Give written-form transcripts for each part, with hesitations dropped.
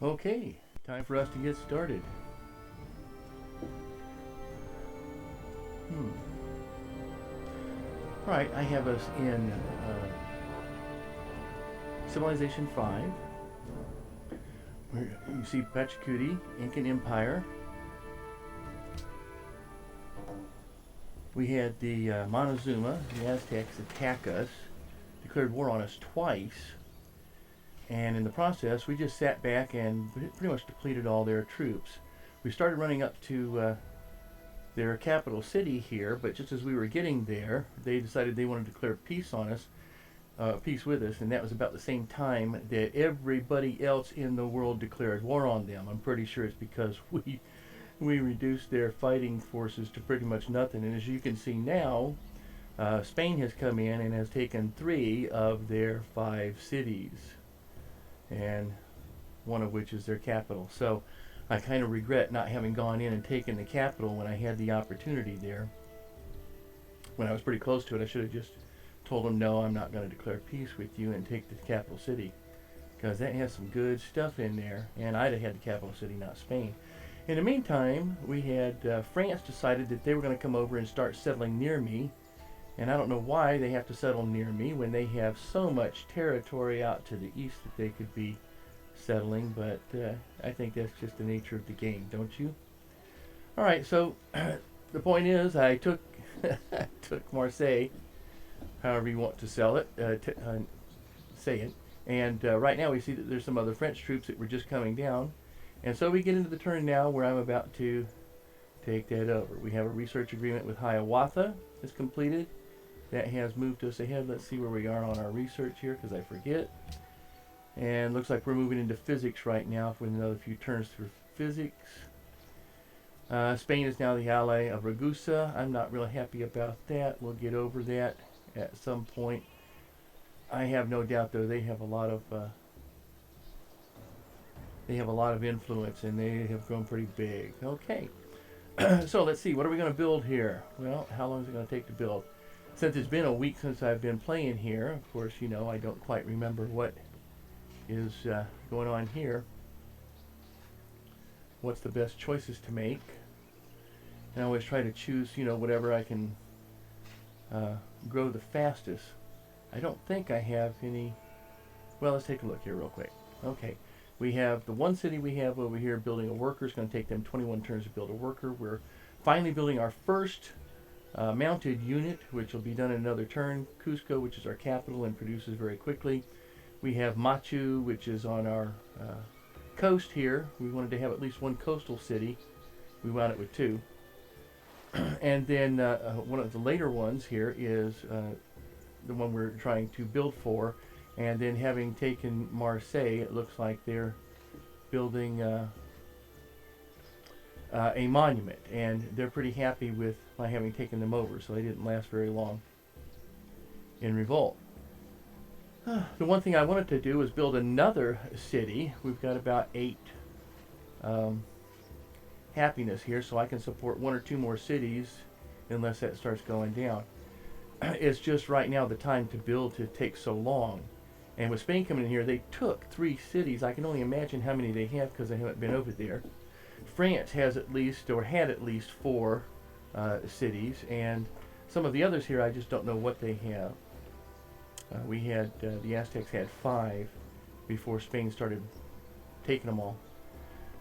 Okay, time for us to get started. Hmm. All right, I have us in Civilization 5. You see Pachacuti, Incan Empire. We had the Montezuma, the Aztecs, attack us, declared war on us twice, and in the process, we just sat back and pretty much depleted all their troops. We started running up to their capital city here, but just as we were getting there, they decided they wanted to declare peace on us, peace with us, and that was about the same time that everybody else in the world declared war on them. I'm pretty sure it's because we reduced their fighting forces to pretty much nothing. And as you can see now, Spain has come in and has taken 3 of their 5 cities, and one of which is their capital. So I kind of regret not having gone in and taken the capital when I had the opportunity there. When I was pretty close to it, I should have just told them, no, I'm not going to declare peace with you and take the capital city, because that has some good stuff in there, and I'd have had the capital city, not Spain. In the meantime, we had France decided that they were going to come over and start settling near me, and I don't know why they have to settle near me when they have so much territory out to the east that they could be settling, but I think that's just the nature of the game, don't you? All right, so the point is, I took I took Marseille, however you want to say it, and right now we see that there's some other French troops that were just coming down, and so we get into the turn now where I'm about to take that over. We have a research agreement with Hiawatha that's completed. That has moved us ahead. Let's see where we are on our research here, because I forget. And looks like we're moving into physics right now with another few turns through physics. Spain is now the ally of Ragusa. I'm not really happy about that. We'll get over that at some point. I have no doubt, though, they have a lot of influence, and they have grown pretty big. Okay, so let's see. What are we going to build here? Well, how long is it going to take to build? Since it's been a week since I've been playing here, of course, you know, I don't quite remember what is going on here. What's the best choices to make? And I always try to choose, you know, whatever I can grow the fastest. I don't think I have any. Well, let's take a look here real quick. Okay, we have the one city we have over here building a worker. It's going to take them 21 turns to build a worker. We're finally building our first mounted unit, which will be done in another turn. Cusco, which is our capital and produces very quickly. We have Machu, which is on our coast here. We wanted to have at least one coastal city. We wound it with 2. And then one of the later ones here is the one we're trying to build for. And then having taken Marseille, it looks like they're building a monument. And they're pretty happy with my having taken them over, so they didn't last very long in revolt. The one thing I wanted to do was build another city. We've got about 8 happiness here, so I can support 1 or 2 more cities unless that starts going down. It's just right now the time to build to take so long. And with Spain coming in here, they took 3 cities. I can only imagine how many they have because I haven't been over there. France has at least, or had at least 4 cities, and some of the others here I just don't know what they have. We had, the Aztecs had 5 before Spain started taking them all.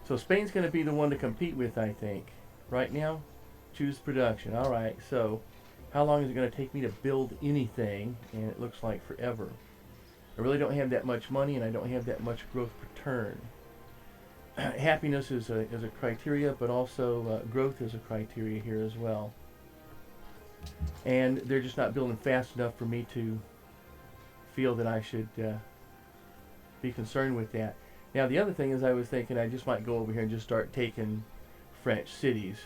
So Spain's going to be the one to compete with, I think. Right now, choose production. All right, so how long is it going to take me to build anything? And it looks like forever. I really don't have that much money, and I don't have that much growth per turn. Happiness is a criteria, but also growth is a criteria here as well. And they're just not building fast enough for me to feel that I should be concerned with that. Now the other thing is, I was thinking I just might go over here and just start taking French cities,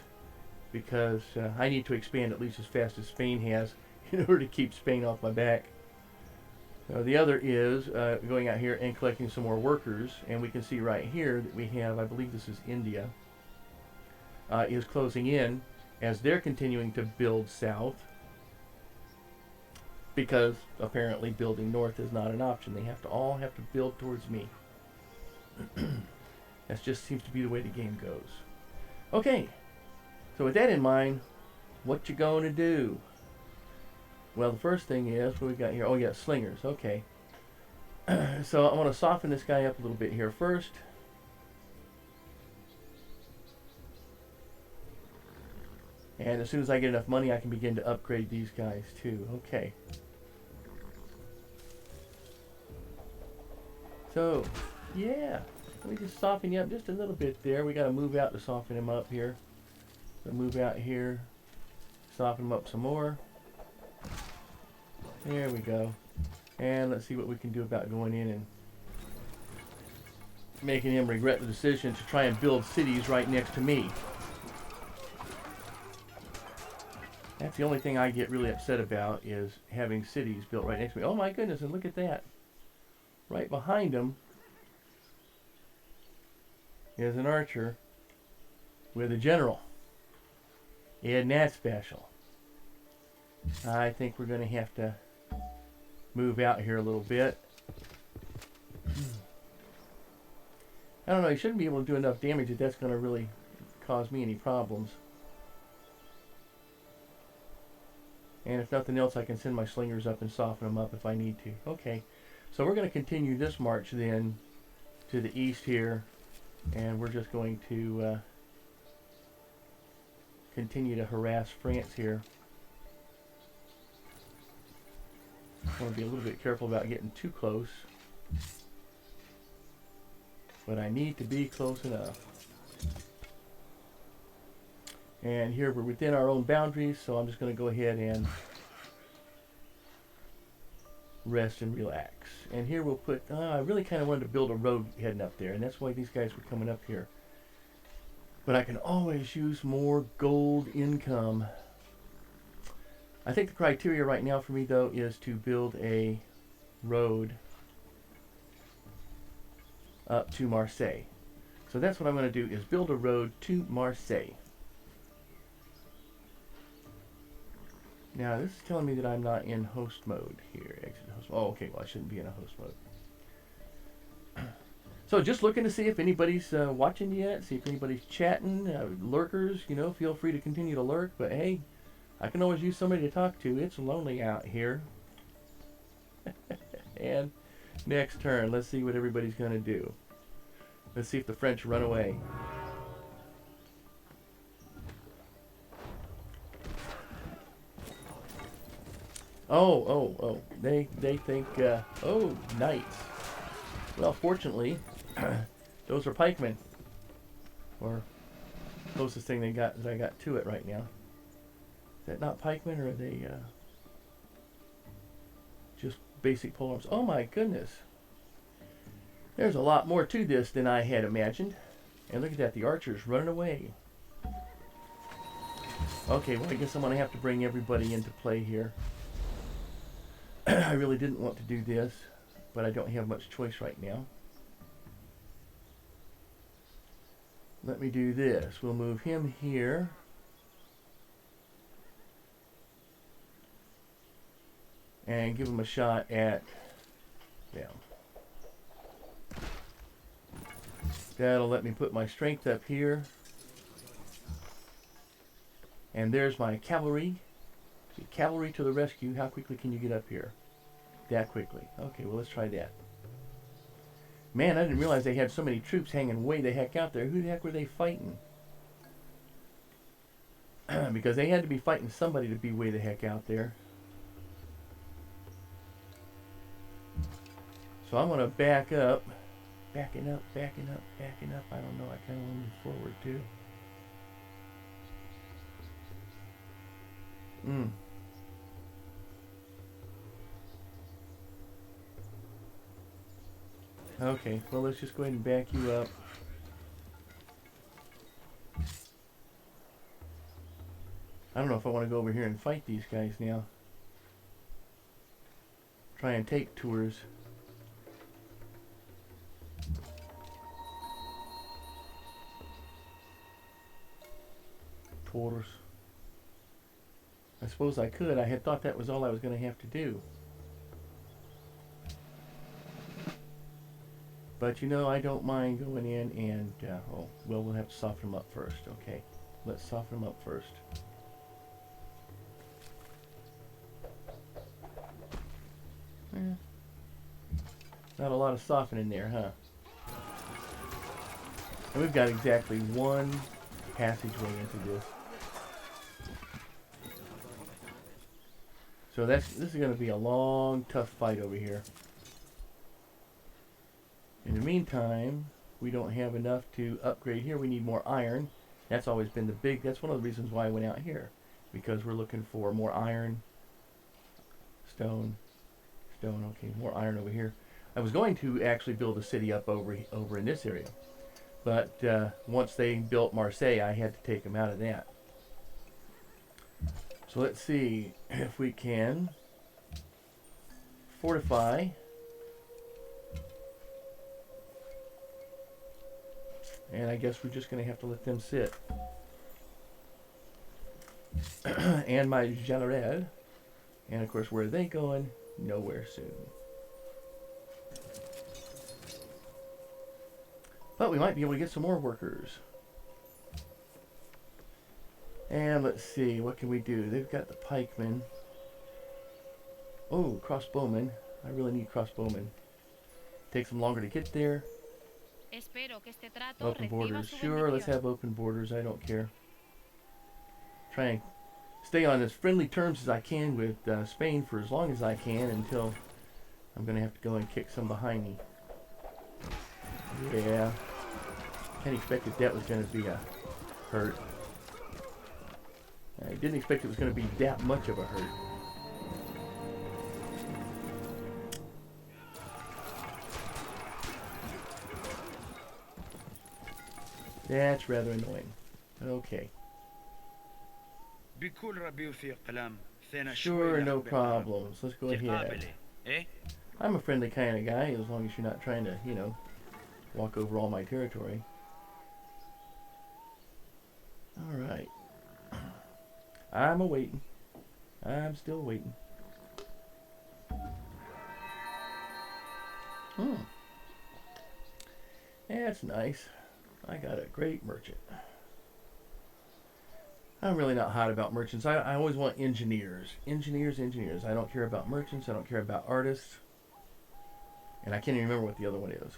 because I need to expand at least as fast as Spain has in order to keep Spain off my back. The other is going out here and collecting some more workers, and we can see right here that we have, I believe this is India, is closing in as they're continuing to build south, because apparently building north is not an option. They all have to build towards me. That just seems to be the way the game goes. Okay, so with that in mind, what you going to do? Well, the first thing is, what we got here? Oh, yeah, slingers. Okay. So I want to soften this guy up a little bit here first. And as soon as I get enough money, I can begin to upgrade these guys too. Okay. So, yeah. Let me just soften you up just a little bit there. We got to move out to soften him up here. So move out here. Soften him up some more. There we go. And let's see what we can do about going in and making him regret the decision to try and build cities right next to me. That's the only thing I get really upset about, is having cities built right next to me. Oh my goodness, and look at that. Right behind him is an archer with a general. Isn't that special? I think we're going to have to move out here a little bit. I don't know, he shouldn't be able to do enough damage that that's going to really cause me any problems. And if nothing else, I can send my slingers up and soften them up if I need to. Okay, so we're going to continue this march then to the east here, and we're just going to continue to harass France here. I want to be a little bit careful about getting too close, but I need to be close enough. And here we're within our own boundaries, so I'm just going to go ahead and rest and relax. And here we'll put, I really kind of wanted to build a road heading up there, and that's why these guys were coming up here. But I can always use more gold income. I think the criteria right now for me, though, is to build a road up to Marseille. So that's what I'm going to do, is build a road to Marseille. Now, this is telling me that I'm not in host mode here. Exit host. Oh, okay. Well, I shouldn't be in a host mode. So, just looking to see if anybody's watching yet, see if anybody's chatting. Lurkers, you know, feel free to continue to lurk. But, hey, I can always use somebody to talk to. It's lonely out here. And next turn, let's see what everybody's going to do. Let's see if the French run away. Oh, they think, oh, knights. Well, fortunately, those are pikemen. Or, closest thing they got is I got to it right now. Is that not pikemen, or are they, just basic polearms? Oh my goodness. There's a lot more to this than I had imagined. And look at that, the archer's running away. Okay, well, I guess I'm going to have to bring everybody into play here. I really didn't want to do this, but I don't have much choice right now. Let me do this. We'll move him here. And give him a shot at them. That'll let me put my strength up here. And there's my cavalry. Cavalry to the rescue. How quickly can you get up here? That quickly. Okay, well, let's try that. Man, I didn't realize they had so many troops hanging way the heck out there. Who the heck were they fighting? Because they had to be fighting somebody to be way the heck out there. So I'm going to back up. Backing up. I don't know. I kind of want to move forward, too. Okay, well, let's just go ahead and back you up. I don't know if I want to go over here and fight these guys now. Try and take tours. Tours. I suppose I could. I had thought that was all I was going to have to do. But you know, I don't mind going in and, oh, well, we'll have to soften them up first. Okay, let's soften them up first. Not a lot of softening there, huh? And we've got exactly one passageway into this. So this is going to be a long, tough fight over here. In the meantime, we don't have enough to upgrade here. We need more iron. That's always been that's one of the reasons why I went out here. Because we're looking for more iron, stone, okay, more iron over here. I was going to actually build a city up over in this area. But once they built Marseille, I had to take them out of that. So let's see if we can fortify. And I guess we're just going to have to let them sit. And my general. And of course, where are they going? Nowhere soon. But we might be able to get some more workers. And let's see, what can we do? They've got the pikemen. Oh, crossbowmen. I really need crossbowmen. Takes them longer to get there. Open borders. Sure, let's have open borders. I don't care. Try and stay on as friendly terms as I can with Spain for as long as I can until I'm going to have to go and kick some behind me. Yeah. Can't expect that was going to be a hurt. I didn't expect it was going to be that much of a hurt. That's rather annoying. Okay. Sure, no problems. Let's go ahead. I'm a friendly kind of guy as long as you're not trying to, you know, walk over all my territory. Alright. I'm a-waiting. I'm still waiting. That's nice. I got a great merchant. I'm really not hot about merchants. I always want engineers. Engineers. I don't care about merchants. I don't care about artists. And I can't even remember what the other one is.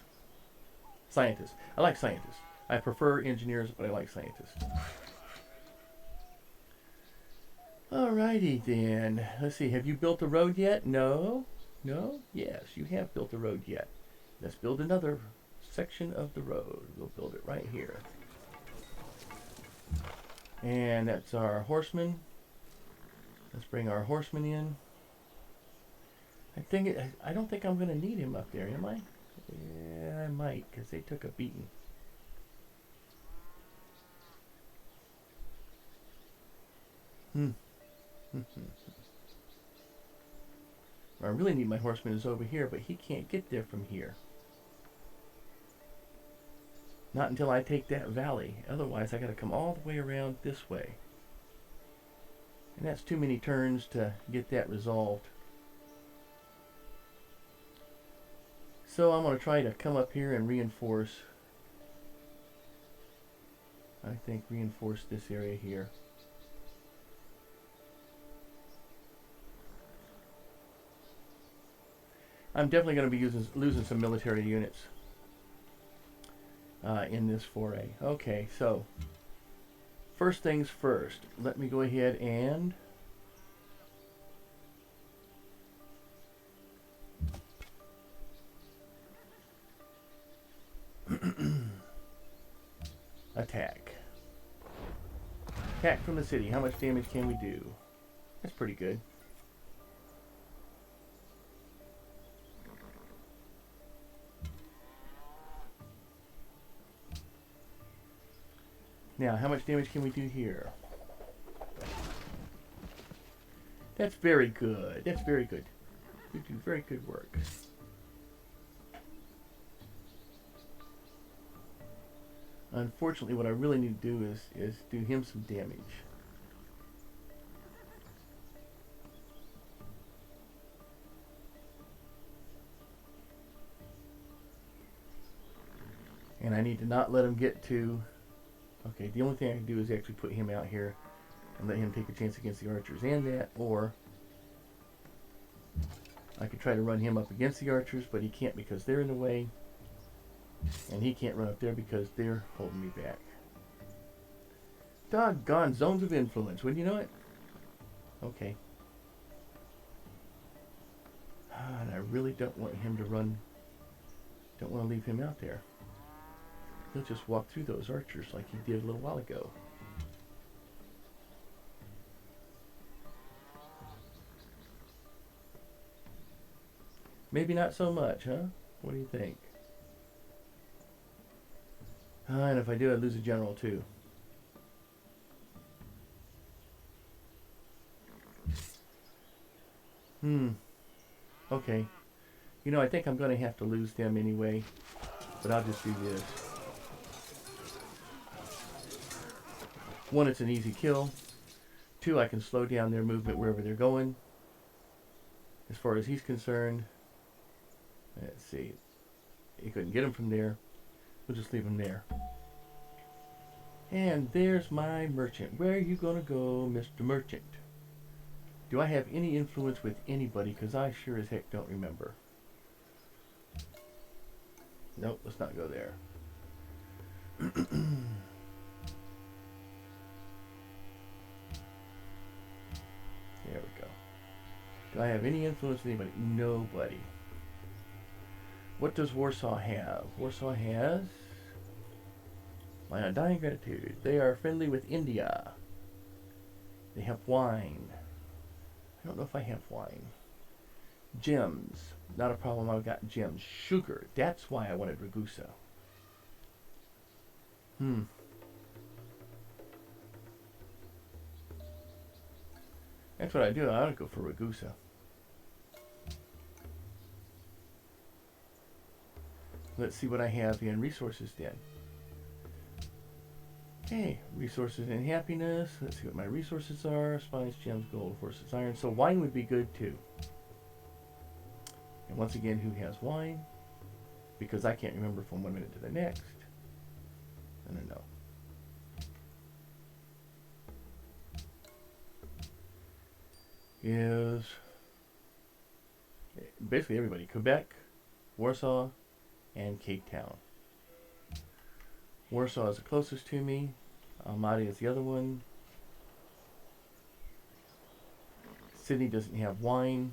Scientists. I like scientists. I prefer engineers, but I like scientists. Alrighty then. Let's see. Have you built a road yet? No? No? Yes, you have built a road yet. Let's build another section of the road. We'll build it right here. And that's our horseman. Let's bring our horseman in. I don't think I'm going to need him up there, am I? Yeah, I might, because they took a beating. I really need my horseman is over here, but he can't get there from here. Not until I take that valley. Otherwise, I got to come all the way around this way. And that's too many turns to get that resolved. So I'm going to try to come up here and reinforce. I think reinforce this area here. I'm definitely going to be losing some military units in this foray. Okay, so first things first. Let me go ahead and attack. Attack from the city. How much damage can we do? That's pretty good. Now, how much damage can we do here? That's very good. That's very good. We do very good work. Unfortunately, what I really need to do is do him some damage. And I need to not let him get to... Okay, the only thing I can do is actually put him out here and let him take a chance against the archers and that, or I could try to run him up against the archers, but he can't because they're in the way, and he can't run up there because they're holding me back. Doggone zones of influence, wouldn't you know it? Okay. And I really don't want him to run, don't want to leave him out there. He'll just walk through those archers like he did a little while ago. Maybe not so much, huh? What do you think? And if I do, I'd lose a general too. Okay. You know, I think I'm going to have to lose them anyway. But I'll just do this. One, it's an easy kill. Two, I can slow down their movement wherever they're going. As far as he's concerned. Let's see. He couldn't get him from there. We'll just leave him there. And there's my merchant. Where are you going to go, Mr. Merchant? Do I have any influence with anybody? Because I sure as heck don't remember. Nope, let's not go there. There we go. Do I have any influence with anybody? Nobody. What does Warsaw have? Warsaw has my undying gratitude. They are friendly with India. They have wine. I don't know if I have wine. Gems. Not a problem, I've got gems. Sugar. That's why I wanted Ragusa. That's what I do. I ought to go for Ragusa. Let's see what I have in resources then. Okay, resources and happiness. Let's see what my resources are. Spice, gems, gold, horses, iron. So wine would be good too. And once again, who has wine? Because I can't remember from one minute to the next. I don't know. Is basically everybody. Quebec, Warsaw, and Cape Town. Warsaw is the closest to me. Almaty is the other one. Sydney doesn't have wine.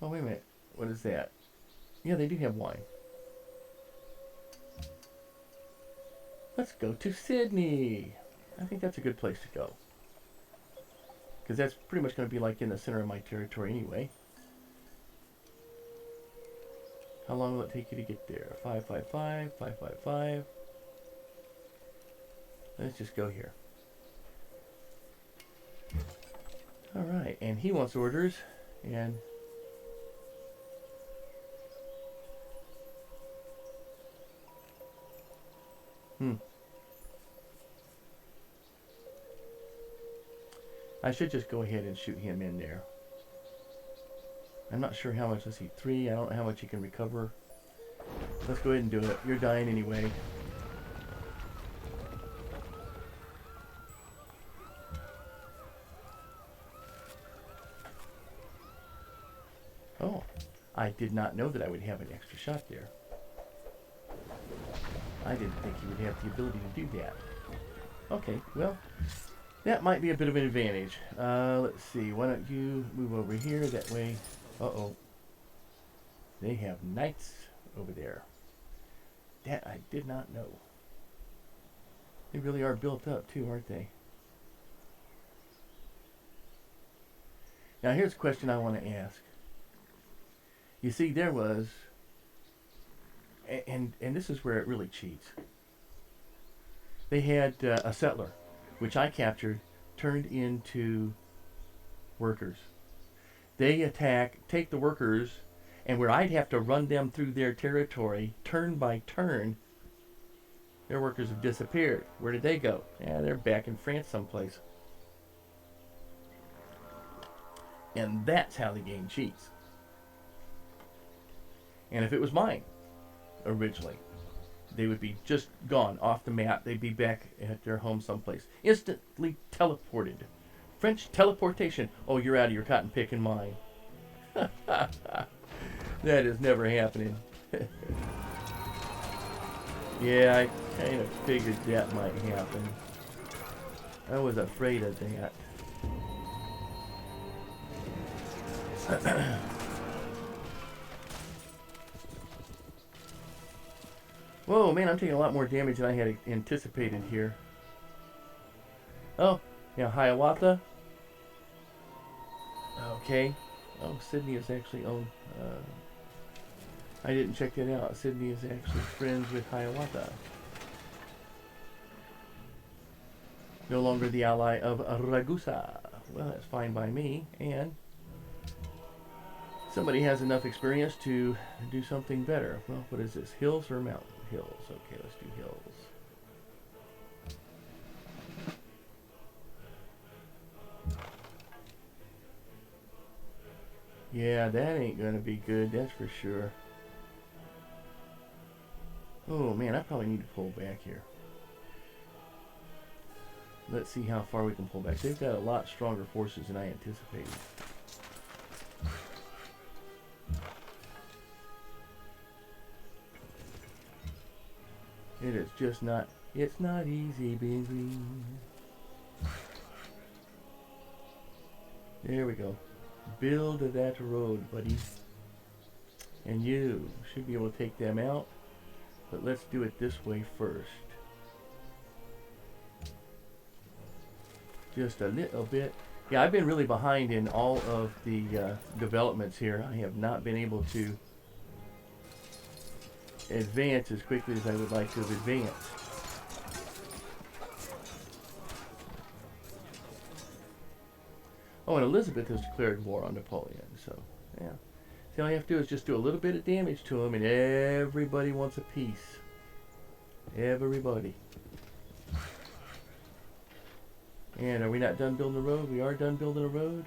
Oh, wait a minute. What is that? Yeah, they do have wine. Let's go to Sydney. I think that's a good place to go. Because that's pretty much going to be like in the center of my territory anyway. How long will it take you to get there? 555, 555. Let's just go here. Alright, and he wants orders. And I should just go ahead and shoot him in there. I'm not sure how much. Let's see, 3. I don't know how much he can recover. Let's go ahead and do it. You're dying anyway. Oh, I did not know that I would have an extra shot there. I didn't think he would have the ability to do that. Okay, well, that might be a bit of an advantage. Let's see. Why don't you move over here? That way. Uh-oh. They have knights over there. That I did not know. They really are built up too, aren't they? Now here's a question I want to ask. You see, there was, and this is where it really cheats. They had a settler, which I captured, turned into workers. They attack, take the workers, and where I'd have to run them through their territory, turn by turn, their workers have disappeared. Where did they go? Yeah, they're back in France someplace. And that's how the game cheats. And if it was mine originally, they would be just gone off the map. They'd be back at their home someplace. Instantly teleported. French teleportation. Oh, you're out of your cotton picking mind. That is never happening. Yeah, I kind of figured that might happen. I was afraid of that. Whoa, man, I'm taking a lot more damage than I had anticipated here. Oh, yeah, Hiawatha. Okay. Oh, Sydney is actually owned. I didn't check that out. Sydney is actually friends with Hiawatha. No longer the ally of Ragusa. Well, that's fine by me. And somebody has enough experience to do something better. Well, what is this? Hills or mountain? Hills. Okay, let's do hills. Yeah, that ain't gonna be good, that's for sure. Oh man, I probably need to pull back here. Let's see how far we can pull back. They've got a lot stronger forces than I anticipated. It is just not, it's not easy being green. There we go. Build that road, buddy. And you should be able to take them out. But let's do it this way first. Just a little bit. Yeah, I've been really behind in all of the developments here. I have not been able to advance as quickly as I would like to have advanced. Oh, and Elizabeth has declared war on Napoleon, so yeah. See, all you have to do is just do a little bit of damage to him, and everybody wants a piece. Everybody. And are we not done building the road? We are done building a road.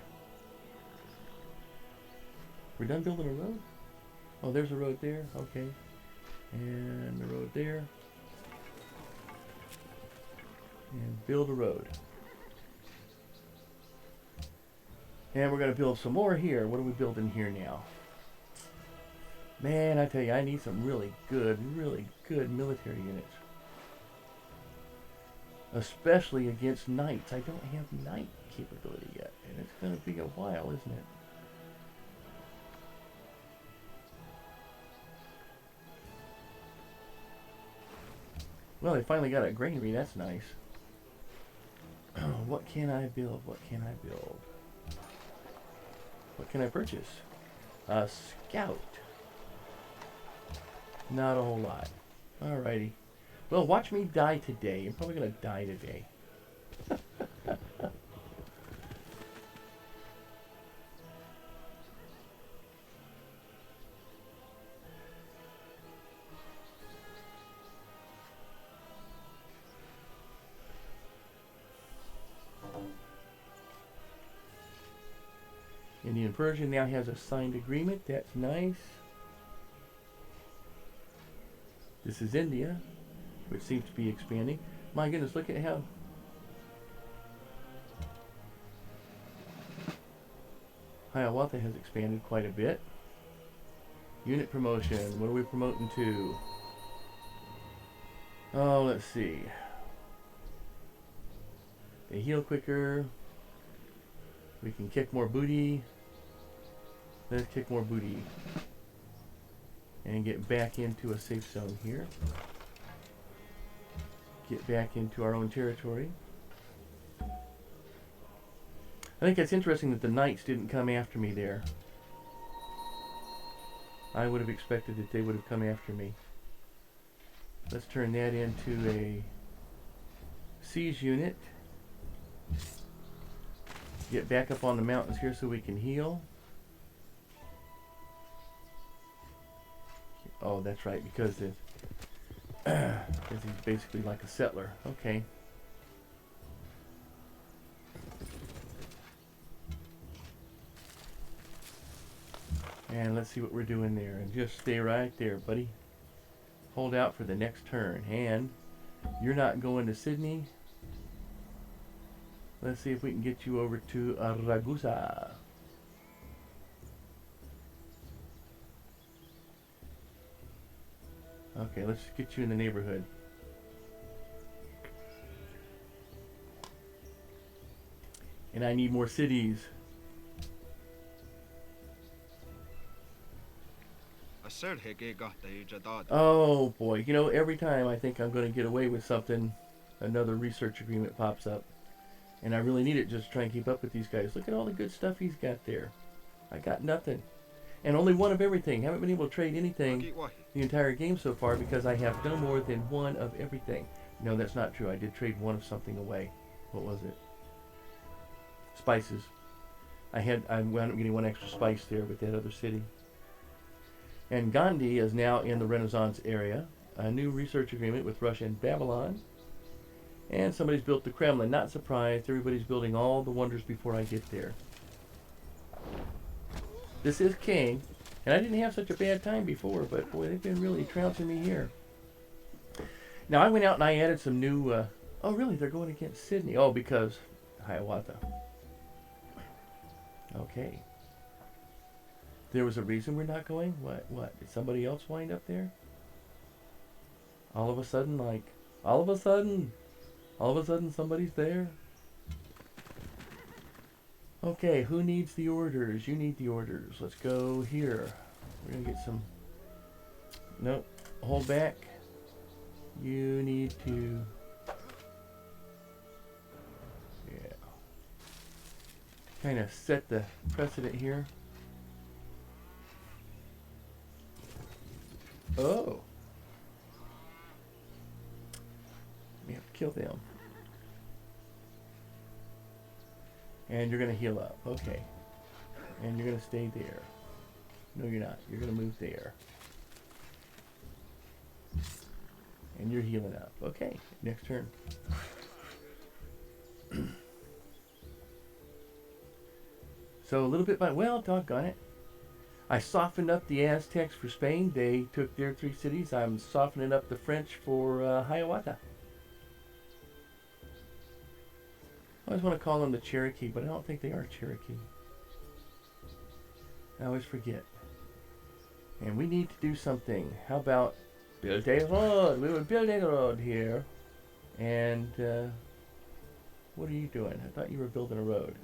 We're done building a road? Oh, there's a road there. Okay. And the road there. And build a road. And we're going to build some more here. What are we building here now? Man, I tell you, I need some really good military units. Especially against knights. I don't have knight capability yet. And it's going to be a while, isn't it? Well, they finally got a granary. That's nice. What can I build? What can I build? What can I purchase? A scout. Not a whole lot. Alrighty. Well, watch me die today. I'm probably going to die today. Indian Persia now has a signed agreement. That's nice. This is India, which seems to be expanding. My goodness, look at how Hiawatha has expanded quite a bit. Unit promotion. What are we promoting to? Oh, let's see. They heal quicker. We can kick more booty. Let's kick more booty. And get back into a safe zone here. Get back into our own territory. I think it's interesting that the knights didn't come after me there. I would have expected that they would have come after me. Let's turn that into a siege unit. Get back up on the mountains here so we can heal. Oh, that's right, because he's basically like a settler. Okay. And let's see what we're doing there. And just stay right there, buddy. Hold out for the next turn. And you're not going to Sydney. Let's see if we can get you over to Ragusa. Okay, let's get you in the neighborhood. And I need more cities. Oh boy, you know, every time I think I'm going to get away with something, another research agreement pops up. And I really need it just to try and keep up with these guys. Look at all the good stuff he's got there. I got nothing. And only one of everything. Haven't been able to trade anything the entire game so far because I have no more than one of everything. No, that's not true. I did trade one of something away. What was it? Spices. I wound up getting one extra spice there with that other city. And Gandhi is now in the Renaissance area. A new research agreement with Russia and Babylon. And somebody's built the Kremlin. Not surprised. Everybody's building all the wonders before I get there. This is king. And I didn't have such a bad time before, but boy, they've been really trouncing me here. Now I went out and I added some new... oh really, they're going against Sydney. Oh, because Hiawatha. Okay. There was a reason we're not going? What? Did somebody else wind up there? All of a sudden somebody's there? Okay, who needs the orders? You need the orders. Let's go here. We're going to get some... Nope. Hold back. You need to... Yeah. Kind of set the precedent here. Oh. We have to kill them. And you're going to heal up. Okay. And you're going to stay there. No, you're not. You're going to move there. And you're healing up. Okay. Next turn. So a little bit by... Well, doggone it. I softened up the Aztecs for Spain. They took their 3 cities. I'm softening up the French for Hiawatha. I always want to call them the Cherokee, but I don't think they are Cherokee. I always forget. And we need to do something. How about build a road? We will build a road here. And what are you doing? I thought you were building a road.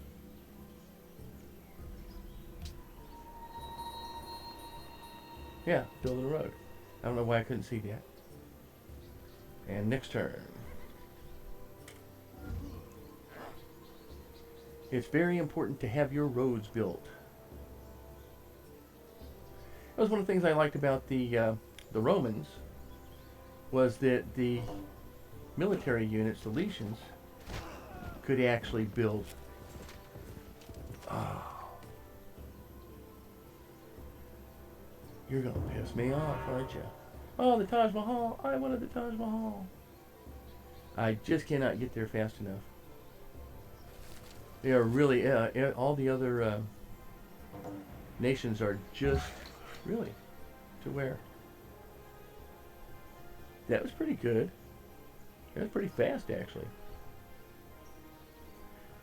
Yeah, building a road. I don't know why I couldn't see that. And next turn. It's very important to have your roads built. That was one of the things I liked about the Romans, was that the military units, the legions, could actually build. Oh. You're gonna piss me off, aren't you? Oh, the Taj Mahal. I wanted the Taj Mahal. I just cannot get there fast enough. They are really, all the other nations are just, really, to where? That was pretty good. That was pretty fast, actually.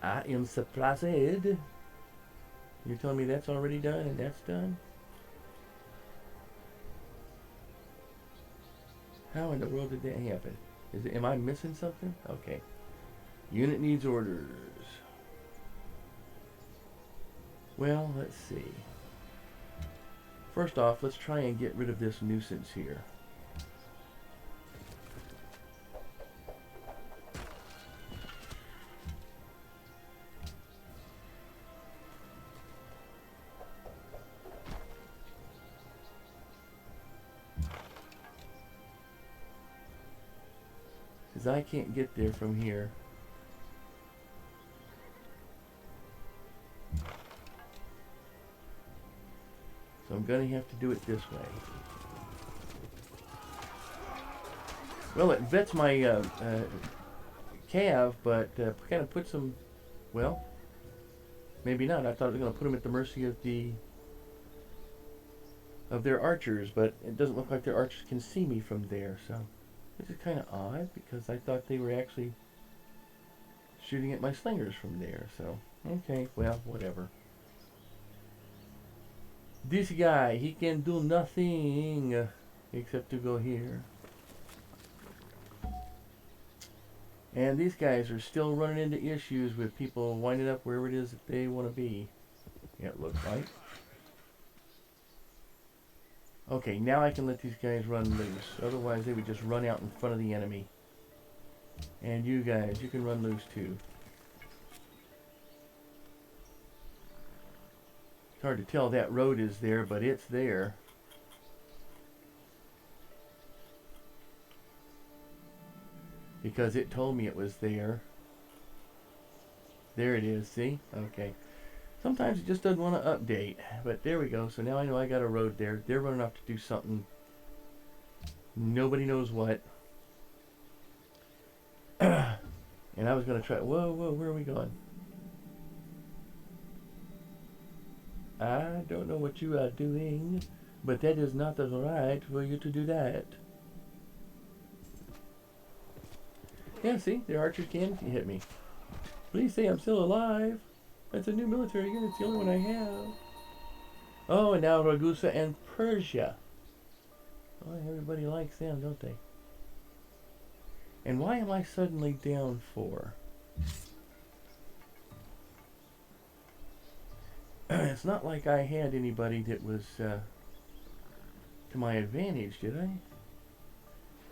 I am surprised. You're telling me that's already done and that's done? How in the world did that happen? Am I missing something? Okay. Unit needs orders. Well, let's see. First off, let's try and get rid of this nuisance here. Because I can't get there from here. So I'm going to have to do it this way. Well, it vets my cav, but kind of puts them, well, maybe not. I thought it was going to put them at the mercy of the of their archers, but it doesn't look like their archers can see me from there, so this is kind of odd because I thought they were actually shooting at my slingers from there, so okay, well, whatever. This guy, he can do nothing except to go here. And these guys are still running into issues with people winding up wherever it is that they want to be. Yeah, it looks like. Okay, now I can let these guys run loose. Otherwise, they would just run out in front of the enemy. And you guys, you can run loose too. It's hard to tell that road is there, but it's there. Because it told me it was there. There it is, see? Okay. Sometimes it just doesn't want to update. But there we go. So now I know I got a road there. They're running off to do something. Nobody knows what. And I was going to try... Whoa, where are we going? I don't know what you are doing. But that is not the right for you to do that. Yeah, see? Their archers can hit me. Please say I'm still alive. That's a new military unit. It's the only one I have. Oh, and now Ragusa and Persia. Oh, everybody likes them, don't they? And why am I suddenly down 4? It's not like I had anybody that was to my advantage, did I?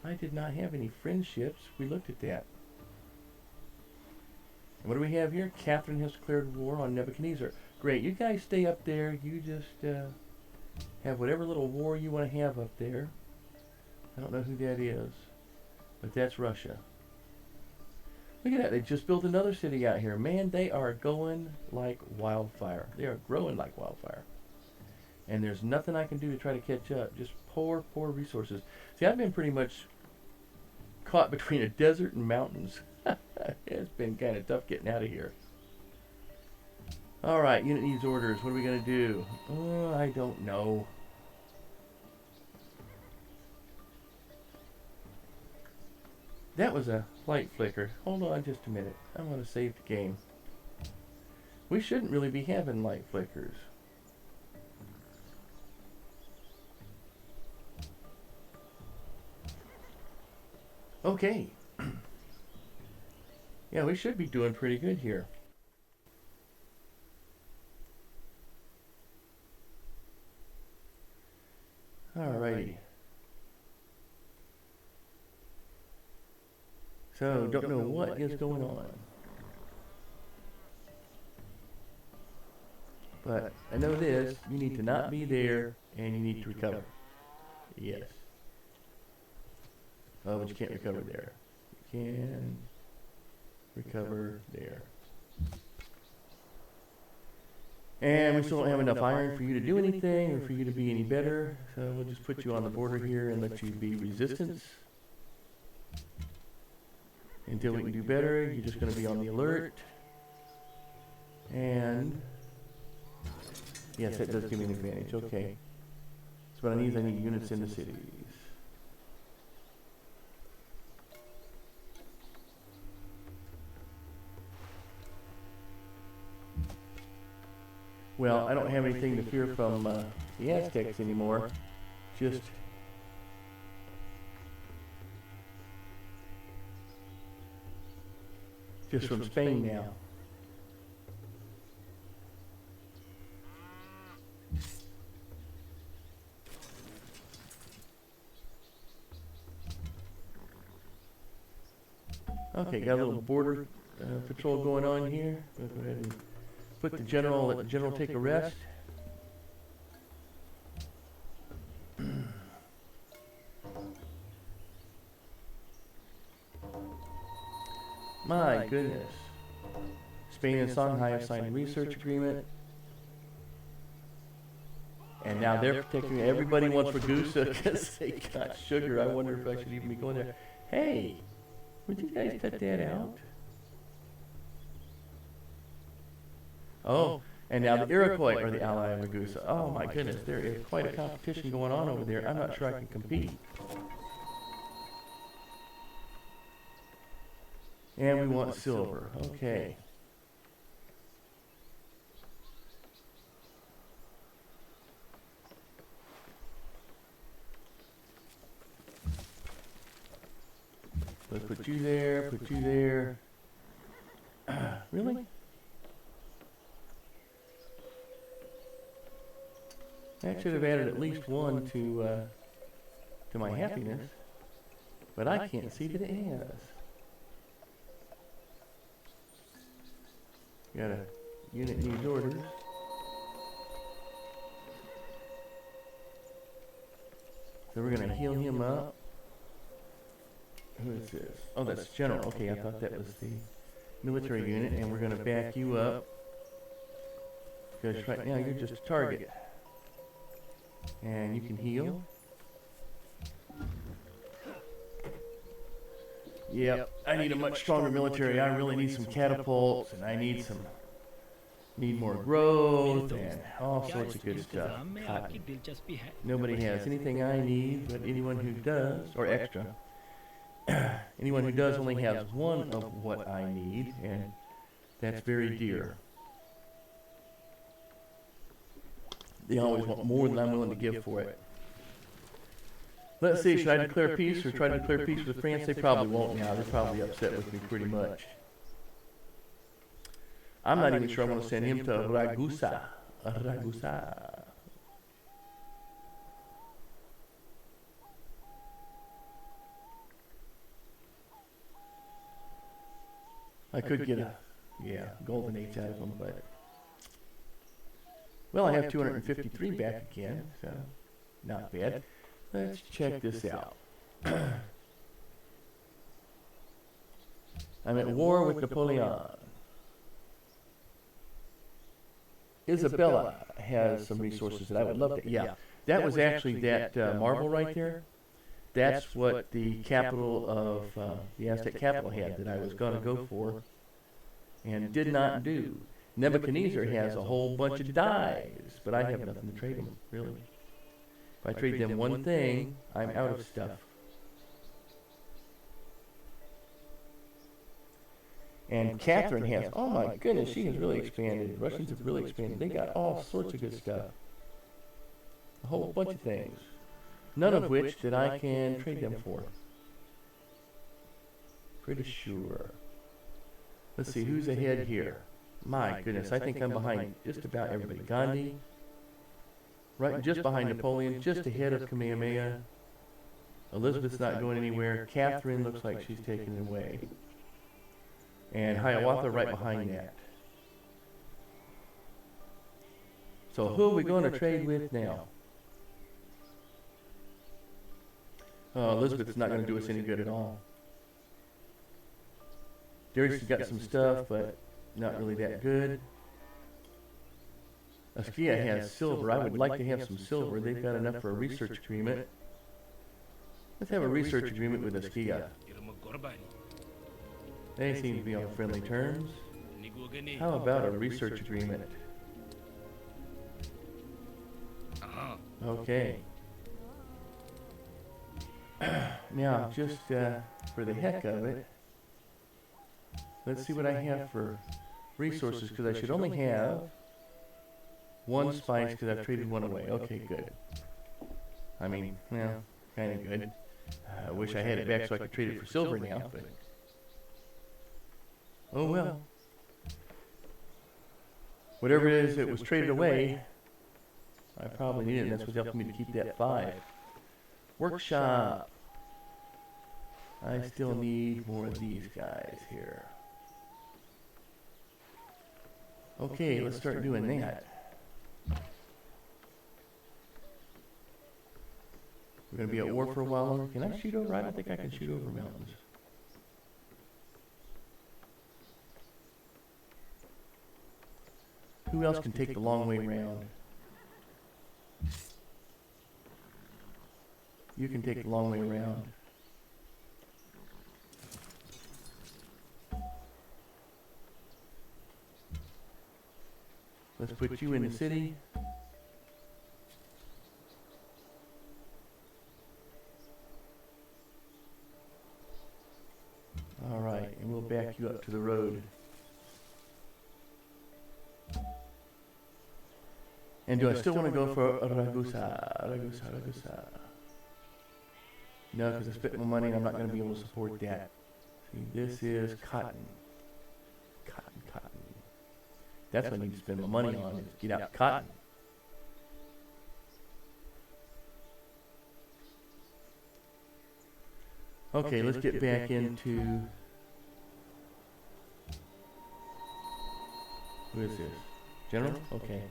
I did not have any friendships. We looked at that. And what do we have here? Catherine has declared war on Nebuchadnezzar. Great. You guys stay up there. You just have whatever little war you want to have up there. I don't know who that is. But that's Russia. Look at that. They just built another city out here. Man, they are going like wildfire. They are growing like wildfire. And there's nothing I can do to try to catch up. Just poor resources. See, I've been pretty much caught between a desert and mountains. It's been kind of tough getting out of here. Alright, unit needs orders. What are we going to do? Oh, I don't know. That was a light flicker. Hold on just a minute. I'm going to save the game. We shouldn't really be having light flickers. Okay. Yeah, we should be doing pretty good here. Alrighty. So, don't know what is going on. But I know this, you need to not be there and you need to recover. Yes. Oh, but you can't recover there. You can recover there. And we still don't have enough iron for you to do anything or for you to be any better. So we'll just put you on the border here and let you be resistance. Until we can do better, you're just going to be on the alert. And yes, that does give me an advantage. Okay. So what I need units in the cities. Well, I don't have anything to fear from the Aztecs anymore. Just from Spain now. Okay, got a little border patrol going on here. Go ahead and put the general, let the general take a rest. My goodness. Spain and Shanghai have signed a research agreement. And now they're protecting everybody wants Ragusa because they got sugar. I wonder if I should even be going there. Hey, would you guys cut that out? Oh, And now the Iroquois are the ally of Ragusa. Oh my goodness, there is quite a competition going on over there. I'm not sure I can compete. And we want silver. Okay. Let's put you there, put you there. Really? I should have added at least one to my happiness, but I can't see that it has. Got a unit needs orders. So we're gonna heal him up. Who is this? Oh, that's General. Okay, I thought that was the military unit, and we're gonna back you up because right now you're just a target. And you can heal. Yep, I need a much stronger military. I really need some catapults, and I need more growth, and all sorts of good stuff. Nobody has anything I need, but anyone who does, or extra, anyone who does only has one of what I need, and that's very dear. They always want more than I'm willing to give for it. Let's see, should I declare peace or try to declare peace with France? They probably won't now. They're probably upset with me pretty much. I'm not even sure I want to send him to Ragusa. Ragusa. I could get a, golden age out of him, but... Well, I have 253 back again, so not bad. Let's check this out. I'm at war with Napoleon. Isabella has some resources that I would love to... Yeah, that was actually that marble right there. That's what the capital of the Aztec capital had that I was going to go for and did not do. Nebuchadnezzar has a whole bunch of dies, but I have nothing to trade him, really. If I trade them one thing, I'm out of stuff. And Catherine has, oh my goodness, she has really expanded. The Russians have really expanded. They got all sorts of good stuff. A whole bunch of things. None of which that I can trade them for. Pretty sure. Let's see, who's ahead here? My goodness, I think I'm behind just about everybody. Gandhi, right, just behind Napoleon, just ahead of Kamehameha. Elizabeth's not going anywhere. Catherine looks like she's taken it away. And Hiawatha right behind that. So who are we going to trade with now? Elizabeth's not going to do us any good at all. Darius has got some stuff, but not really that good. Askia has silver. I would like to have some silver. They've got enough for a research agreement. Let's have a research agreement with Askia. They seem to be on friendly terms. How about a research agreement? Okay. Now, just for the heck of it, let's see what I have for resources, because I should only have one spice because I've traded one away. Okay, good. I mean, well, kind of good. I wish I had it back so I could trade it for silver now, but... Oh well. Whatever it is that was traded away, I probably need it, and that's what's helping me to keep that 5. Workshop. I still need more of these guys here. Okay, let's start doing that. We're going to be at war for a while longer. Can I shoot over? I don't think I can shoot over mountains. Who else can take the long way round? You can take the long way around. Let's put you in the city. All right, and we'll back you up to the road. And do I still want to go for Ragusa? No, because I spent my money and I'm not going to be able to support that. See, this is cotton. Cotton. That's what I need to spend my money on, is get out cotton. Okay, let's get back into... Who is this? General? Okay.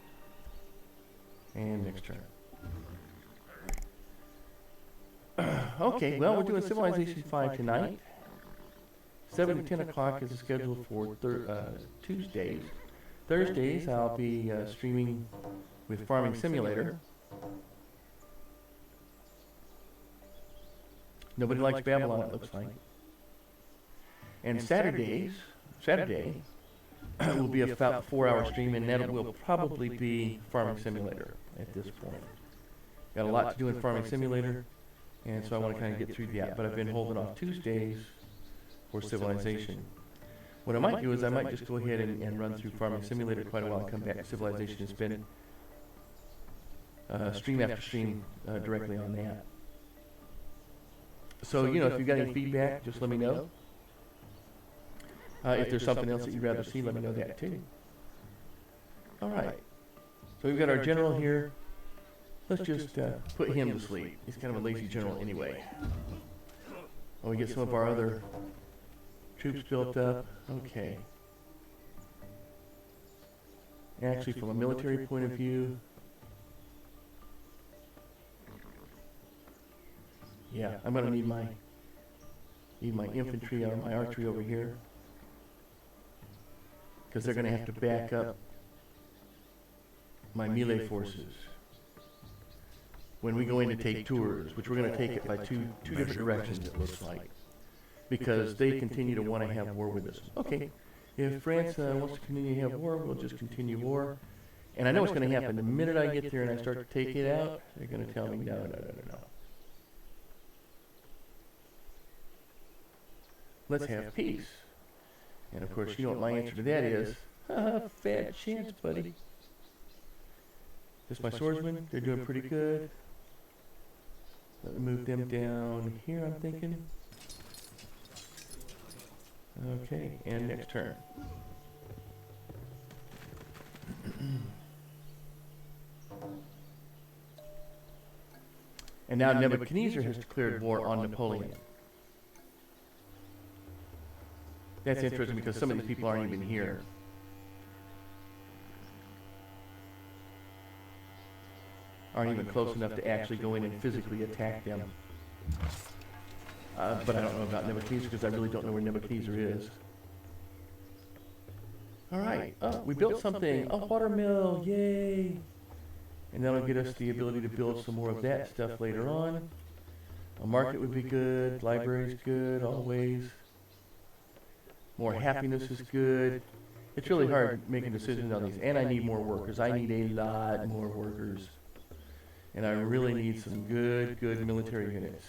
And next turn. Okay, well, we're doing Civilization 5 tonight. 7 to 10 o'clock is the schedule for Tuesdays. Thursdays, I'll be streaming with Farming Simulator. Nobody likes Babylon, it looks like. And Saturday will be about a 4-hour stream, and that will probably be Farming Simulator at this point. Got a lot to do in Farming Simulator, and so I want to kind of get through that. But I've been holding off Tuesdays for Civilization. What I might do is I might just go ahead and run through Farming Simulator quite a while and come back to Civilization and spend stream after stream directly on that. So, you know, if you've got any feedback, just let me know. If there's something else that you'd rather see, let me know that too. All right. So we've got our general here. Let's just put him to sleep. He's kind of a lazy general anyway. Oh, we get some of our other troops built up. Okay. Actually, from a military point of view, yeah, I'm going to need my infantry or my archery over here, because they're going to have to back up my melee forces when we go in to take tours, which we're going to take it by two different directions, it looks like, because they continue to want to have war with us. Okay, if France wants to continue to have war, we'll just continue war. And I know what's going to happen. The minute I get there and I start to take it out, they're going to tell me, no. Let's have peace. And of course, you know what my answer to that is? Fat chance, buddy. This is my swordsmen. They're doing pretty good. Let me move them down here, I'm thinking. Okay, and next turn. And now Nebuchadnezzar has declared war on Napoleon. That's interesting because some of these people aren't even here. Aren't even close enough to actually go in and physically attack them. But I don't know about Nebuchadnezzar because I really don't know where Nebuchadnezzar is. Alright, we built something. A water mill, yay! And that'll get us the ability to build some more of that stuff later on. A market would be good, library's good, always. More happiness is good. It's really hard making decisions on these. And I need more workers. I need a lot more workers. And I really need some good military units.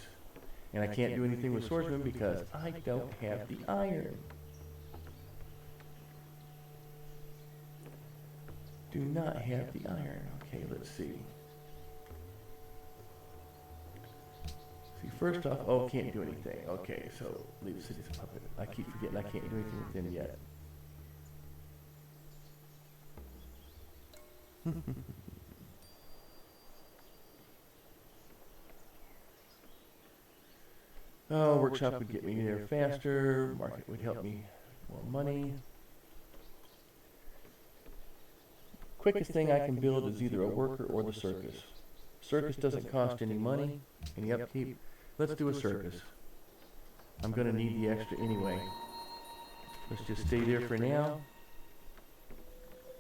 And I can't do anything with swordsmen because I don't have the iron. Do not have the iron. Okay, let's see. See, first off, can't do anything. Okay, so leave the city as a puppet. I keep forgetting I can't do anything with them yet. Workshop would get me there faster. Market would help me more money. Quickest thing I can build is either a worker or the circus. Circus doesn't cost any money, any upkeep. Let's do a circus. I'm going to need the extra anyway. Let's just stay there for now.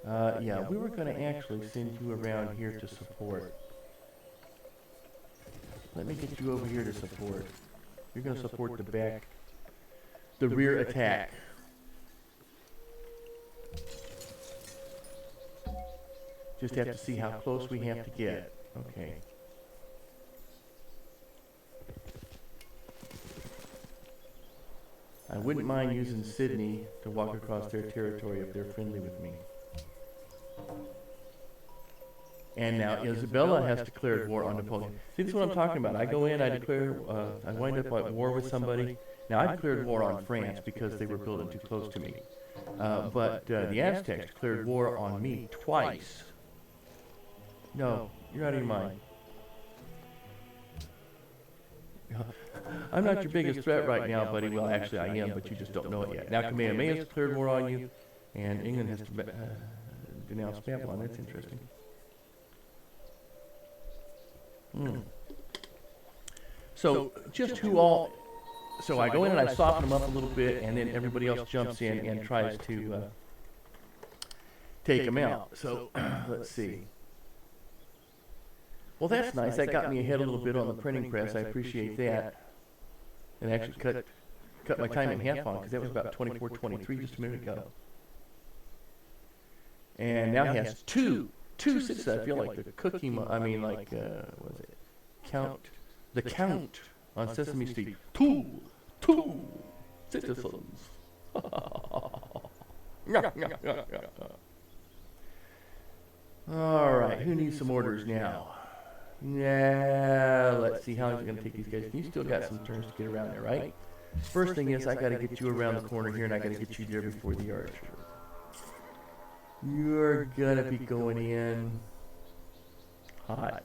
Yeah, we were going to actually send you around here to support. Let me get you over here to support. You're going to support the rear attack. Just have to see how close we have to get. Okay. I wouldn't mind using Sydney to walk across their territory if they're friendly with me. And now Isabella has declared war on Napoleon. See, this is what I'm talking about. I go in, I declare, I wind up at war with somebody. Now, I declared war on France because they were building too close to me. But the Aztecs declared war on me twice. No, you're out of your mind. I'm not your biggest threat right now, buddy. Well, actually, I am, but you just don't know it yet. Now, Kamehameha has declared war on you, and England has denounced Babylon. That's interesting. So, just who all... So I go in and I soften them up a little bit, and then everybody else jumps in and tries to take them out. So, let's see. Well, that's nice. That got me ahead a little bit on the printing press. I appreciate that. And actually cut my time in half on, because that was about 24:23 just a minute ago. And now he has two citizens. I feel like the cookie, what was it? The Count on Sesame Street. Two citizens. All right, who needs some orders now? Yeah, let's see, how is it going to take these guys? You still got some turns to get around there, right? First thing is, I got to get you around the corner here, and I got to get you there before the archer. You're going to be going in hot.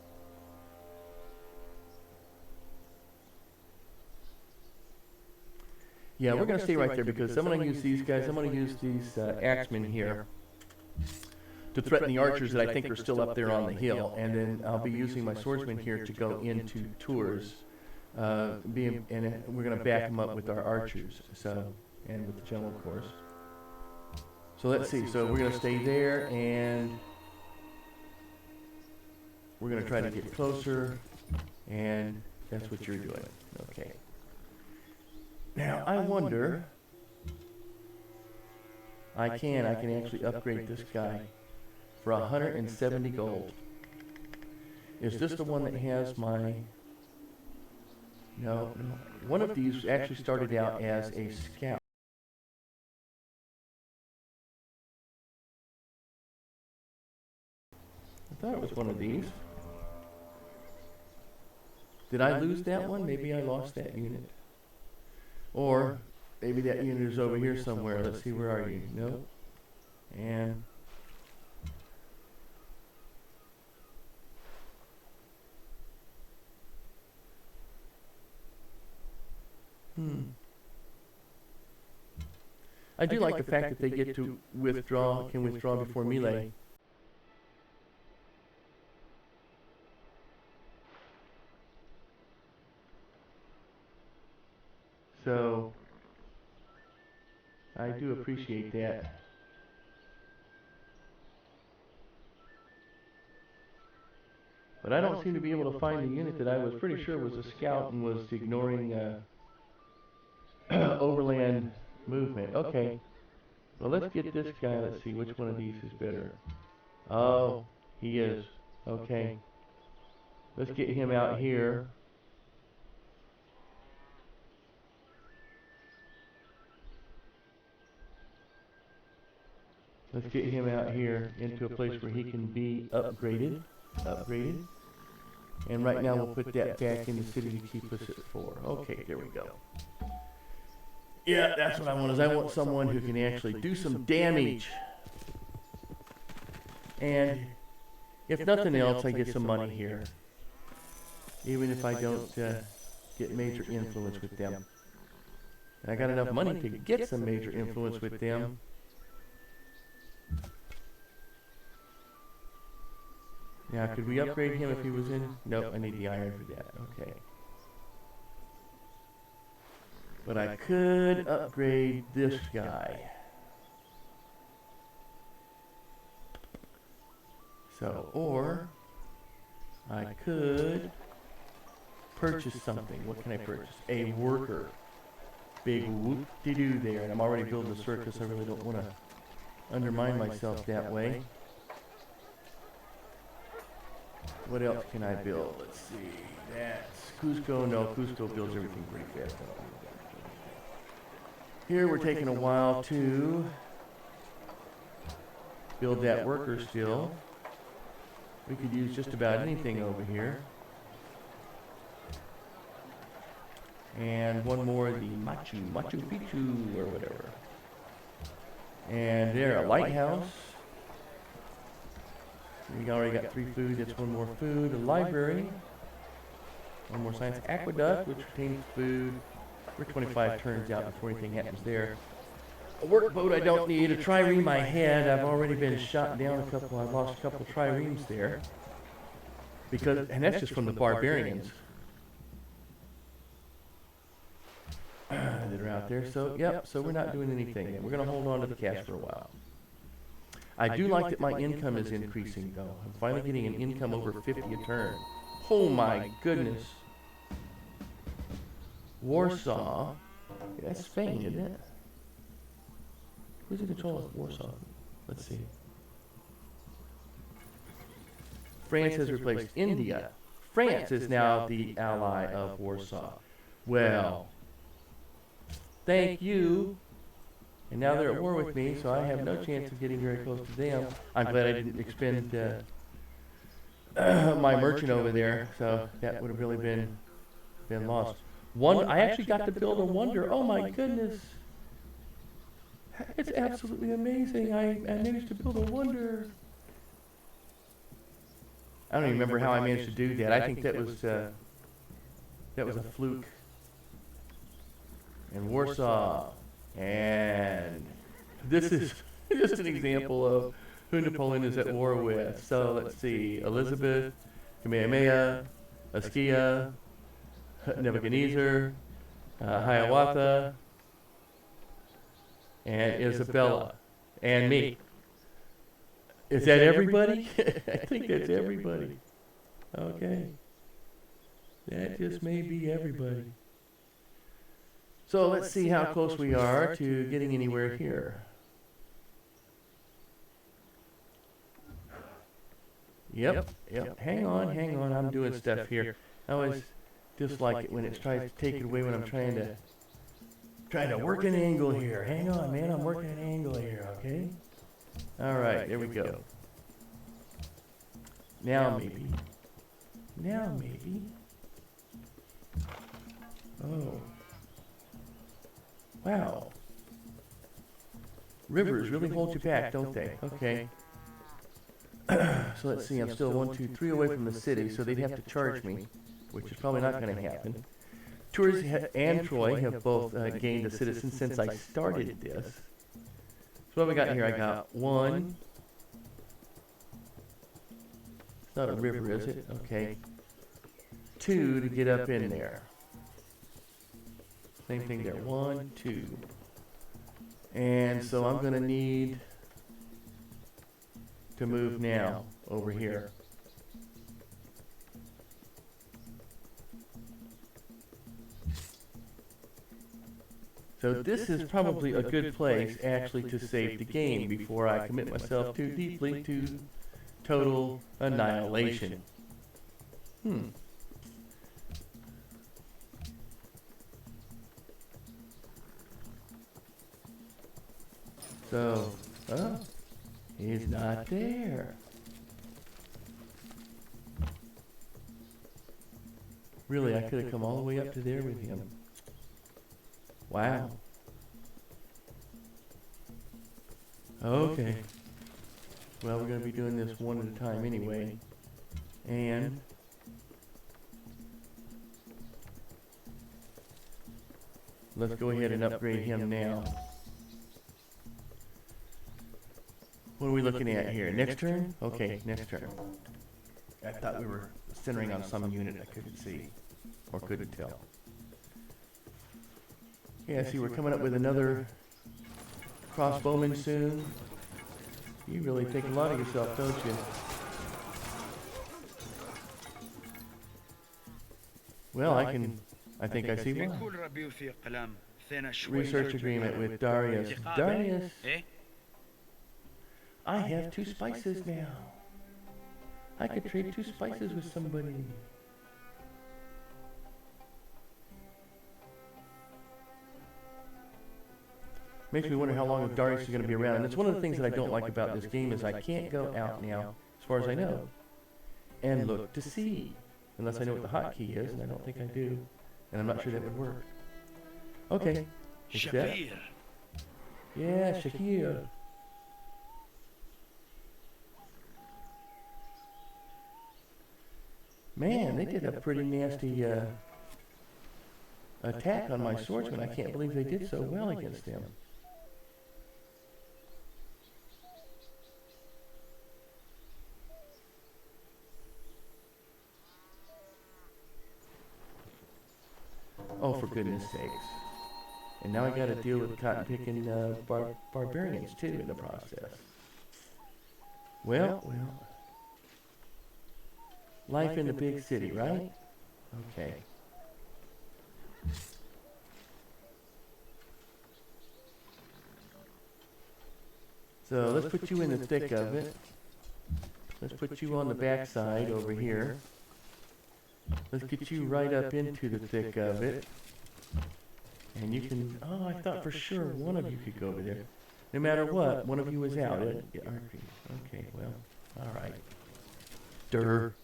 Yeah, we're going to stay right there, because I'm going to use these guys. I'm going to use these axemen here to threaten the archers that I think are still up there on the hill, and then I'll be using my swordsmen here to go into Tours, and we're going to back them up with our archers, and with the general, of course. So let's see. So we're going to stay there, and we're going to try to get closer, and that's what you're doing. Okay. Now I wonder. I can actually upgrade this guy for 170 gold. Is this the one that has my... No. One of these actually started out as a scout. I thought it was one of these. Did I lose that one? Maybe I lost that unit. Or maybe that unit is over here somewhere. Let's see, where are you? No. And... I do like the fact that they get to withdraw, can withdraw before melee. So, I do appreciate that. But I don't seem to be able to find the unit that I was pretty sure was a scout and was ignoring overland movement. Okay. Well, let's get this guy. Let's see which one of these is better. Oh, he is. Okay. Let's get him out here. Let's get him out here into a place where he can be upgraded. And right now we'll put that back in the city to keep us at 4. Okay, there we go. Yeah, that's what I want, is I want someone who can actually do some damage. And if nothing else, I get some money here. Even if I don't get major influence with them. And I got enough money to get some major influence with them. Now, could we upgrade him if he was in? Nope, I need the iron for that. Okay. But I could upgrade this guy. So, or I could purchase something. What can I purchase? A worker. Big whoop-de-doo there. And I'm already building a circus. I really don't want to undermine myself that way. What else can I build? Let's see. That's Cusco. No, Cusco builds everything pretty fast. Here we're taking a while to build that worker still. We could use just about anything over here. And one more, the Machu Picchu or whatever. And there, a lighthouse. We already got 3 food. That's one more food. A library. One more science. Aqueduct, which contains food. We're 25 turns out before anything happens there. A workboat I don't need. A trireme I had. I've already been shot down a couple. I've lost a couple triremes there. Because, and that's just from the barbarians that are out there. So, yep, so we're not doing anything. We're going to hold on to the cash for a while. I do like that my income is increasing, though. I'm finally getting an income over 50 a turn. Oh, my goodness. Warsaw. Yeah, that's Spain, isn't it? Who's in control of Warsaw? Let's see. France has replaced India. France is now the ally of Warsaw. Well, thank you. And now they're at war with me, so I have no chance of getting very close to them. I'm glad I didn't expend my merchant over there, so that would have really been lost. I actually got to build a wonder. Oh my goodness. It's absolutely amazing. I managed to build a wonder. I don't even remember how I managed to do that. I think that was a fluke. And Warsaw. And this is just an example of who Napoleon is at war with. So let's see. Elizabeth, Kamehameha, Askia, Nebuchadnezzar, Hiawatha, and Isabella, and me. Is that everybody? I think that's everybody. Okay. That just may be everybody. So let's see how close we are to getting anywhere here. Yep. Hang on. I'm doing stuff here. I always dislike it when it tries to take it away when I'm trying to work an angle here. Hang on, man. I'm working an angle here, okay? All right, there we go. Now maybe. Oh. Wow. Rivers really hold you back, don't they? Okay. So let's see, I'm still 1, 2, 3 away from the city, so they'd have to charge me, which is probably not going to happen. Tours and Troy have both gained a citizen since I started this. So what we got here? I got 1. It's not a river, is it? Okay. 2 to get up in there. Same thing there. 1, 2. And so I'm going to need to move now over here. So this is probably a good place actually to save the game before I commit myself too deeply to total annihilation. So, he's not there. Really, I could have come all the way up to there with him. Wow. Okay. Well, we're going to be doing this one at a time anyway. And let's go ahead and upgrade him now. What are we looking at here? Next turn? Okay, next turn. I thought we were centering on some unit I couldn't see or couldn't tell. Yeah, see, we're coming up with another crossbowman soon. You really think a lot of yourself, don't you? Well, I think I see one. Research agreement with Darius. Darius, I have 2 spices now. I could trade 2 spices with somebody. Makes me wonder how long Darius is going to be around. And it's one of the things that I don't like about this game is I can't go out now, as far as I know, and look to see. Unless I know what the hotkey is, and I don't think I do. And I'm not sure that would work. Okay. Shafir. Yeah, Shakir. Man, they did a pretty nasty attack on my swordsman. I can't believe they did so well against them. Oh, for goodness sakes. And now I gotta deal with cotton-picking barbarians, too, in the process. Well. Life in the big city, right? Okay. So let's put you in the thick of it. Let's put you on the backside over here. Let's get you right up into the thick of it. And you can... Oh, I thought for sure one of you could go over there. No matter what, one of you was out. Okay, well, all right. Durr.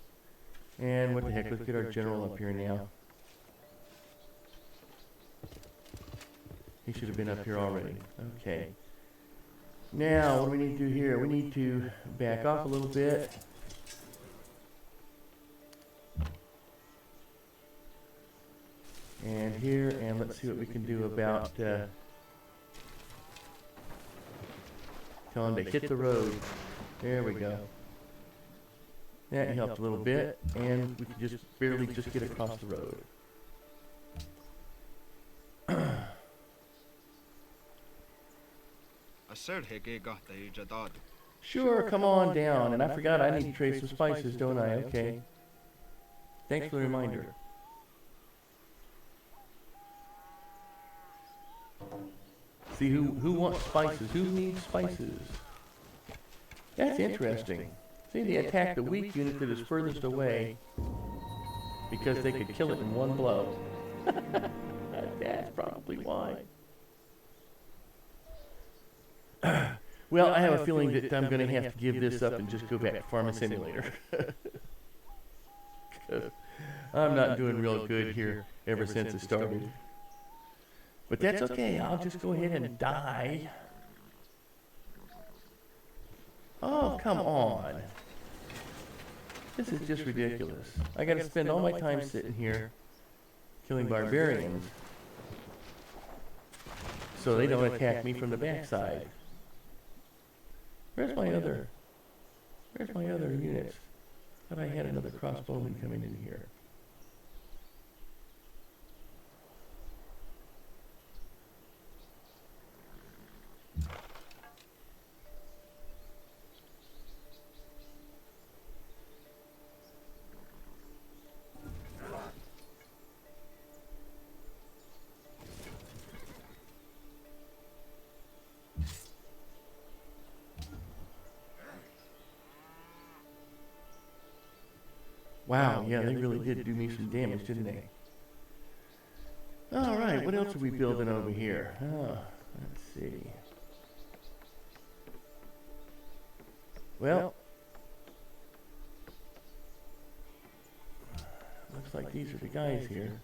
And what the heck, let's get our general up here now. He should have been up here already. Okay. Now, what do we need to do here? We need to back off a little bit. And here, and let's see what we can do about tell him to hit the road. There we go. That helped a little bit, and we can just barely just get across the road. Sure, come on down. And I forgot I need to trade some spices, don't I? Okay. Thanks for the reminder. See, who wants spices? Who needs spices? That's interesting. See, they attack the weak unit that is furthest away because they could kill it in one blow. That's probably why. Well, I have a feeling that I'm going to have to give this up and just go back to Farming Simulator. I'm not doing real good here ever since it started. But that's okay. I'll just go ahead and die. Oh, come on. This is just ridiculous. I gotta spend all my time sitting here killing barbarians so they don't attack me from the backside. Where's my other units? I thought I had another crossbowman coming in here. Wow, yeah, they really did do me some damage, didn't they? All right, what else are we building over here? Oh, let's see. Well, looks like these are the guys here.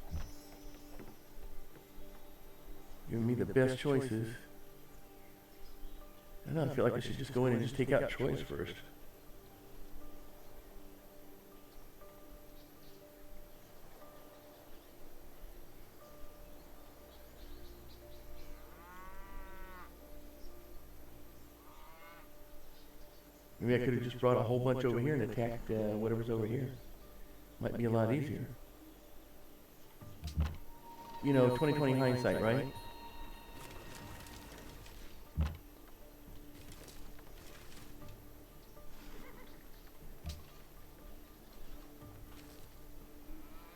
Giving me the best choices. I don't feel like I should just go in and just take out Troy's first. Maybe I could have just brought a whole bunch over here and attacked whatever's over here. Might be a lot easier. You know, 20/20 hindsight, right?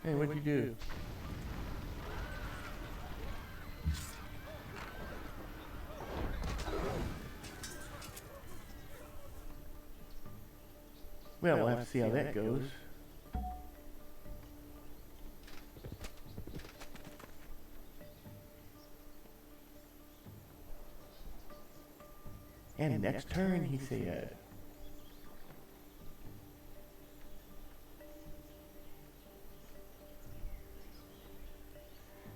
Hey, what'd you do? Well, we'll have to see how that goes. And next turn, he said.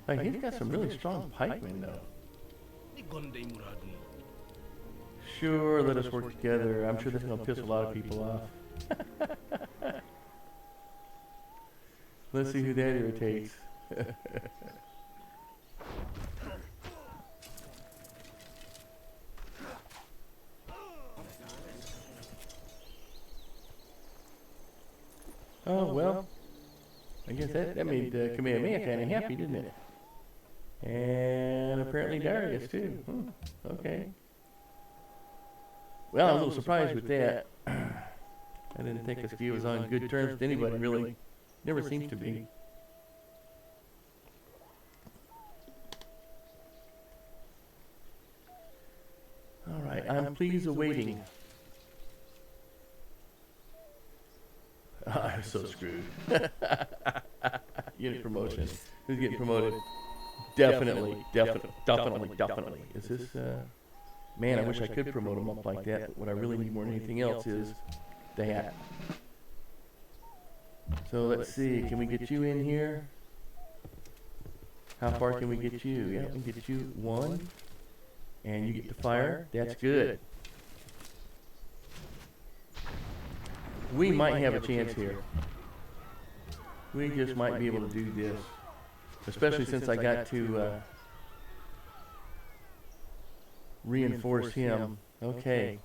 Like, he's got some really strong pikemen, though. Sure, let us work together. I'm sure that's going to piss a lot of people off. Let's see who that irritates. Oh, well, I guess that made Kamehameha kind of happy, didn't it? And apparently Darius, too. Okay. Well, I'm a little surprised with that. I didn't think Askia was on good terms with anybody, really. Never seems to be. All right, I'm pleased awaiting. I'm so screwed. Unit promotion. Who's getting promoted? Definitely. Is this, man, I wish I could promote him up like that, but what I really need more than anything else is that. So let's see, can we get you in here? How far can we get you? Yeah, we can get you 1. And you get to fire. That's good. We might have a chance here. We just might be able to do this. Especially since I got to reinforce him. Okay.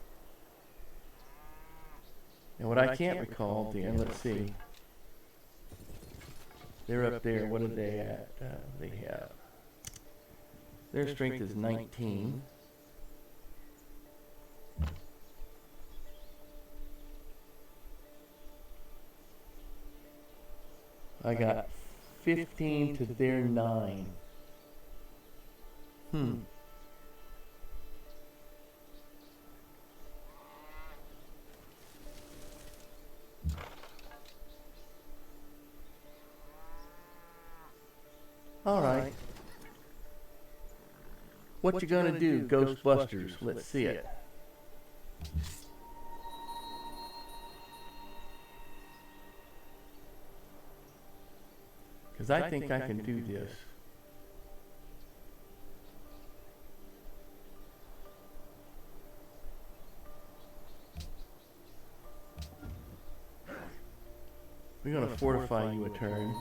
And what I can't recall, Dan, let's see. They're up there. What are they at? They have. Their strength is 19. I got 15 to their 9. All right. What you gonna do, Ghostbusters? Let's see it. Because I think I can do this. We're going to fortify you a turn.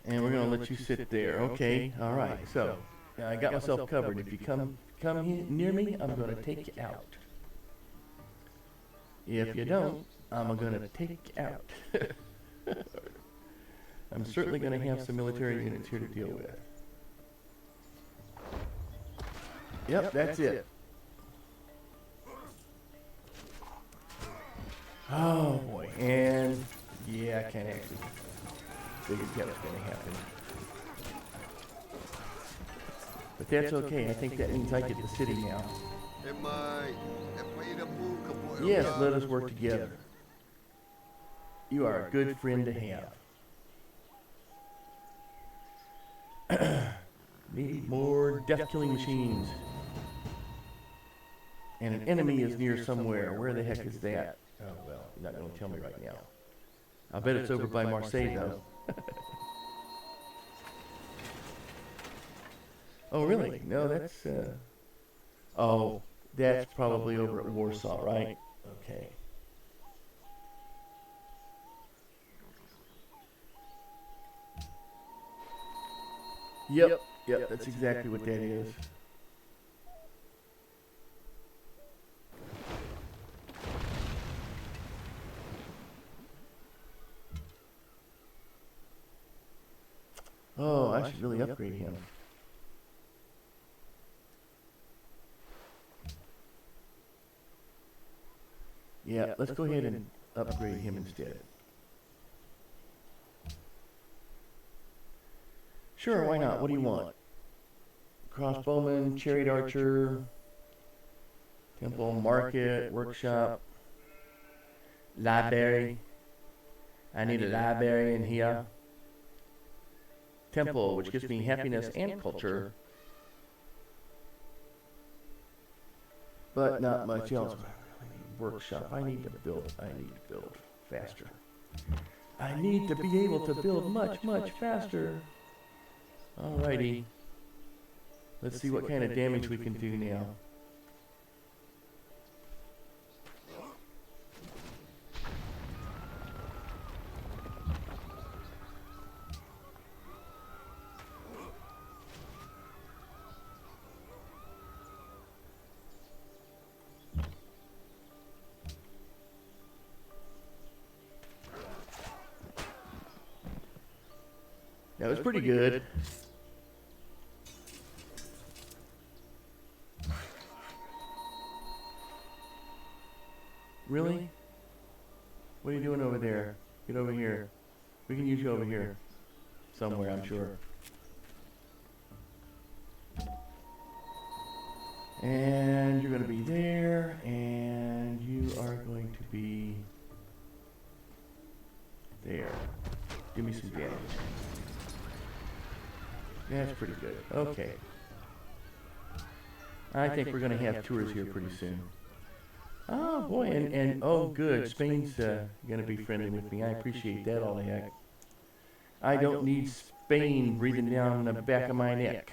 And we're going to let you sit there. Okay, all right. So, I got myself covered. If you come here near me, I'm going to take you out. If you don't, I'm going to take you out. I'm certainly going to have some military units here to deal with. Yep, that's it. Oh boy, and yeah, I can't actually figure that was going to happen. But that's okay, I think that means I get the city now. Yes, let us work together. You are a good friend to have. Need more death-killing machines. And an enemy is near somewhere. Where the heck is that? Oh, well, you're not going to tell me right now. I'll bet it's over by Marseille, though. Oh, really? No, that's, oh, that's probably over at Warsaw, right? Okay. Yep, that's exactly what that is. Oh, I should really upgrade him. Yeah, let's go ahead and upgrade him instead. Sure, why not? What do you want? crossbowman, chariot archer, temple, market, workshop, library. I need a library in here. Temple, which gives me happiness and culture, but not much else. Workshop. I need to build faster. I need to be able to build much faster. Alrighty. Let's see what kind of damage we can do now. That was pretty good. Really? What are you doing over there? Get over here. We can use you over here. Somewhere, I'm sure. And you're going to be there, and you are going to be there. Give me some damage. That's pretty good. Okay. I think we're going to have tours here pretty soon. Oh boy, and oh good, Spain's going to be friendly with me. I appreciate that all the heck. I don't need Spain breathing down the back of my neck.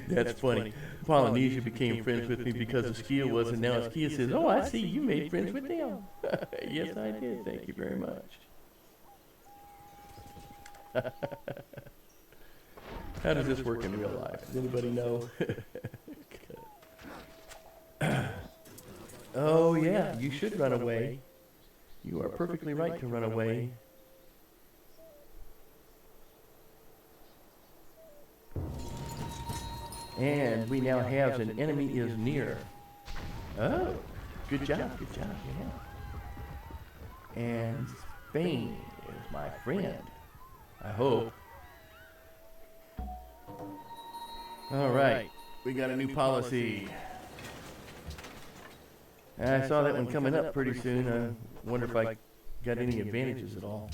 That's funny. Polynesia became friends with me because Askia was, and now Askia says, "Oh, I see, you made friends with them." Yes, I did. Thank you very much. How does this work in real life? Does anybody know? Oh, yeah, you should run away. You are perfectly right to run away. And we now have an enemy is near. Oh, good job, yeah. And Spain is my friend. I hope. All right, we got a new policy. I saw that one coming up pretty soon. I wonder if I got any advantages at all.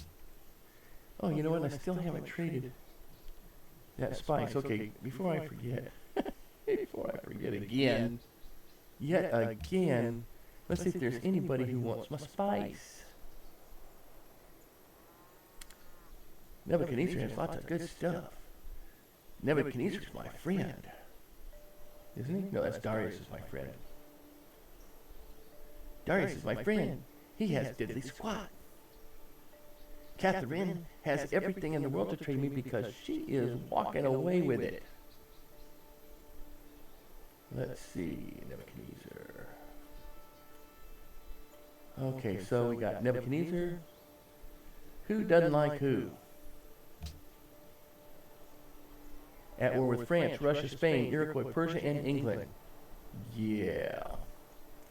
Oh, you know what? I still haven't traded that spice. Okay, before I forget. Before I forget again. Yet again. Let's see if there's anybody who wants my spice. Nebuchadnezzar has lots of good stuff. Nebuchadnezzar's my friend. Isn't he? No, that's Darius is my friend. Darius is my friend. He has diddly squat. Catherine has everything in the world to trade me because she is walking away with it. Let's see, Nebuchadnezzar. Okay, so we got Nebuchadnezzar. Who doesn't like who? At war with France, Russia, Spain, Iroquois, Persia, and England. Yeah.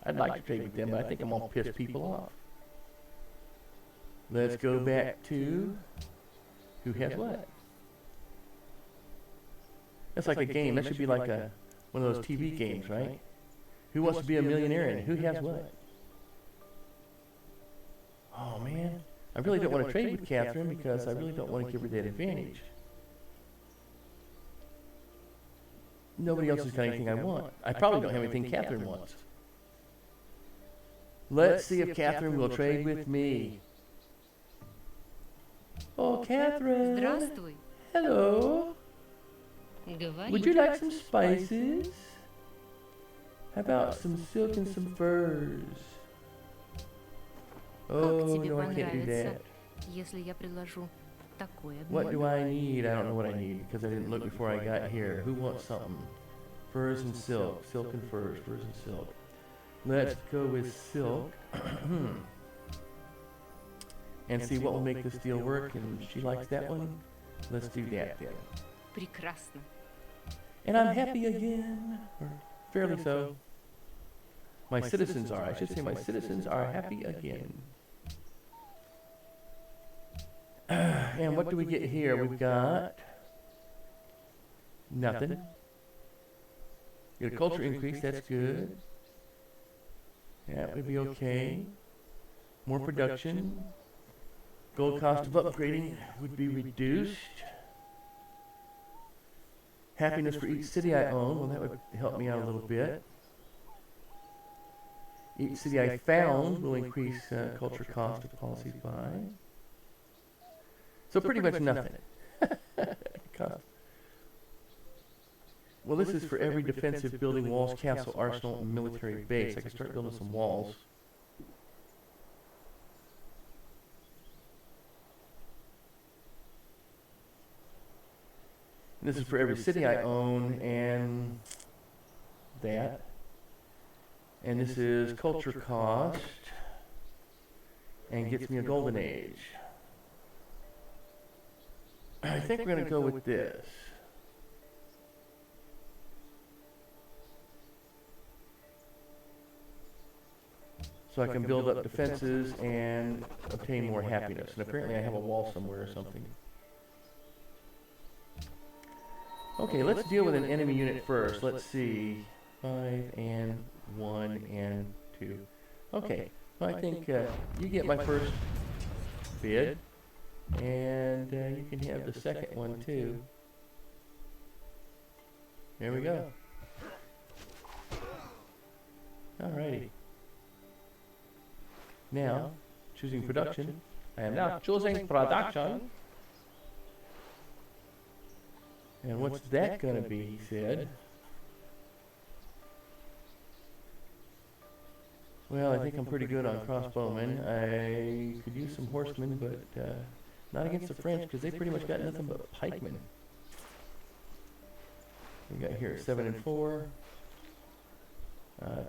I'd like to trade with them, but I think I'm going to piss people off. Let's go back to who has what? That's like a game. That should be like one of those TV games, right? Who wants to be a millionaire and who has what? Oh, man. I really don't want to trade with Catherine because I really don't want to give her that advantage. Nobody else has got anything I want. I probably don't have anything Catherine wants. Let's see if Catherine will trade with me. Oh, Catherine. Здравствуй. Hello. Говори. Would you like some spices? How about some silk and some furs? Oh, Как тебе no, I can't do понравится, that. если я предложу такое What do блюдо? I need? I don't know what I need because I didn't look before I got here. Who wants something? Furs and silk. Silk and furs. Furs and silk. Let's go with silk. And see what will make this deal work. And she likes that one. Let's do that then. Прекрасно. And I'm happy again. Or fairly so. My citizens are. I should say my citizens are happy again. And what do we get here? We've got nothing. Get a culture increase, that's good. That would be okay. More production. Gold cost of upgrading would be reduced. Happiness for each city I own, well that would help me out a little bit. Each city I found will increase culture cost of policies by. So pretty much nothing. Well, this is for every defensive building, walls, castle, arsenal, and military base. I can start building some walls. This is for every city I own, and that. And this is culture cost, and gets me a golden age. I think we're going to go with this. So I can build up defenses and obtain more happiness. And apparently I have a wall somewhere or something. Okay, let's deal with an enemy unit first. Let's see. 5 and 1 and 2. Okay, well, I think you get my first bid. And you can have the second one too. There we go. Alrighty. Now, choosing production. I am now choosing production. And what's that gonna be, he said. Well, I think I'm pretty good on crossbowmen. I could use some horsemen, but not against the French, because they pretty much got nothing but pikemen. We got here 7 and 4.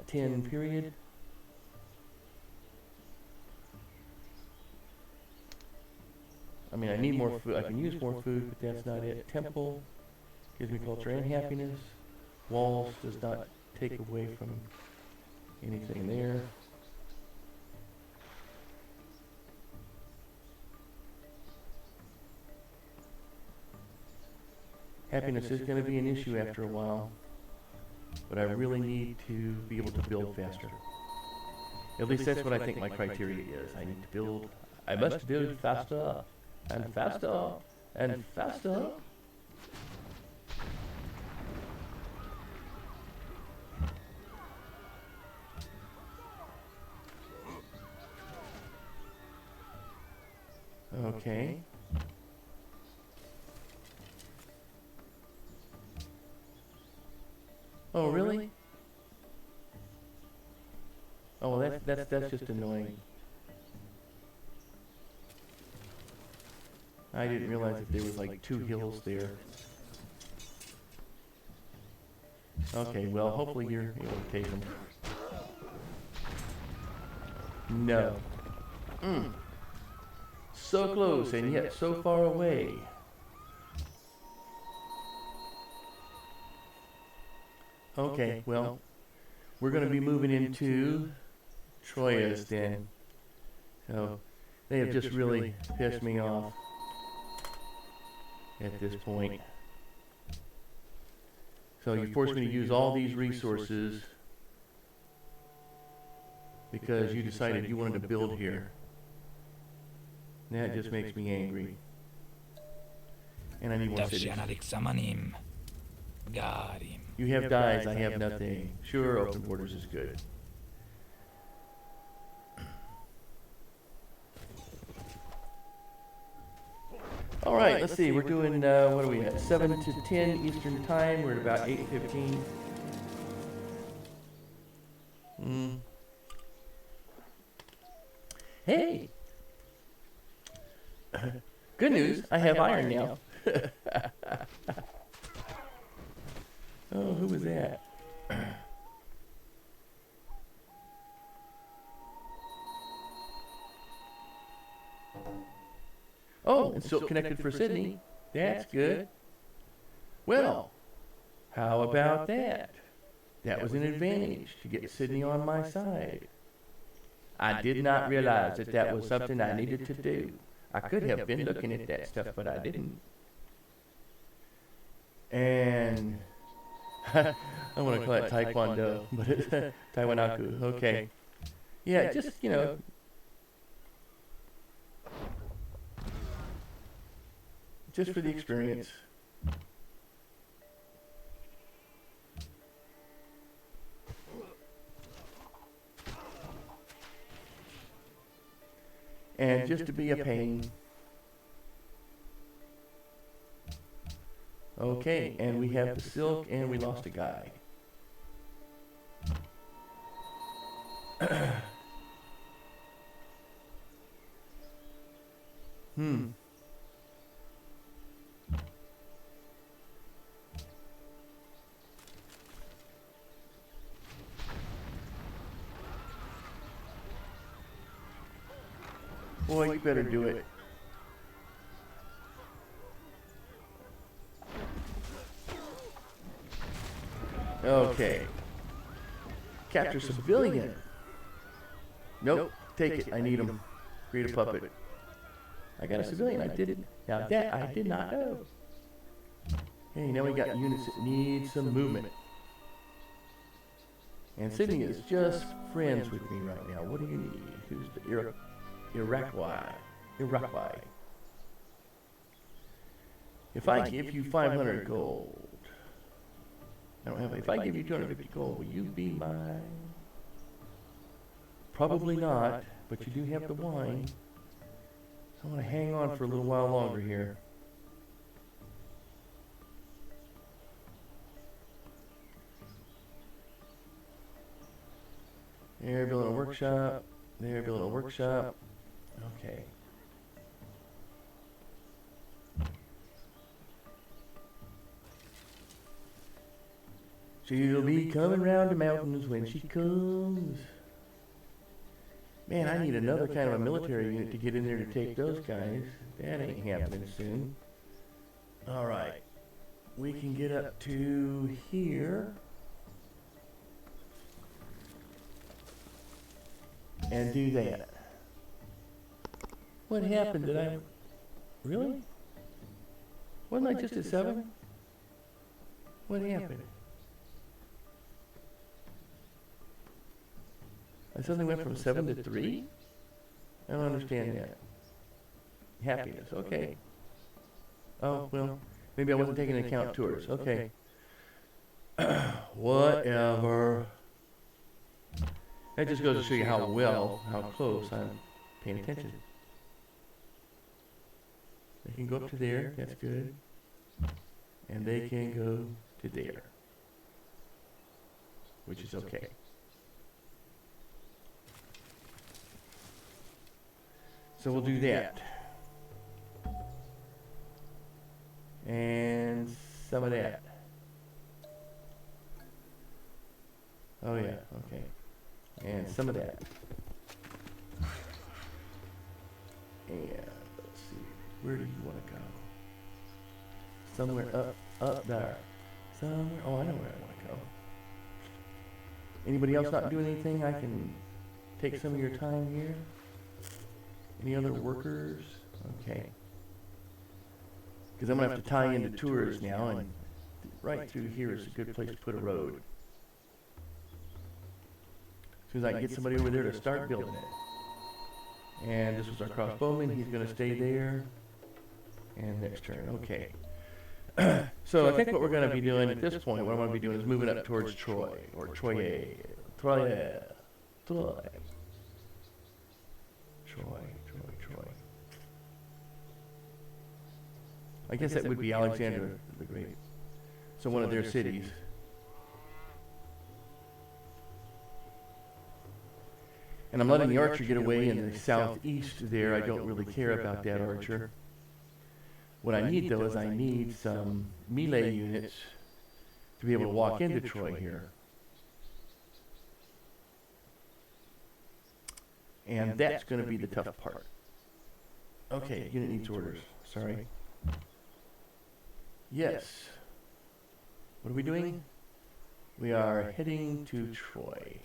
10 period. I mean, I need more food. I can use more food, but that's not it. Temple gives me culture and happiness. Walls does not take away from anything there. Happiness is going to be an issue after a while, but I really need to be able to build faster. At least that's what I think my criteria is. I need to build. I must build faster, and faster, and faster. Okay. Oh, really? Oh, well, that's just annoying. I didn't realize that there was like 2 hills there. Okay, well, hopefully you're able to take them. No. So close and yet so far away. Okay, well, we're going to be moving into Troyes then. So, they have just really pissed me off at this point. So you forced me to use all these resources because you decided you wanted to build here. That just makes me angry. And I need more cities. You have dies, I have nothing. Sure, open borders is good. Alright, let's see, we're doing, what are we at? 7 to 10 Eastern Time, we're at about 8:15. Hey! Good news, I have iron now. Oh, who was that? Oh, and still connected for Sydney. That's good. Well, how about that? That was an advantage to get Sydney on my side. I did not realize that that was something I needed to do. I could have been looking at that stuff, but I didn't. And I want to call it Taekwondo, but it's Taiwanaku. Okay. Yeah, just, you know. Just for the experience. And just to be a pain. Okay, and we have the silk, and we lost a guy. Boy, you better do it. Okay. Capture civilian. Nope. Take it. I need him. Create a puppet. I got a civilian. I didn't. Now that I did not know. Hey, now we got units that need some movement. And Sydney is just friends with me right now. What do you need? Who's the Iroquois? If I give you 500 gold, I don't have. If I give you 250 gold, will you be mine? Probably not, but you do have the wine. So I want to hang on for a little while longer here. They're building a workshop. They're building a workshop. Okay. She'll be coming round the mountains when she comes. Man, I need another kind of a military unit to get in there to take those guys. That ain't happening soon. Alright. We can get up to here. And do that. What happened? Did I... Really? Wasn't I just at 7? What happened? I suddenly went from 7 to 3? I don't understand that. Happiness, okay. Oh, well, maybe I wasn't taking into account tours. Okay. Whatever. That just goes to show you how close I'm paying attention. They can go up to there, that's good. And they can go to there, which is okay. So we'll do that. And some of that. Oh yeah, okay. And some of that. And let's see, where do you want to go? Somewhere up there. Somewhere, oh I know where I want to go. Anybody else not doing anything? I can take some of your time here. Any other workers? Okay. Because I'm going to have to tie into tours now, and right through here is a good place to put a road. As soon as I can get somebody over there to start building it. And this was our crossbowman. He's going to stay there. And next turn. Okay. So I think what we're going to be doing at this point, what I'm going to be doing is moving up towards Troy. Or Troy. I guess that would be Alexander the Great. So one of their cities. And I'm letting the archer get away in the southeast there. I don't really care about that archer. What I need though is I need some melee units to be able to walk into Troy here. And that's going to be the tough part. Okay, unit needs orders. Sorry. Yes. What are we doing? We are heading to Troy.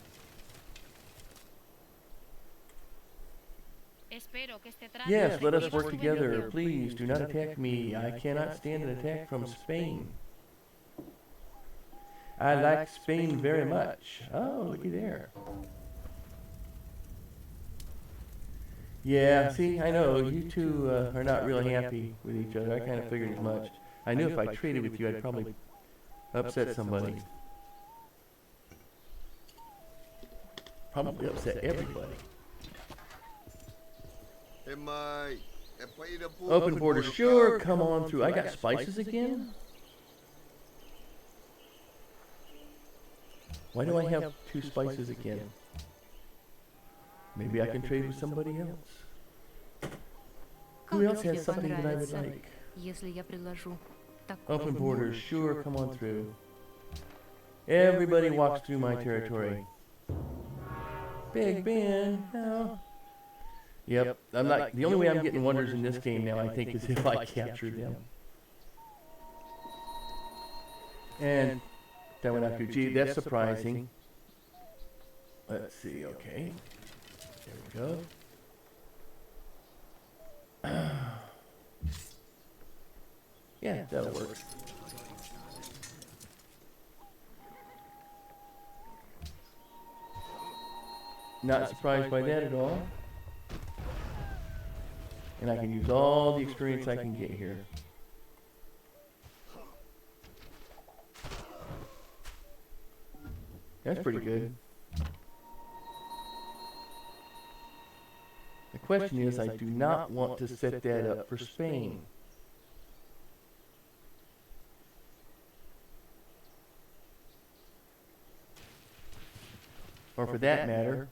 Yes, let us work together. Please do not attack me. I cannot stand an attack from Spain. I like Spain very much. Oh, looky there. Yeah, see, I know, you two are not really happy with each other. I kind of figured as much. I knew if I traded with you, I'd probably upset somebody. Probably upset everybody. Open border, sure, come on through. I got spices again? Why do I have 2 spices again? Maybe I can trade with somebody else. Who else has something that I would like? Open borders, sure, come on through. Everybody walks through my territory. Big Ben, no. Yep, I'm not. The only way I'm getting wonders in this game now, I think, is if I capture them. And that went after. Gee, that's surprising. Let's see. Okay, there we go. Yeah, that'll work. Not surprised by that at all. And I can use all the experience I can get here. That's pretty good. The question is, I do not want to set that up for Spain. Or for that matter,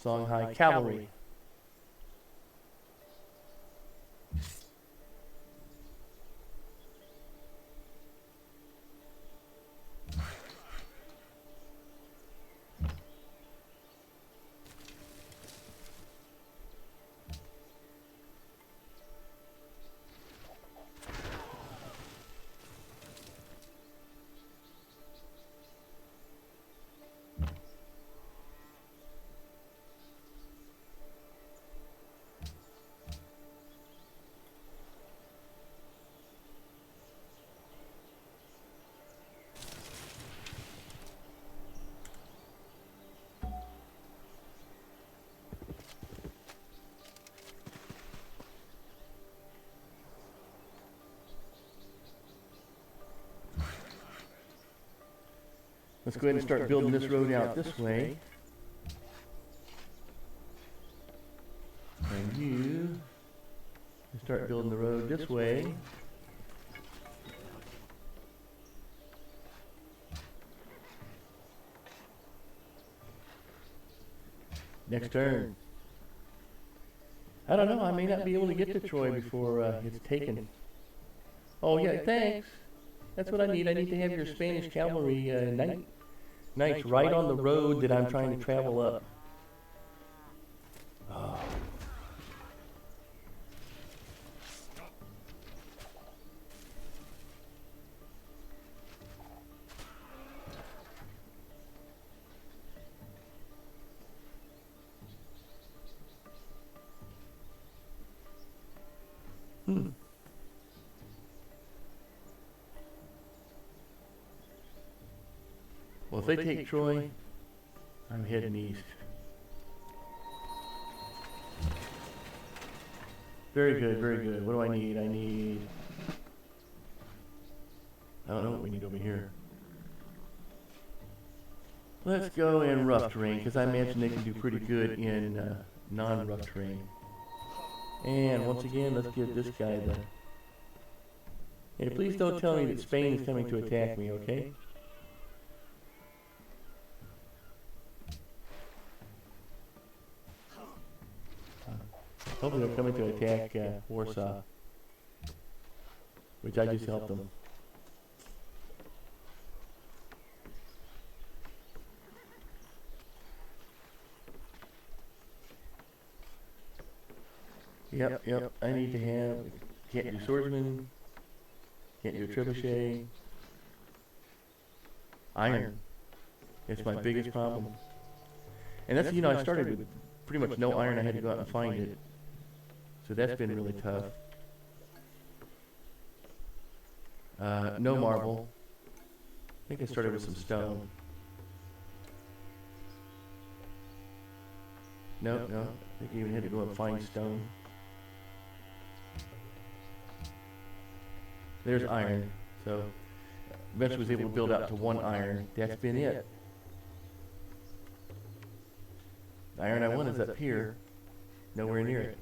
Songhai Cavalry. Let's go ahead and start building this road out this way. And you start building the road this way. Next turn. I don't know, I may not be able to get to Troy before it's taken. Oh yeah, thanks. That's what I need. I need to have your Spanish cavalry knights right on the road that I'm trying to travel up. Oh. Well, if they take Troy, I'm heading east. Very good, very good. What do I need? I don't know what we need over here. Let's go in rough terrain, because I imagine they can do pretty good in non-rough terrain. And once again, let's give this guy the... Hey, please don't tell me that Spain is coming to attack me, okay? Hopefully they're coming to attack Warsaw, which I just helped them. Yep. I need to have... Can't do swordsman. Can't do trebuchet. Iron. It's my biggest problem. And that's, I started with pretty much no iron. I had to go out and find it. So that's been really tough. No marble. I think I started with some stone. No. I think I even had to go and find stone. There's iron. So eventually was able to build out to 1 iron. That's been it. The iron I want is up here. Nowhere near it.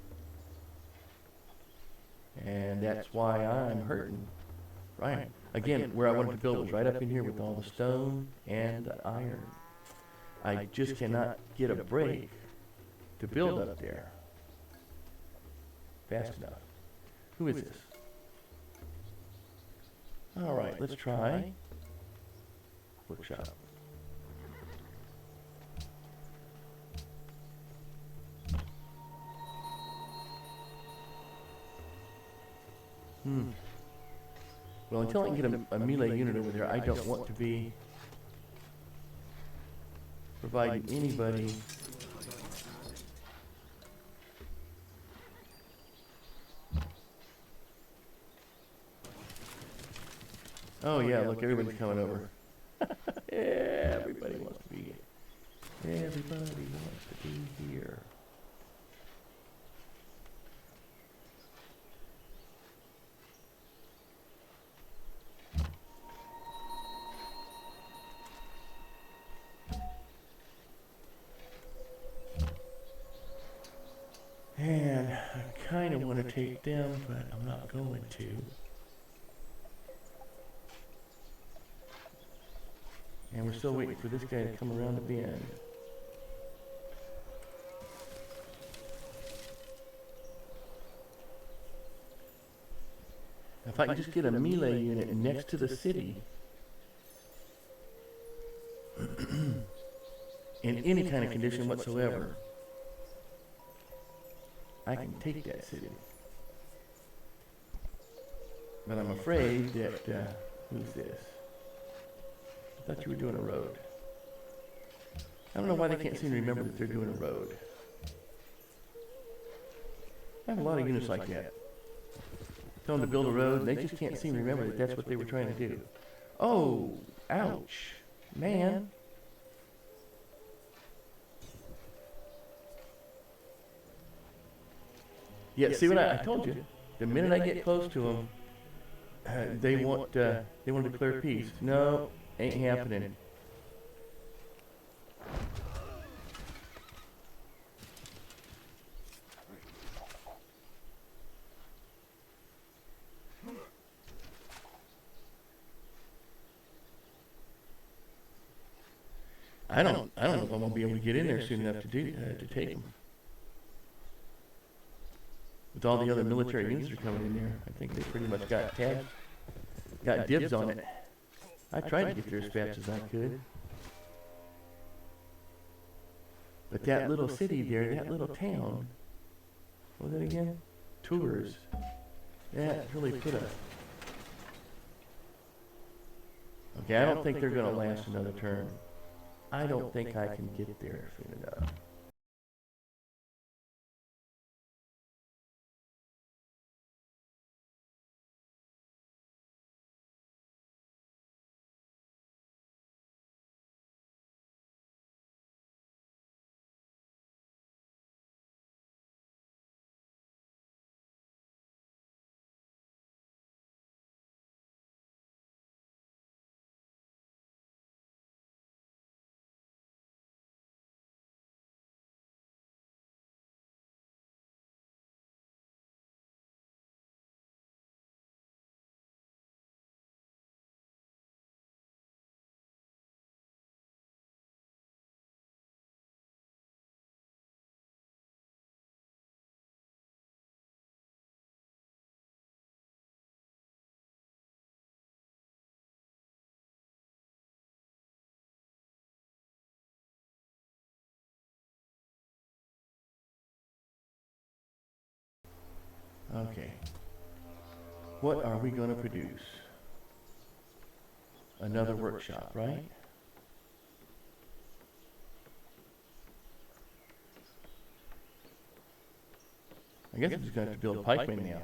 And that's why I'm hurting. Right. Again, where I wanted to build was right up in here with all the stone and the iron. I just cannot get a break to build up there fast enough. Who is this? All right, let's try workshop. Well, until I can get a melee unit over there, I don't want to be providing anybody Oh yeah, look, everybody's coming over. Everybody wants to be here. Everybody wants to be here. And I kind of want to take them, but I'm not going to. And we're still waiting for this guy to come around the bend. If I can just get a melee unit next to the city, in any kind of condition whatsoever, I can take that city. But I'm afraid that, who's this? I thought you were doing a road. I don't know why they can't seem to remember that they're doing a road. I have a lot of units like that. Tell them to build a road, and they just can't seem to remember that that's what they were trying to do. Oh, ouch, man. Yeah, see what I told you? The minute I get close to them, they want to declare peace. No, ain't happening. I don't know if I'm gonna be able to get in there soon enough to take them. With all the other military units that are coming in there, I think they pretty much got dibs on it. I tried to get there as fast as I could. But that little city there, that little town, what was that again? Tours. That really put a... Okay, I don't think they're gonna last another turn. I don't think I can get there soon enough. Okay. What are we going to produce? Another workshop, right? I guess I'm just going to have to build pikemen now.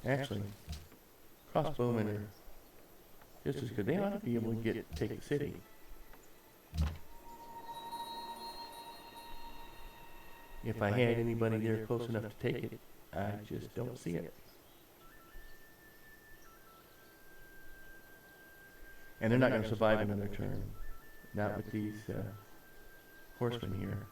Actually, crossbowmen are just as good. They ought to be able to take the city. If I had anybody there close enough to take it, I just don't see it. And they're not going to survive another turn. Not with these horsemen here.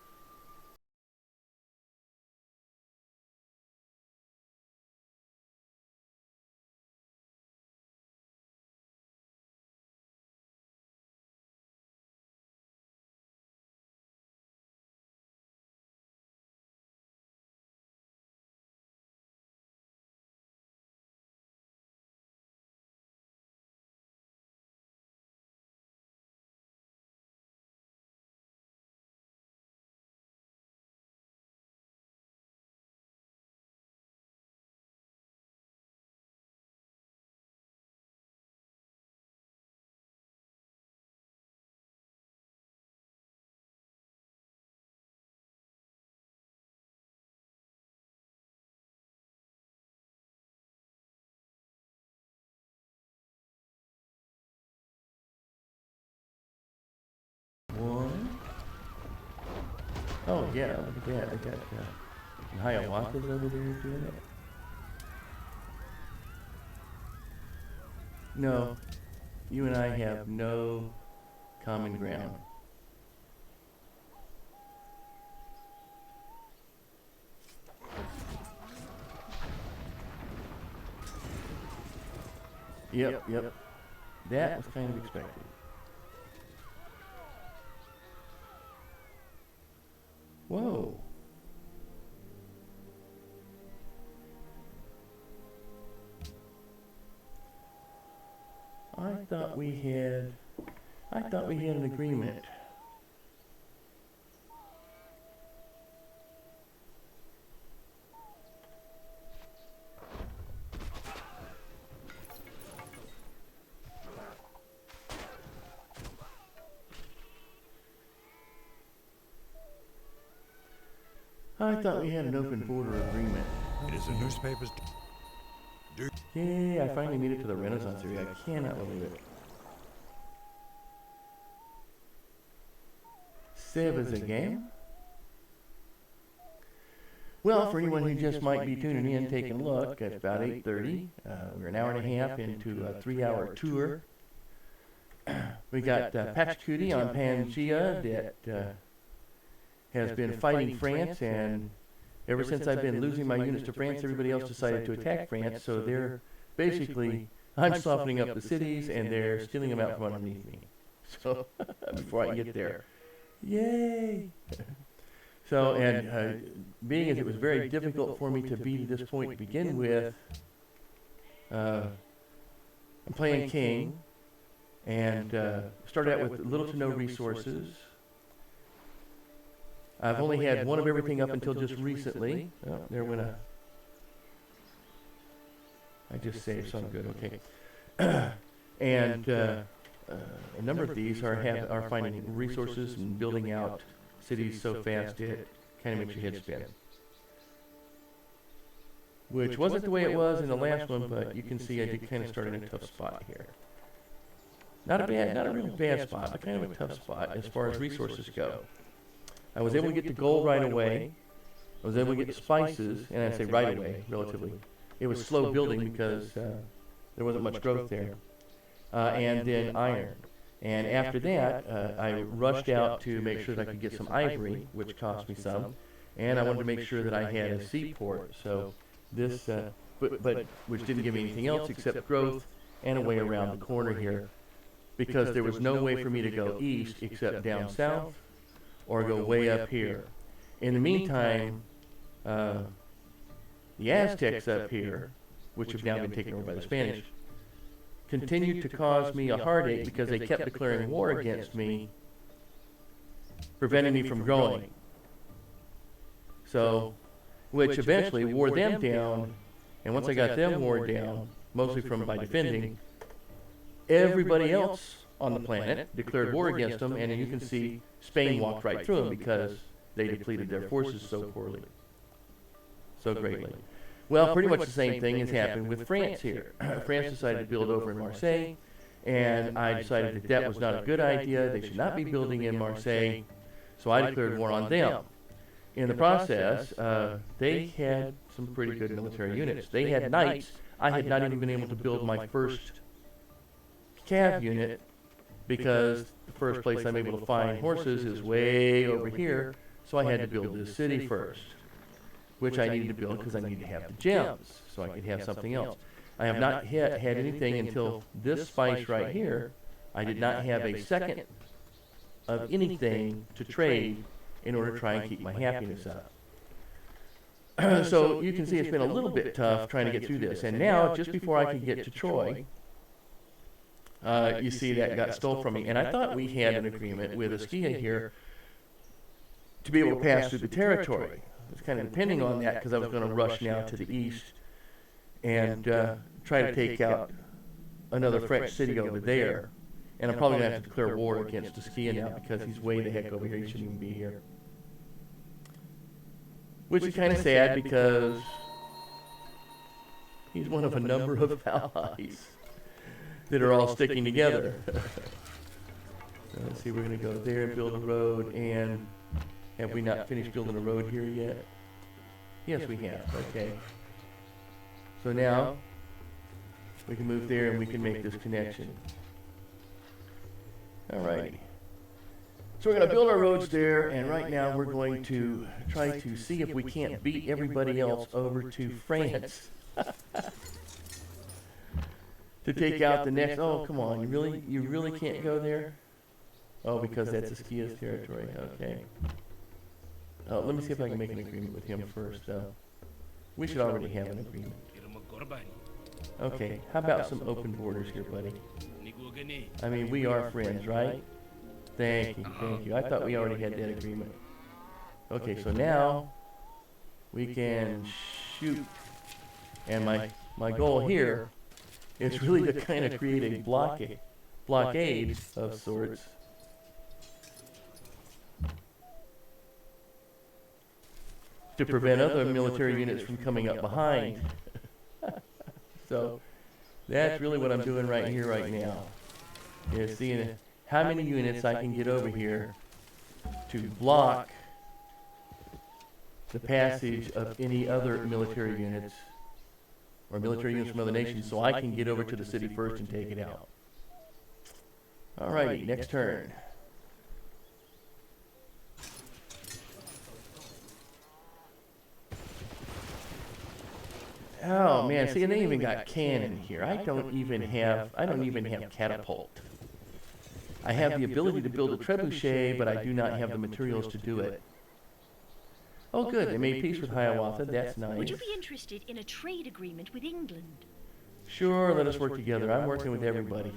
One. Oh yeah, look at that. They got Hiawatha's over there doing it. No, you and I have no common ground. Yep. That was kind of expected. Whoa. I thought we had an agreement. I thought we had an open border agreement. It is the newspapers. Yay, I finally made it to the Renaissance area. I cannot believe it. Save as a game? Well, for anyone who just might be tuning in, taking a look, it's about 8:30. We're an hour and a half into a 3-hour tour. We got Pachacuti on Pangea that has been fighting France, and ever since I've been losing my units to France, everybody else decided to attack France, so they're basically, I'm softening up the cities, and they're stealing them out from underneath me. So, before I can get there. Yay! So, and being as it was very difficult for me to be to this point to begin with, I'm playing King, and started out with little to no resources. I've only had one of everything up until just recently. Oh, there went a... I just saved, so I'm good, okay. And a number of these are finding resources and building out cities so fast it kind of makes your head spin. Which wasn't the way it was in the last one, but you can see I did kind of start in a tough spot here. Not a real bad spot, but kind of a tough spot as far as resources go. I was able to get the gold right away. I was able to get the spices, and I'd say right away, relatively. It was slow building because there wasn't much growth there. And then iron. And after that, I rushed out to make sure that I could get some ivory, which cost me some. And I wanted to make sure that I had a seaport. So this, but which didn't give me anything else except growth and a way around the corner here. Because there was no way for me to go east except down south or go way up here. In the meantime, the Aztecs up here, which have now been taken over by the Spanish, continued to cause me a heartache because they kept declaring war against me, preventing me from growing. So, which eventually wore them down, and once I got them worn down, mostly from by defending, everybody else on the planet, declared war against them, and you can see Spain walked right through them because they depleted their forces so poorly, so greatly. Well, pretty much the same thing has happened with France here. France decided to build over in Marseille, and I decided that that was not a good idea. They should not be building in Marseille, so I declared war on them. In the process, they had some pretty good military units. They had knights. I had not even been able to build my first cav unit because the first place I'm able to find horses is way over here, so I had to build this city first, which I needed to build because I needed to have the gems so I could have something else. I have not had anything until this spice right here. I did not have a second of anything to trade in order to try and keep my happiness up. So you can see it's been a little bit tough trying to get through this. And now, just before I could get to Troy, you see that got stole from me. And I thought we had an agreement with Askia here to be able to pass through the territory. I was kind of depending on that because I was going to rush now to the east and try to take out another French city over there. And I'm probably going to have to declare war against Askia now because he's way the heck over here. He shouldn't even be here. Which is kind of sad because he's one of a number of allies that are all sticking together. Let's see, we're going to go there and build a road. And have we not finished building a road here yet? Yes, we have. Okay. So now we can move there and we can make this connection. All right. So we're going to build our roads there, and right now we're going to try to see if we can't beat everybody else over to France to take out the next. Oh, come on! You really can't go there. Oh, because that's Askia's territory. Okay. Oh, let me see if I can make an agreement with him first. We should already have an agreement. Okay. How about some open borders here, buddy? I mean, we are friends, right? Thank you, thank you. I thought we already had that agreement. Okay, so now we can shoot. And my goal here is really to kind of create a blockade of sorts. To prevent other military units from coming up behind. So that's really what I'm doing right here, right now. Is seeing how many units I can get over here to block the passage of any other military units or military units from other nations so I can get over to the city first and take it out. Alrighty, next turn. Oh man, see, and they even got cannon here. I don't even have catapult. I have the ability to build a trebuchet, but I do not have the materials to do it. Oh good, they made peace with Hiawatha, that's nice. Would you be interested in a trade agreement with England? Sure, let us work together. I'm working with everybody.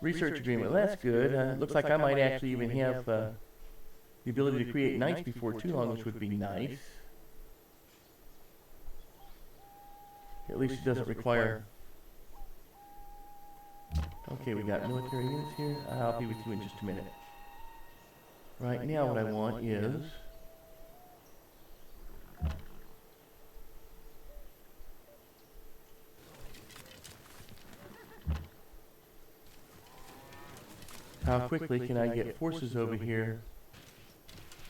Research agreement, well, that's good. Looks like I might actually even have the ability to create knights before too long, which would be nice. At least it doesn't require... Okay, we got military units here. I'll be with you in just a minute. Right now what I want is... how quickly can I get forces over here?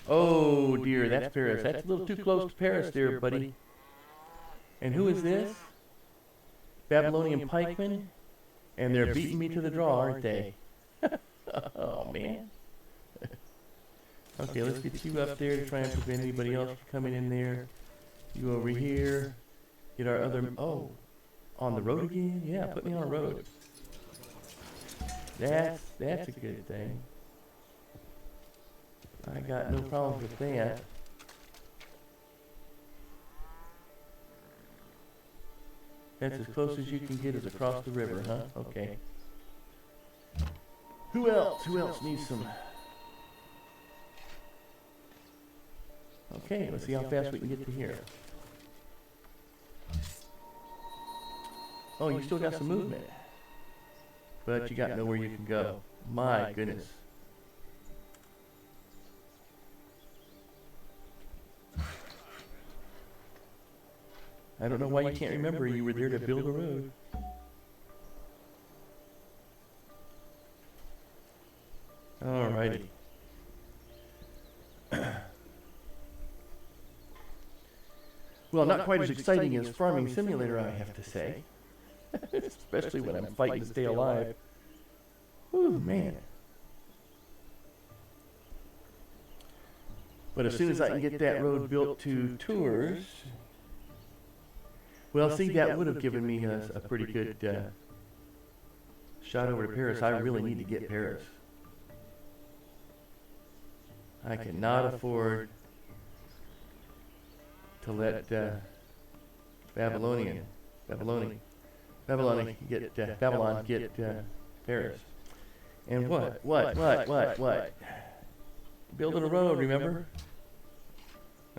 Oh dear, that's Paris. That's a little too close to Paris there, buddy. And who is this? Babylonian pikemen? And they're beating me to the draw, aren't they? Oh man. Okay, let's get you up there to try and prevent anybody else from coming in there. You over here. Get our other... Oh, on the road again? Yeah, put me on a road. That's a good thing. I got no problems with that. That's as close as you can get as across the river, huh? Okay. Who else? Who else needs some? Okay, let's see how fast we can get to here. Oh, you still got some movement. But you got nowhere you can go. My goodness. I don't know why you can't remember you were there to build a road. Alrighty. Well, not quite as exciting as Farming Simulator, I have to say. Especially when I'm fighting to stay alive. Ooh, man. But as soon as I can get that road built to Tours... Well, see, that would have given me a pretty good shot over to Paris. I really need to get Paris. I cannot afford to let Babylon get Paris. And what? Building a road, remember?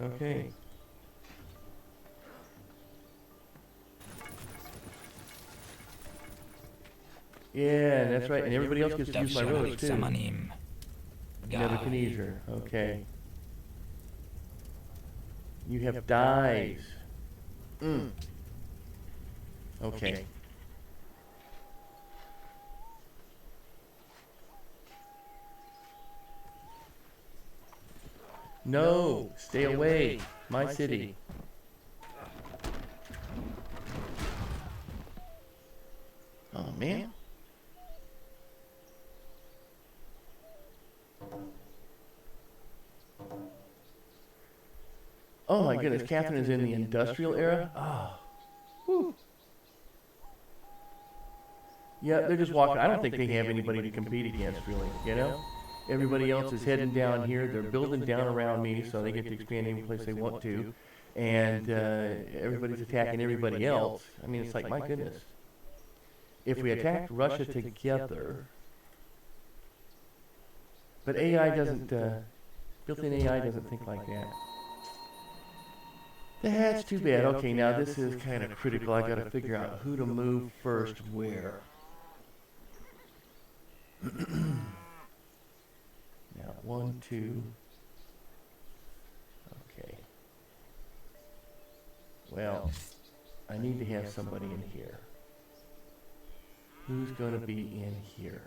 Okay. Yeah, that's right. And everybody else gets to use my roads too. Nebuchadnezzar. Okay. You have dyes. Okay. No, stay away. My city. Oh, man. Oh my goodness, Catherine is in the industrial era? Oh. Whew. Yeah, they're just walking. I don't think they have anybody to compete against, really, you know? Everybody else is heading down here. They're building down around me, so they get to expand any place they want to. And everybody's attacking everybody else. I mean, it's like, my goodness. If we attacked Russia together... But AI doesn't... built-in AI doesn't think like that. That's too bad. Okay, now this is kind of critical. I gotta figure out who to move first where. Now, 1, 2. Okay. Well, I need to have somebody in here. Who's gonna be in here?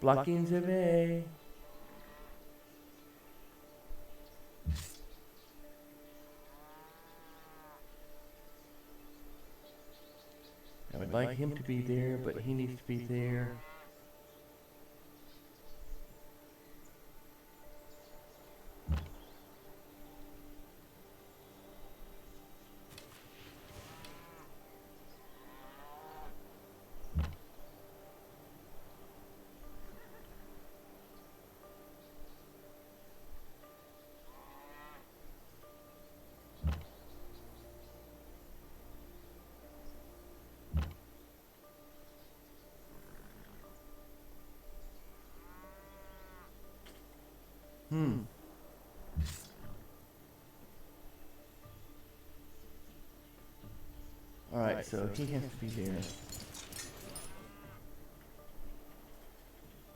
Blocking the way. I would like him to be there, but he needs to be there. Alright, so he has to be there.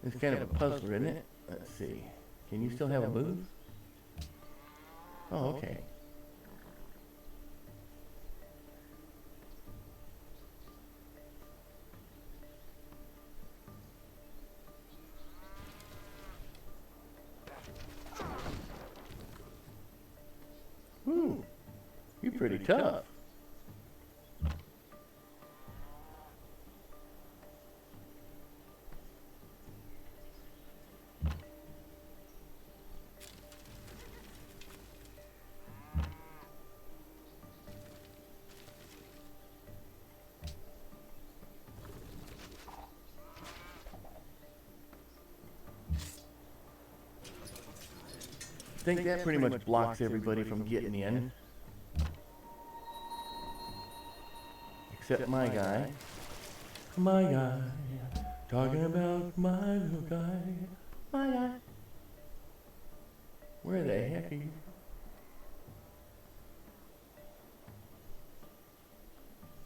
It's kind of a puzzler, isn't it? Let's see. Can you still have a move? Oh, okay. You're pretty tough. think that pretty much blocks everybody from getting in. Except my guy. My guy. Talking about my little guy. My guy. Where the heck are you?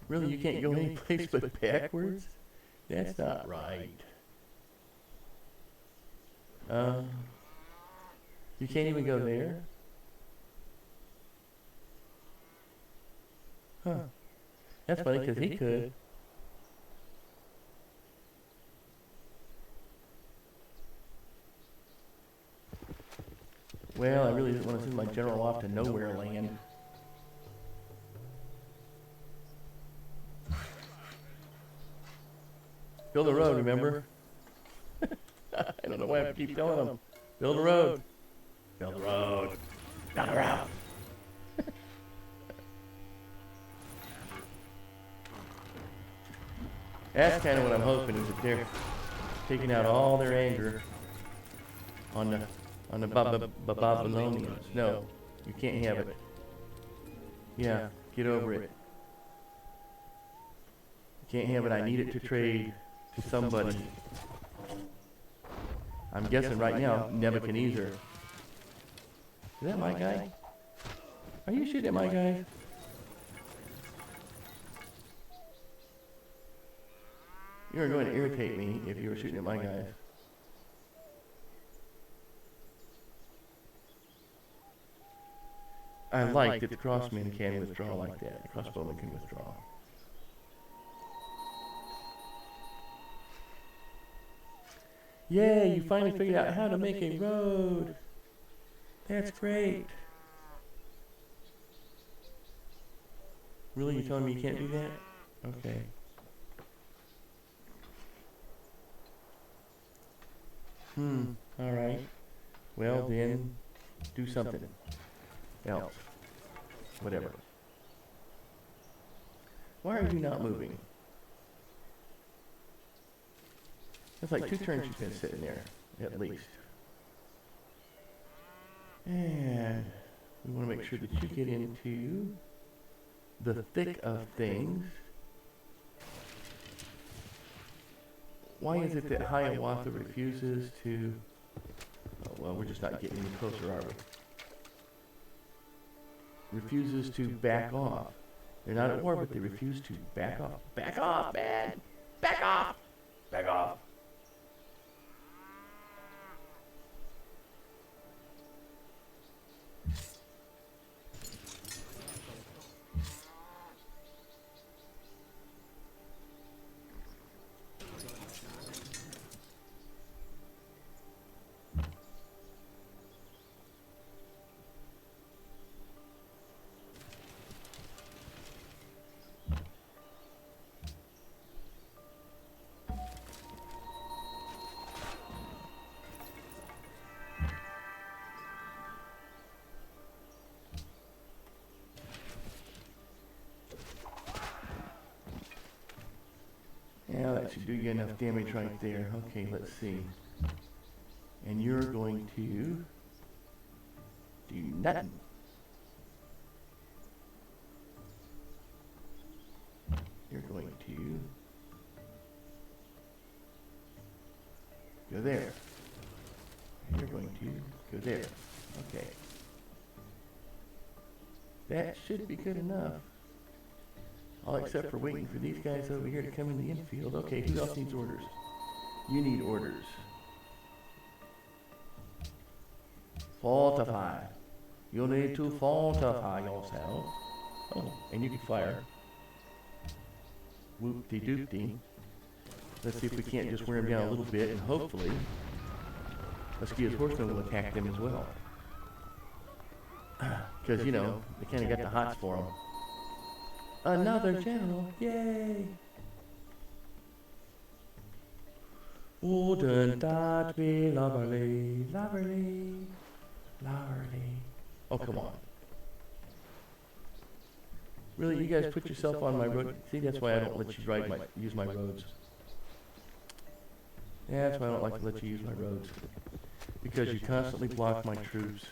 Really, you can't go any place but backwards? That's not right. You can't even go there? Huh. That's funny, because he could. Well, I really didn't want to send my general off to nowhere land. Build a road, remember? I don't know why I keep telling them. Build a road. Build a road. Build a road. That's kind of what I'm hoping, is that they're taking out all their anger on the Babylonians. No, you can't have it. Yeah, get over it. You can't have it. I need it to trade to somebody. I'm guessing right now, Nebuchadnezzar. Is that my guy? Are you shooting at my guy? You're going to irritate me if you were shooting at my guys. I like that the crossmen can withdraw like that. The crossbowmen can withdraw. Yay, you finally figured out how to make a road. That's great. Really, you telling me you can't do that? Okay. Alright. Well then, do something else. Whatever. Why are you not moving? That's like 2 turns you've been sitting there, at least. And we want to make sure that you get into the thick of things. Why is it that Hiawatha refuses to... Oh, well, we're just not getting any closer, are we? Refuses to back off. They're not at war, but they refuse to back off. Back off, man! Back off! Back off! Yeah, that should do you enough damage right there. Okay, let's see. And you're going to do nothing. You're going to go there. And you're going to go there. Okay. That should be good enough. All except for waiting for these guys over here to come in the infield. Okay, who else needs orders? You need orders. Fortify. You'll need to fortify yourself. Oh, and you can fire. Whoop-de-doop-de. Let's see if we can't just wear him down a little bit, and hopefully Muskie's horsemen will attack them as well. Because, you know, they kind of got the hots for them. Another general, yay! Wouldn't that be lovely, lovely, lovely? Oh, come on. Really, you guys put yourself on my road? See, that's why I don't let you use my roads. Yeah, that's why I don't like to let you use my roads. Because you constantly block my troops.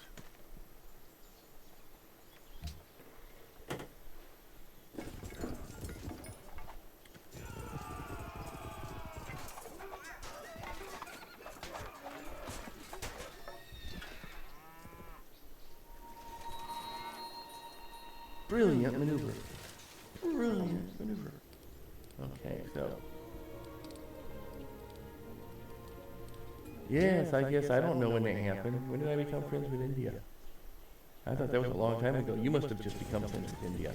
Brilliant maneuver. Brilliant maneuver. Okay, so. Yes, I guess I don't know when that happened. When did I become friends with India? I thought that was a long time ago. You must have just become friends with India.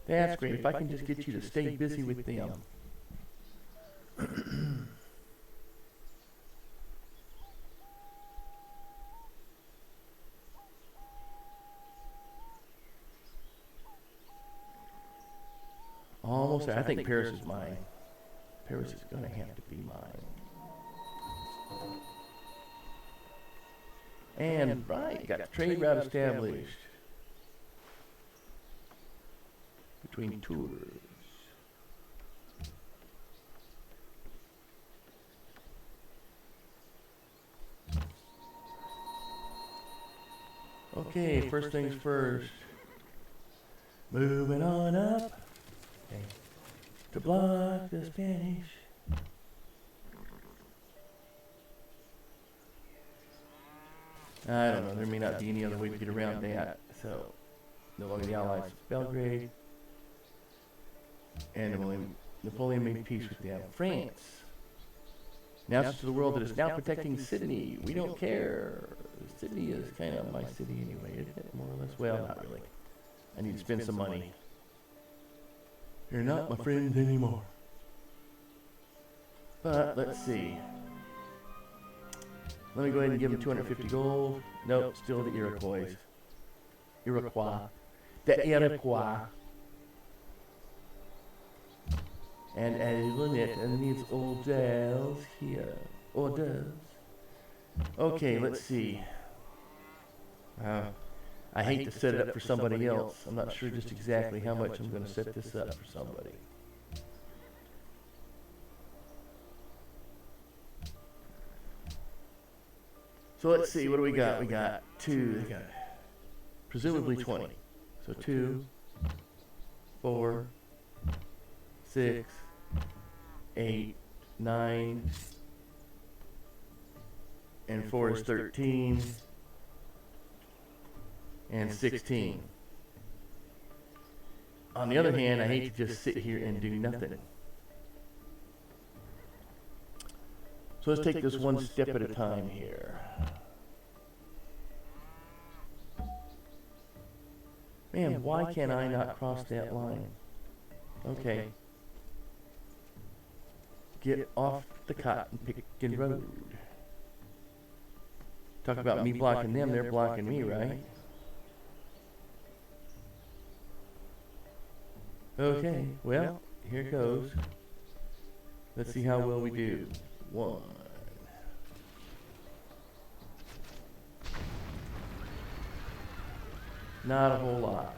That's great. If I can just get you to stay busy with them. Almost there. I think Paris is mine. Paris is going to have to be mine. And right, got a trade route established between tours. Okay, first things first. Moving on up. Okay. To block the Spanish. I don't know, there may not be any other way to get around that. So, no longer the allies with Belgrade. And Napoleon made peace with them. France. Announces to the world that it's now protecting Sydney. We don't care. Sydney is kind of my city anyway, isn't it? More or less. Well, not really. I need to spend some money. You're not my friends anymore. But, let's see. Let me go ahead and give him 250 gold. Nope, still the Iroquois. Iroquois. The Iroquois. And a limit and needs hors here. Hors d'oeuvres. Okay, let's see. I hate to set it up for somebody else. I'm not sure just exactly how much I'm going to set this up for somebody. So let's see, what do we got? We got 2, they got presumably 20. So 2, 4, 6, 8, 9, and 4 is 13, and 16. On the other hand, I hate to just sit here and do nothing. So let's take this one step at a time here. Man, why can I not cross that line? Okay. Get off the cotton picking road. Talk about me blocking them, they're blocking me, right? Okay, well, here it goes. Let's see how well we do. 1. Not a whole lot.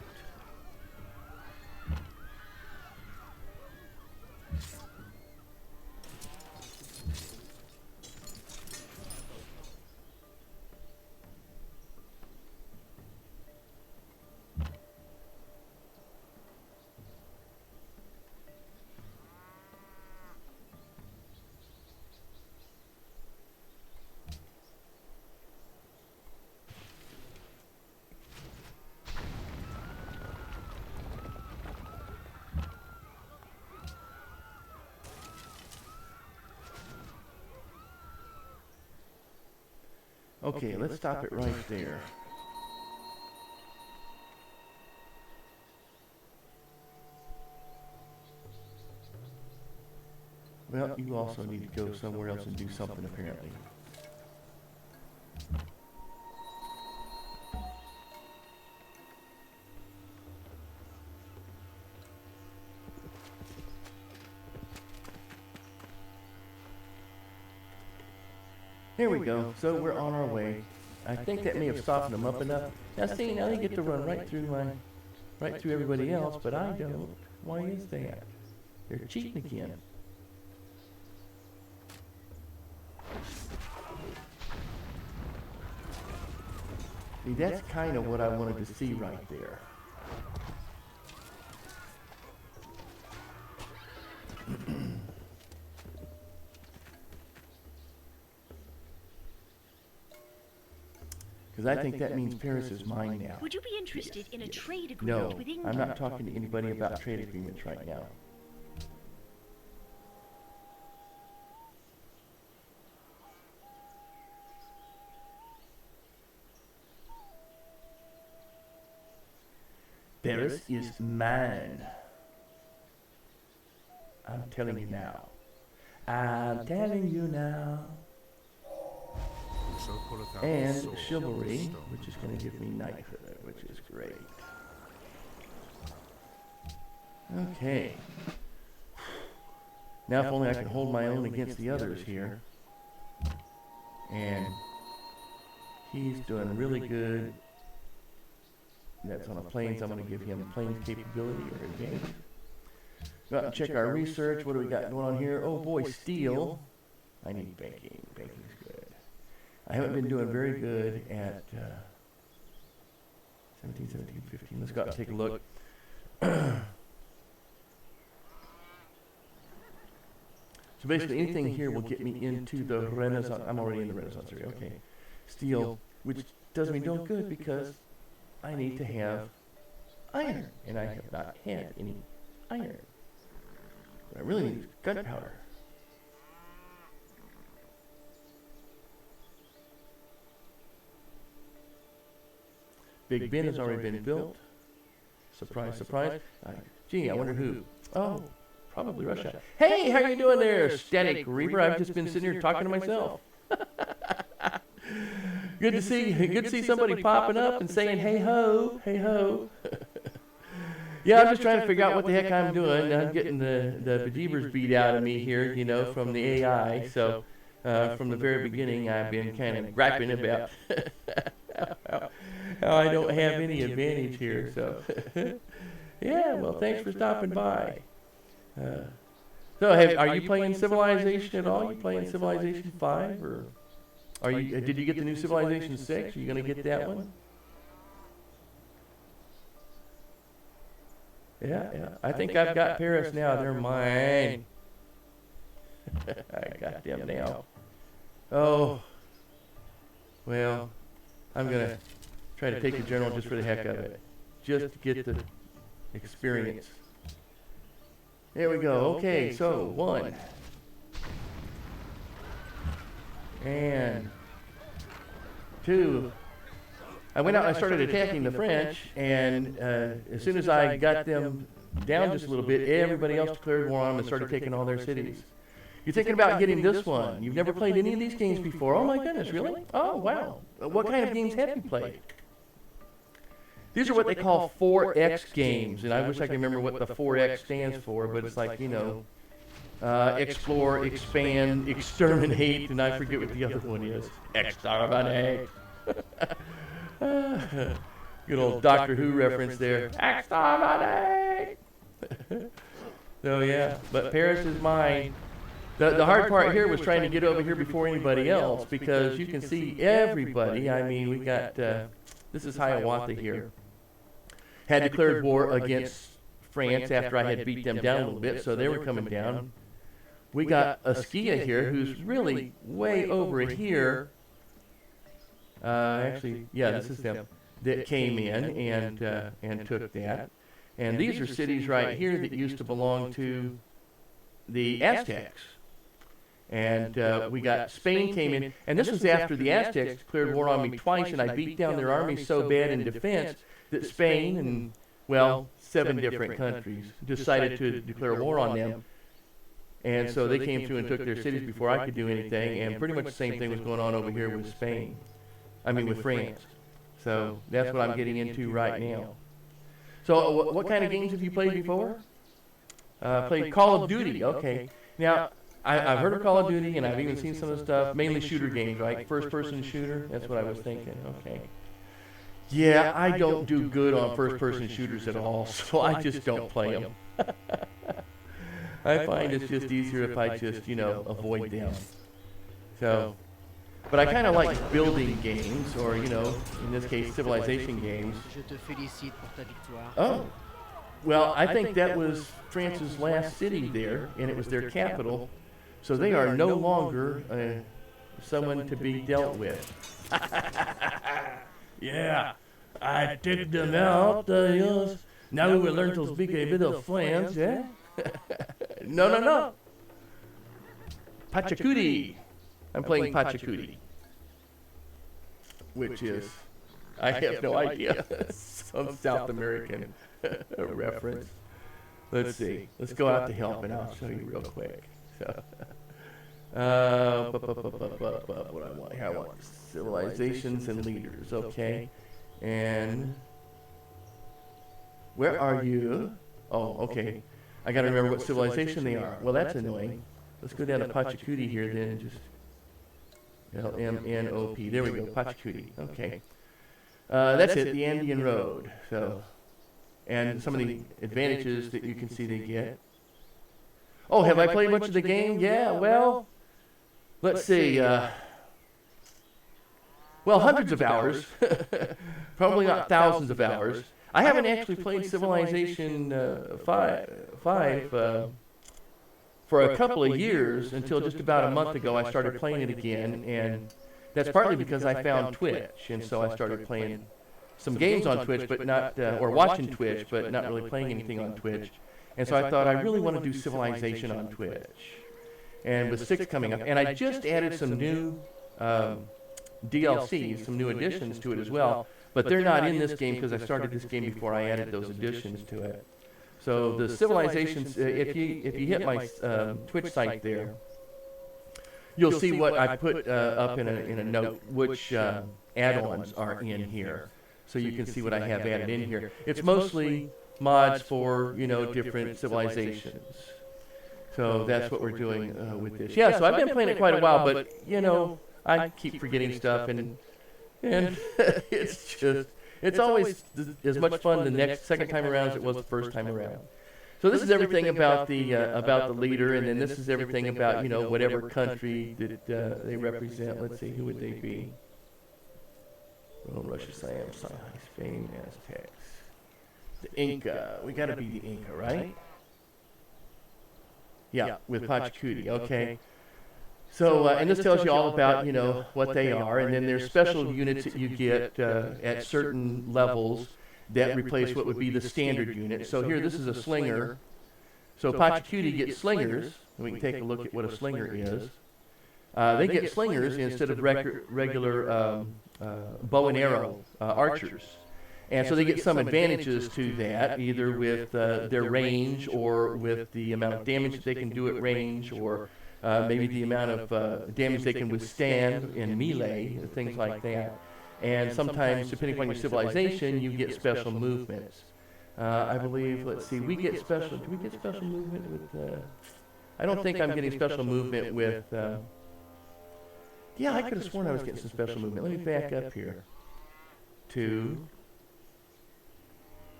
Okay, let's stop it right there. Well, you also need to go somewhere else and do something, apparently. Here we go. So we're on our way. I think that may have softened them up enough. Now see, now they get to run right through everybody else, but I don't. Why is that? They're cheating again. See, that's kind of what I wanted to see right there. Because I think that means Paris is mine now. Would you be interested in a trade agreement No, with England? I'm not talking to anybody about trade agreements right now. Paris is mine. I'm telling you now. I'm telling you now. And chivalry, which is going to give me knighthood, which is great. Okay. Now if only I could hold my own against the others here. And he's doing really good. That's on the plains. I'm going to give him plains capability or advantage. Go out and check our research. What do we got going on here? Oh boy, steel. I need banking. Banking's good. I haven't been doing very good at 17, 17, 15. Let's go out and take a look. So basically anything here will get me into the Renaissance. I'm already in the Renaissance area. Okay. Steel, which does me no good because I need to have iron. And I have not had any iron. What I really need is gunpowder. Big Ben has already been built. Surprise, surprise. Gee, I wonder who. Oh, probably Russia. Hey, how you doing there, Static Reaper? I've just been sitting here talking to myself. Good to see somebody popping up and saying, hey ho, hey ho. Yeah, I'm just trying to figure out what the heck I'm doing. I'm getting the bejeebers beat out of me here, you know, from the AI. So from the very beginning, I've been kind of griping about how I don't have any advantage here. So yeah, well, thanks for stopping by. So are you playing Civilization at all? You playing Civilization 5 or are you? Did you get the new Civilization 6? Are you going to get that one? Yeah, yeah. I think I've got Paris now. They're mine. I got them now. Oh. Well, I'm going to try to take a general just for the heck of it. Just to get the experience. There we go. Okay, so 1. And 2. I went out and I started attacking the French, and as soon as I got them down just a little bit, everybody else declared war on them and started taking all their cities. You're thinking about getting this one. You've never played any of these games before. Oh my goodness, really? Oh, wow. What kind of games have you played? These are what they call 4X games, and I wish I could remember what the 4X stands for, but it's like, you know, explore, expand, exterminate, and I forget what the other one is. Exterminate. Good old Doctor Who reference there. Exterminate! So yeah, but Paris is mine. The hard part here was trying to get over here before anybody else, because you can see everybody. I mean, we got, this is Hiawatha here. Had declared war against France after I had beat them down a little bit, so they were coming down. We got Askia here, who's really way over here. Actually, yeah, this is them that came in and took that. And these are cities right here that used to belong to the Aztecs. And we got Spain came in, and this was after the Aztecs declared war on me twice, and I beat down their armies so bad in defense that Spain and, well, 7 different countries decided to declare war on them. And so they came through and took their cities before I could do anything, and pretty much the same thing was going on over here with Spain. I mean, with France. So that's what I'm getting into right now. So what kind of games have you played before? Played Call of Duty. Okay. Now, I've heard of Call of Duty, and I've even seen some of the stuff, mainly shooter games, right? First-person shooter. That's what I was thinking. Okay. Yeah, I don't do good on first-person shooters at all, so I just don't play them. I find it's just easier if I just, you know, avoid them. So, but I kind of like building games, or, you know, in this case, civilization games. Oh, well, I think that was France's last city there, and it was their capital. So they are no longer someone to be dealt with. Yeah, I take them out, yes. Now we will learn to speak a bit of French, yeah? No. Pachacuti. I'm playing Pachacuti. Which is, I have no idea. Some South American reference. Let's see. Let's go out to help and I'll show you real quick. So, what I want here, I want civilizations and leaders, okay? And where are you? Oh, okay. I gotta remember what civilization they are. Well, that's annoying. Let's go down to Pachacuti here then and just LMNOP. There we go, Pachacuti. Okay. That's it, the Andean Road. So, and some of the advantages that you can see they get. Oh, have I played much of the game? Yeah, well, let's see. Well, hundreds of hours. Probably not thousands of hours. I haven't actually played Civilization 5 for a couple of years until just about a month ago. I started playing it again, and that's partly because I found Twitch, and so I started playing some games on Twitch, but not, or watching Twitch, but not really playing anything on Twitch. And so I thought I really want to do Civilization on Twitch. And with 6 coming up, and I just added some new DLCs, some new additions to it as well, but they're not in this game because I started this game before I added those additions to it. So the Civilizations, if you hit my Twitch site there, you'll see what I put up in a note, which add-ons are in here. So you can see what I have added in here. It's mostly mods for, different civilizations. So that's what we're doing with this. Yeah, so I've been playing it quite a while, but, I keep forgetting stuff, and it's always as much fun the second time around as it was the first time around. So this is everything about the leader, and then this is everything about, whatever country that they represent. Let's see, who would they be? Rome, Russia, Siam, Spain, Aztecs. The Inca. We got to be the Inca, right? Yeah, with Pachacuti. Okay. So, and this tells you all about, what they are, and then there's special units that you get at certain levels that replace what would be the standard unit. So here, this is a slinger. So Pachacuti gets slingers, and we can take a look at what a slinger is. They get slingers instead of regular bow and arrow archers. And so they get some advantages to that, either with their range or with the amount of damage that they can do at range, or maybe the amount of damage they can withstand in melee, things like that. And sometimes, depending upon your civilization, you get special movements. I believe, let's see, do we get special movement with, I don't think I'm getting special movement with, yeah, I could have sworn I was getting some special movement. Let me back up here to,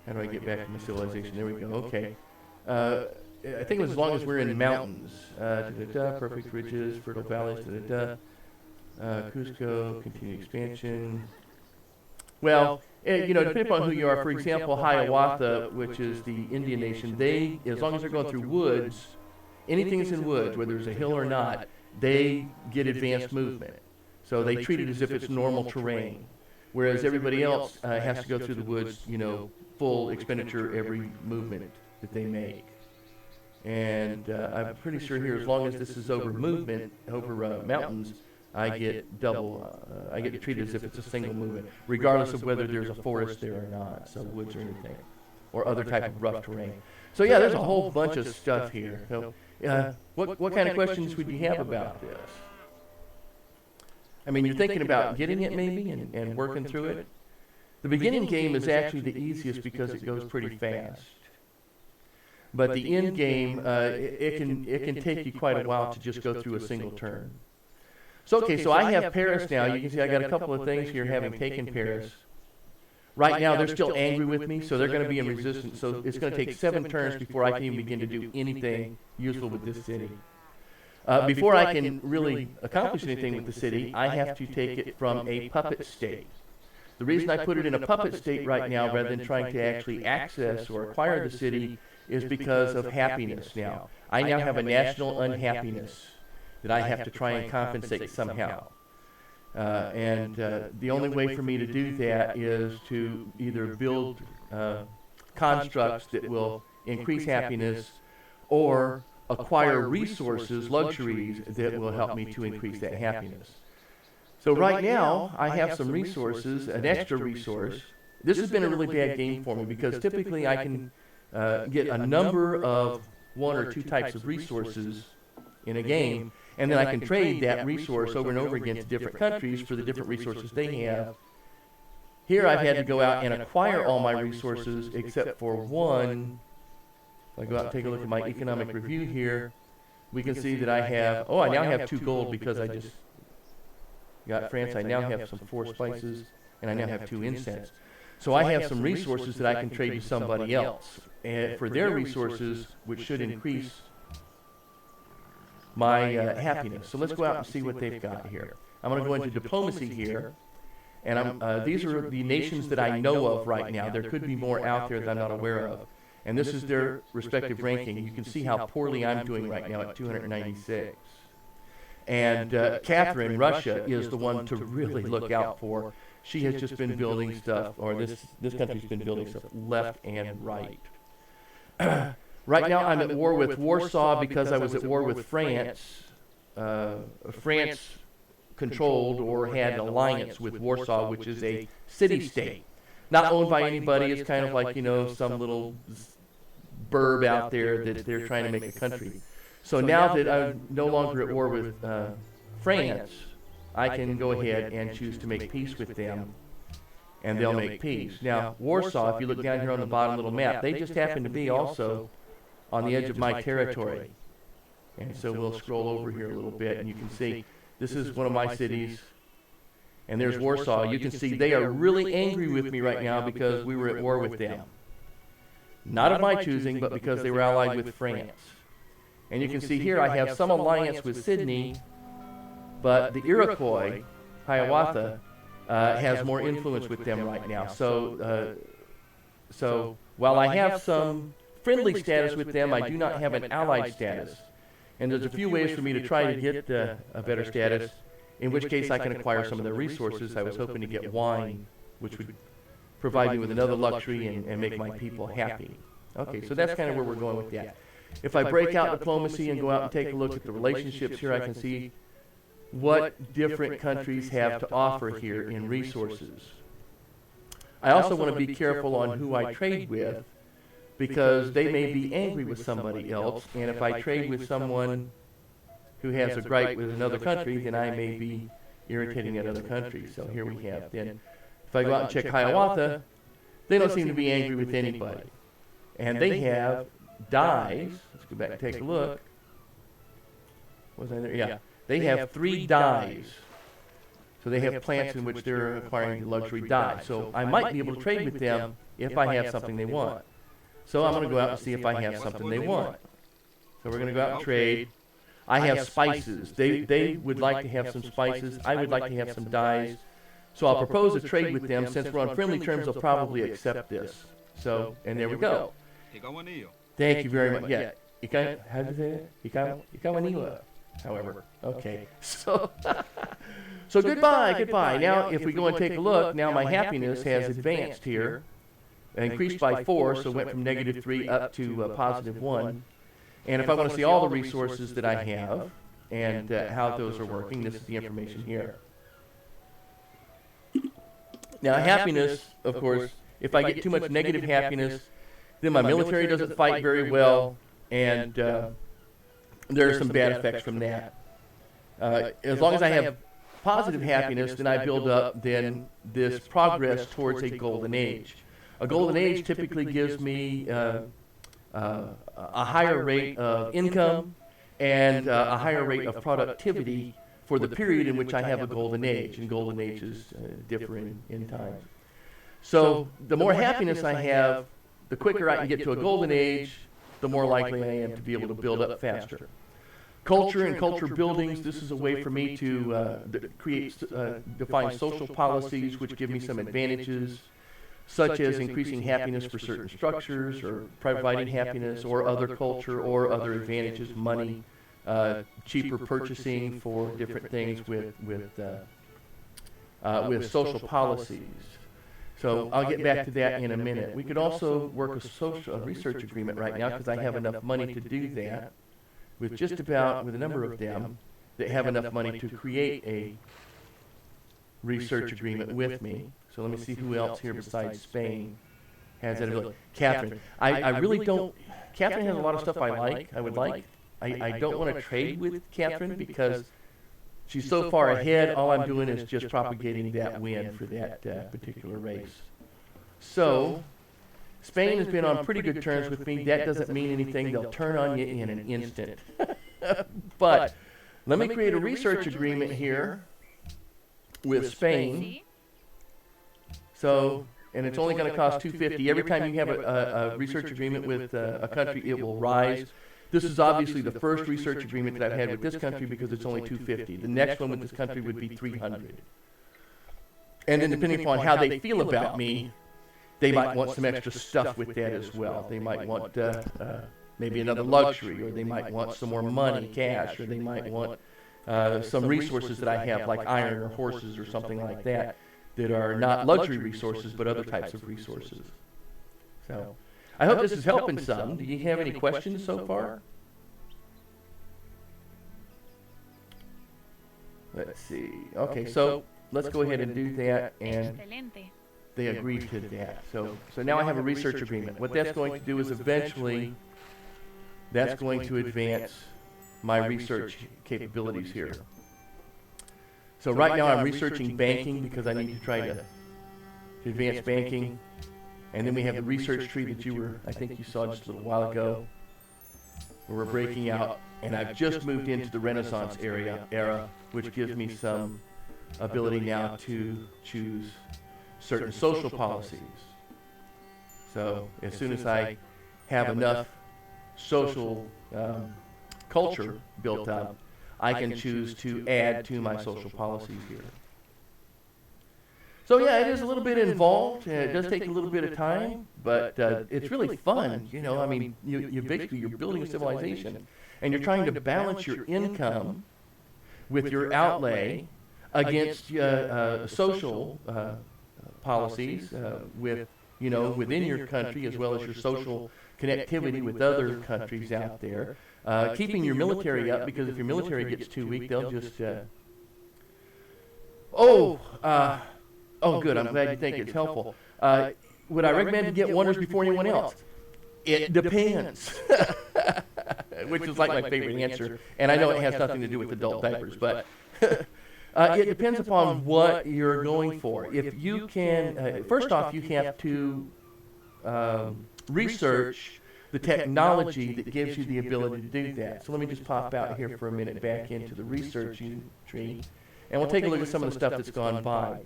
how do I get back to my civilization? There we go, okay. I think it was as long as we're in mountains. Perfect ridges, fertile valleys, Cusco, continued expansion. Well, depending upon who you are, for example, Hiawatha, which is the Indian nation, they, as long as they're going through woods, anything that's in woods, whether it's a hill or not, they get advanced movement. So they treat it as if it's normal terrain. Whereas everybody else has to go through the woods, full expenditure every movement that they make. And I'm pretty sure here, as long as this is over movement, over mountains, I get double, I get treated as if it's a single movement, regardless of whether there's a forest there or not, so woods or anything, or other type of rough terrain. So yeah, there's a whole bunch of stuff here. So what kind of questions would you have about this? I mean, you're thinking about getting it maybe and working through it. The beginning game is actually the easiest because it goes pretty fast. But the end game, it can take you quite a while to just go through a single turn. So okay, so I have Paris now. You can see I got a couple of things here having taken Paris. Right now they're still angry with me, so they're going to be in resistance. So it's going to take 7 turns before I can even begin to do anything useful with this city. Before I can really accomplish anything with the city, I have to take it from a puppet state. The reason I put it in a puppet state right now rather than trying to actually access or acquire the city is because of happiness now. I now have a national unhappiness that I have to try and compensate somehow. The only way for me to do that is to either build constructs that will increase happiness or acquire resources, luxuries that will help me to increase that happiness. So right now, I have some resources, an extra resource. This has been a really bad game for me because typically I can get a number of one or two types of resources in a game, and then I can trade that resource over and over again to different countries for the different resources they have. Here I've had to go out and acquire all my resources except for one. If I go out and take a look at my economic review here, we can see that I have, I now have 2 gold because I just got France. I now have some 4 spices, and I now have 2 incense. So I have some resources that I can trade to somebody else for their resources, which should increase my happiness. So let's go out and see what they've got here. I'm going to go into diplomacy here, and these are the nations that I know of right now. There could be more out there that I'm not aware of. And this is their respective ranking. You can see how poorly I'm doing right now at 296. And Catherine, Russia, is the one to really look out for. She has just been building stuff, or this country's been building stuff left and right. Right now I'm at war with Warsaw because I was at war with France. France controlled or had an alliance with Warsaw, which is a city-state. Not owned by anybody. It's kind of like, some little burb out there that they're trying to make a country. So now that I'm no longer at war with France, I can go ahead and choose to make peace with them, and they'll make peace. Now, Warsaw, if you look down here on the bottom little map, they just happen to be also on the edge of my territory. And so we'll scroll over here a little bit, and you can see this is one of my cities, and there's Warsaw. You can see they are really angry with me right now because we were at war with them. Not of my choosing, but because they were allied with France. And you can see here I have some alliance with Sydney, but the Iroquois, Hiawatha, has more influence with them right now. So while I have some friendly status with them, I do not have an allied status. And there's a few ways for me to try to get a better status, in which case I can acquire some of their resources. I was hoping to get wine, which would provide me with another luxury and make my people happy. Okay, so that's kind of where we're going with that. If I break out diplomacy and go out and take a look at the relationships here, I can see what different countries have to offer here in resources. I also want to be careful on who I trade with, because they may be angry with somebody else, and if I trade with someone who has a gripe with another country, then I may be irritating that other country. So here we have, then, if I go out and check Hiawatha, they don't seem to be angry with anybody. And they have dyes. Let's go back and take a look. Was I there? Yeah. They have 3 dyes. So they have plants in which they're acquiring luxury dyes. So I might be able to trade with them if I have something they want. So I'm going to go out and see if I have something they want. So we're going to go out and trade. I have spices. They would like to have some spices. I would like to have some dyes. So I'll propose a trade with them. Since we're on friendly terms, they'll probably accept this. So, and there we go. Thank you very much. Yeah. How do you say it? Ikawaniwa. However. Okay. So, so goodbye. Now, if we go and take a look, now my happiness has advanced here. Increased by 4, so went from -3 up to +1. And if I want to see all the resources that I have and how those are working, this is the information here. Now, happiness, of course, if I get too much negative happiness, then my military doesn't fight very well, and there are some bad effects from that. As long as I have positive happiness, then I build up then this progress towards a golden age. A golden age typically gives me a higher rate of income and a higher rate of productivity for the period in which I have a golden age, and golden ages differ in time. So the more happiness I have, the quicker I can get to a golden age, the more likely I am to be able to build up faster. Culture and culture buildings, this is a way for me to define social policies which give me some advantages, such as increasing happiness for certain structures, or providing happiness, or other culture, or other advantages, money, cheaper purchasing for different things with with social policies. So I'll get back to that in a minute. We could also work a research agreement right now because I have enough money to do that with just about, with a number of them that have enough money to create a research agreement with me. So let me see who else here besides Spain has that ability. Catherine. I really don't, Catherine has a lot of stuff I like, I would like. I don't want to trade with Catherine because she's so far ahead, all I'm doing is just propagating that win for that particular race. So, Spain has been on pretty good terms with me. That doesn't mean anything. They'll turn on you in an instant. But let me create a research agreement here with Spain. So, and it's only going to cost $250. Every time you have a research agreement with a country, it will rise. This is obviously the first research agreement that I've had with this country because it's only $250. The next one with this country would be $300. And then depending upon how they feel about me, they might want some extra stuff with that as well. They might want maybe another luxury, or they might want some more money, cash, or they might want some resources that I have, like iron or horses or something like that, that are not luxury resources but other types of resources. So I hope this is helping some. Do you have any questions so far? Let's see. Okay, so let's go ahead and do that, and they agreed to that. So now I have a research agreement. What that's going to do is eventually that's going to advance my research capabilities here. So right now I'm researching banking because I need to try to advance banking. And then we have the research tree that I think you saw just a little while ago, where we're breaking out. And I've just moved into the Renaissance era, which gives me some ability now to choose certain social policies. So as soon as I have enough social culture built up, I can choose to add to my social policies here. So yeah, it is a little bit involved. It does take a little bit of time, but it's really fun. You know, I mean, you're building a civilization, and you're trying to balance your income with your outlay against social policies within your country, as well as your social connectivity with other countries out there. Keeping your military up, because if your military gets too weak, they'll just oh, good. I'm glad you think it's helpful. Would I recommend to get Wonders before anyone else? It depends. Which is like my favorite answer. And I know it has nothing to do with adult diapers, but it depends upon what you're going for. If you can, first off, you have to research the technology that gives you the ability to do that. So let me just pop out here for a minute back into the research tree, and we'll take a look at some of the stuff that's gone by.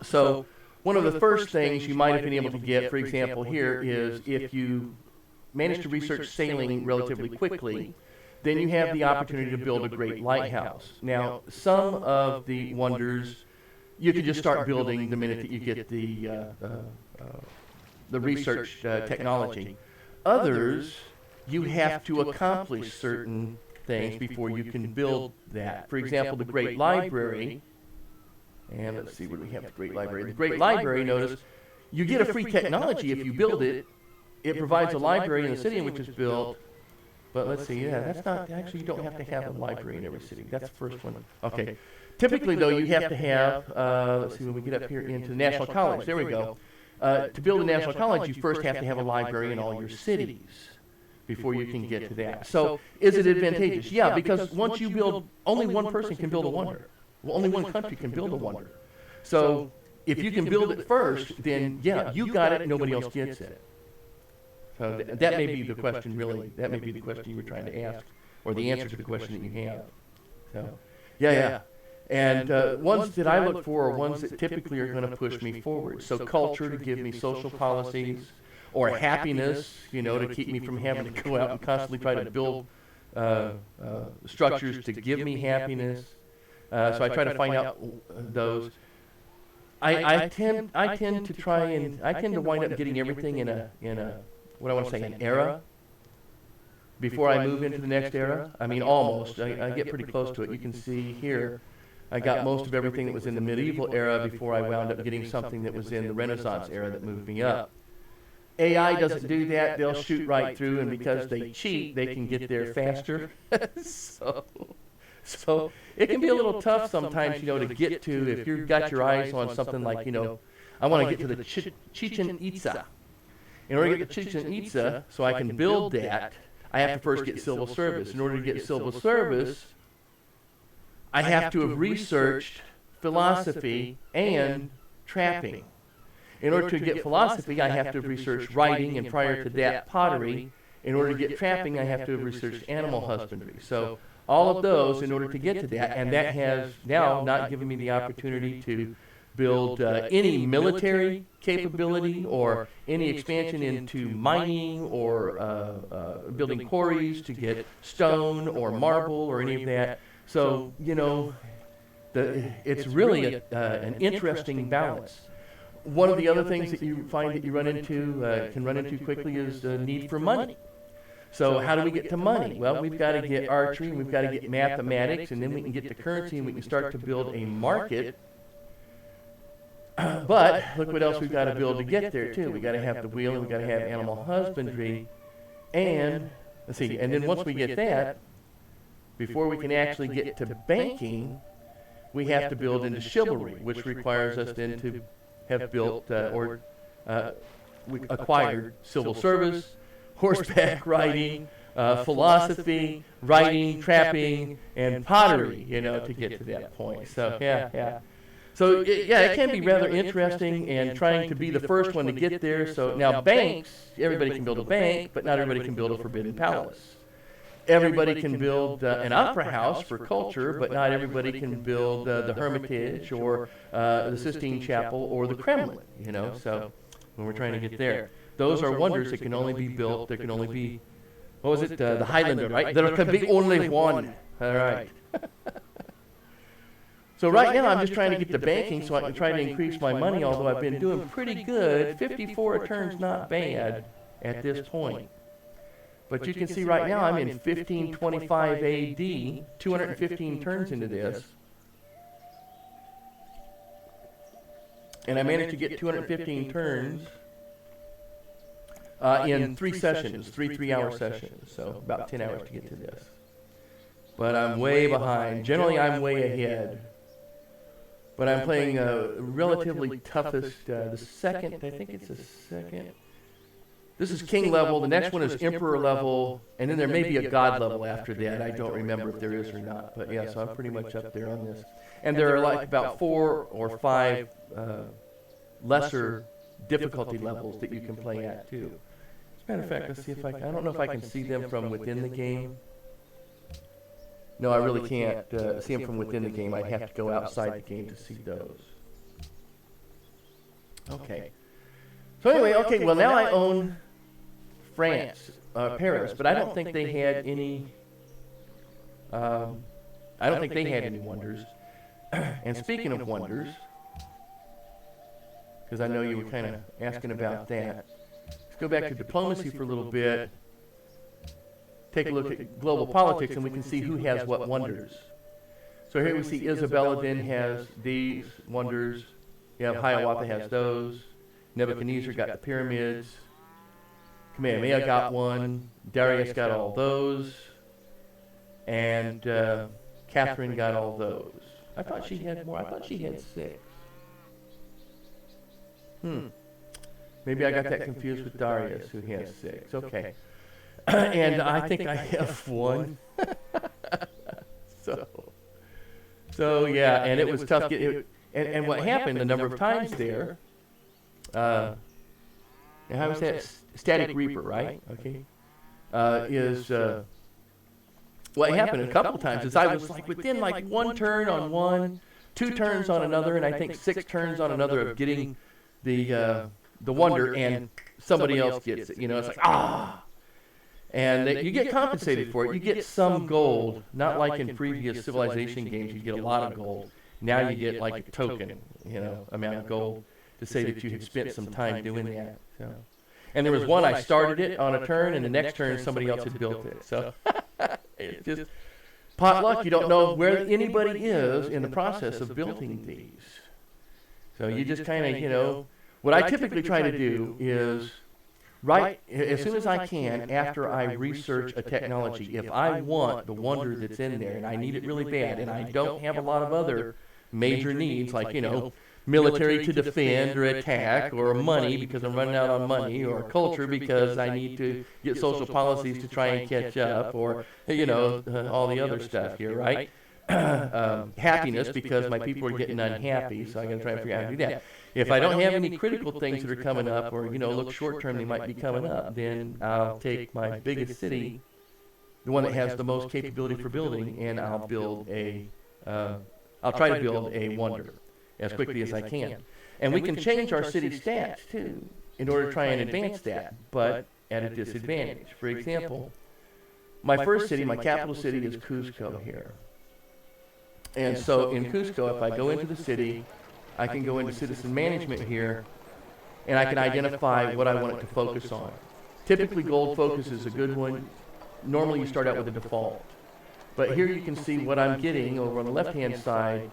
So one of the first things you might have been able to get, for example, here is if you manage to research sailing relatively quickly, then you have the opportunity to build a great lighthouse. Now, some of the wonders you can just start building the minute that you get the research technology. Others, you have to accomplish certain things before you can build that. For example, the Great Library. And let's see what we have. The Great Library. The Great Library, notice, you get a free technology if you build it. It provides a library in the city in which it's built. But let's see, yeah, that's not, actually you don't have to have a library in every city. That's the first one. Okay. Typically, though, you have to have, let's see, when we get up here into the National College, there we go. To build a National College, you first have to have a library in all your cities before you can get to that. So is it advantageous? Yeah, because once you build, only one person can build a wonder. Well, only one country can build a wonder. So if you can build it first, then yeah, you got it, nobody else gets it. So that may be the question, really. That may be the question you were trying to ask, or the answer to the question that you have. So, yeah. And ones that I look for are ones that typically are going to push me forward. So culture, to give me social policies, or happiness, to keep me from having to go out and constantly try to build structures to give me happiness. So I try to find out those. I tend to wind up getting everything in a what I want to say, an era before I move into the next era. I mean, almost. I get pretty close to it. You can see here, I got most of everything that was in the medieval era before I wound up getting something that was in the Renaissance era that moved me up. AI doesn't do that. They'll shoot right through, and because they cheat, they can get there faster. So it can be a little tough sometimes, to get to if you've got your eyes on something like, I want to get to the Chichen Itza. In order to get to Chichen Itza, so I can build that, I have to first get civil service. In order to get civil service, I have to have researched philosophy and trapping. In order to get philosophy, I have to have researched writing, and prior to that, pottery. In order to get trapping, I have to have researched animal husbandry. So all of those in order to get to that, and that has now not given me the opportunity to build any military capability or any expansion into mining or building quarries to get stone or marble or any of that. So, it's really an interesting balance. One of the other things that you find that you can run into quickly is the need for money. So how do we get to money? Well, we've got to get archery, and we've got to get mathematics, and then we can get to currency, and we can start to build a market. But look what else we've got to build to get there, too. We've got to have the wheel, and we've got to have animal husbandry. And, and then once we get that, before we can actually get to banking, we have to build into chivalry, which requires us then to have built we acquired civil service, horseback riding, philosophy, writing, trapping, and pottery, to get to that point. So, yeah. So, it can be rather interesting and trying to be the first one to get there. So, now banks, everybody can build a bank, but not everybody can build a forbidden palace. Everybody can build an opera house for culture, but not everybody can build the Hermitage or the Sistine Chapel or the Kremlin, So when we're trying to get there, those are wonders that can only be built. There can only be, what was it, the Highlander, right? There can be only one. All right. So right now I'm just trying to get the banking so I can try to increase my money, although I've been doing pretty good. 54 returns not bad at this point. But you can see right now I'm in 1525 AD, 215 turns into this. And I managed to get 215 turns in 3 sessions, 3 3-hour sessions. So about 10 hours to get to this. But I'm way behind. Generally I'm way ahead. But I'm playing relatively toughest, the second, I think it's the second. This is king level, the next one is emperor level, and then there may be a god level after that. I don't remember if there is or not, but yeah, so I'm pretty much up there on this. And there are like about 4 or 5 lesser difficulty levels that you can play at too. As a matter of fact, let's see if I don't know if I can see them from within the game. No, I really can't see them from within the game. I'd have to go outside the game to see those. Okay. So anyway, okay, well now I own France, Paris, but I don't think they had any, wonders. And speaking of wonders, because I know you were kind of asking about that, let's go back to diplomacy for a little bit, take a look at global politics, and we can see who has what wonders. So here we see Isabella then has these wonders, you have Hiawatha has those, Nebuchadnezzar got the pyramids, Kamehameha got one, Darius got all those, and Catherine got all those. I thought she had more. I thought she had 6. Maybe I got that confused with Darius, who has 6. Okay. And I think I have 1. So yeah, and it was tough. And what happened a number of times there, how was that? Static Reaper, right? Okay. What happened a couple of times is I was like within like 1 turn on one, 2 turns on another, and I think 6 turns on another of getting the wonder, and somebody else gets it. It's like, And you get compensated for it. You get some gold, not like in previous Civilization games you get a lot of gold. Now you get like a token, amount of gold to say that you had spent some time doing that. So. And there was one, I started it on a turn, and the next turn somebody else had built it. So it's just potluck, you don't know where anybody is in the process of building these. So you just kind of, what I typically try to do is, right as soon as I can, after I research a technology, if I want the wonder that's in there and I need it really bad and I don't have a lot of other major needs like, military to defend or attack, or money because I'm running out on money, or culture because I need to get social policies to try and catch up, or, all the other stuff here, right? Happiness because my people are getting unhappy, so I'm going to try and figure out how to do that. If I don't have any critical things that are coming up, or, look short term, they might be coming up, then I'll take my biggest city, the one that has the most capability for building, and I'll try to build a wonder as quickly as I can. And we can change our city stats, too, in order to try and advance that, but at a disadvantage. For example, my first city, my capital city, is Cusco here. And so in Cusco, if I go into the city, I can go into citizen management here, and I can identify what I want it to focus on. Typically, gold focus is a good one. Normally, you start out with a default. But here you can see what I'm getting over on the left-hand side,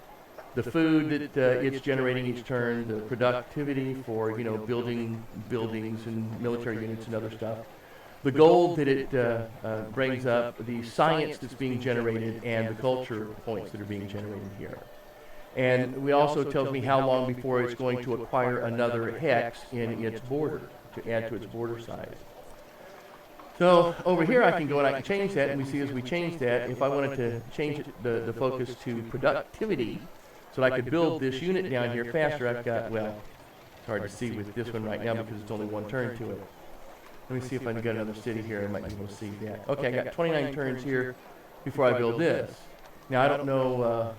the food that it's generating each turn, the productivity for, building buildings and military units and other stuff, the gold that it brings up, the science that's being generated, and the culture points that are being generated here. And it also tells me how long before it's going to acquire another hex in its border to add to its border size. So over here I can go and I can change that, and we see as we change that, if I wanted to change the focus to productivity, so that I could build this unit down here faster, I've got, well, it's hard to see with this one right now because it's only one turn to it. Let me see if I can get another city here. I might be able to see that. Okay, I got 29 turns here before I build this. Now, I don't know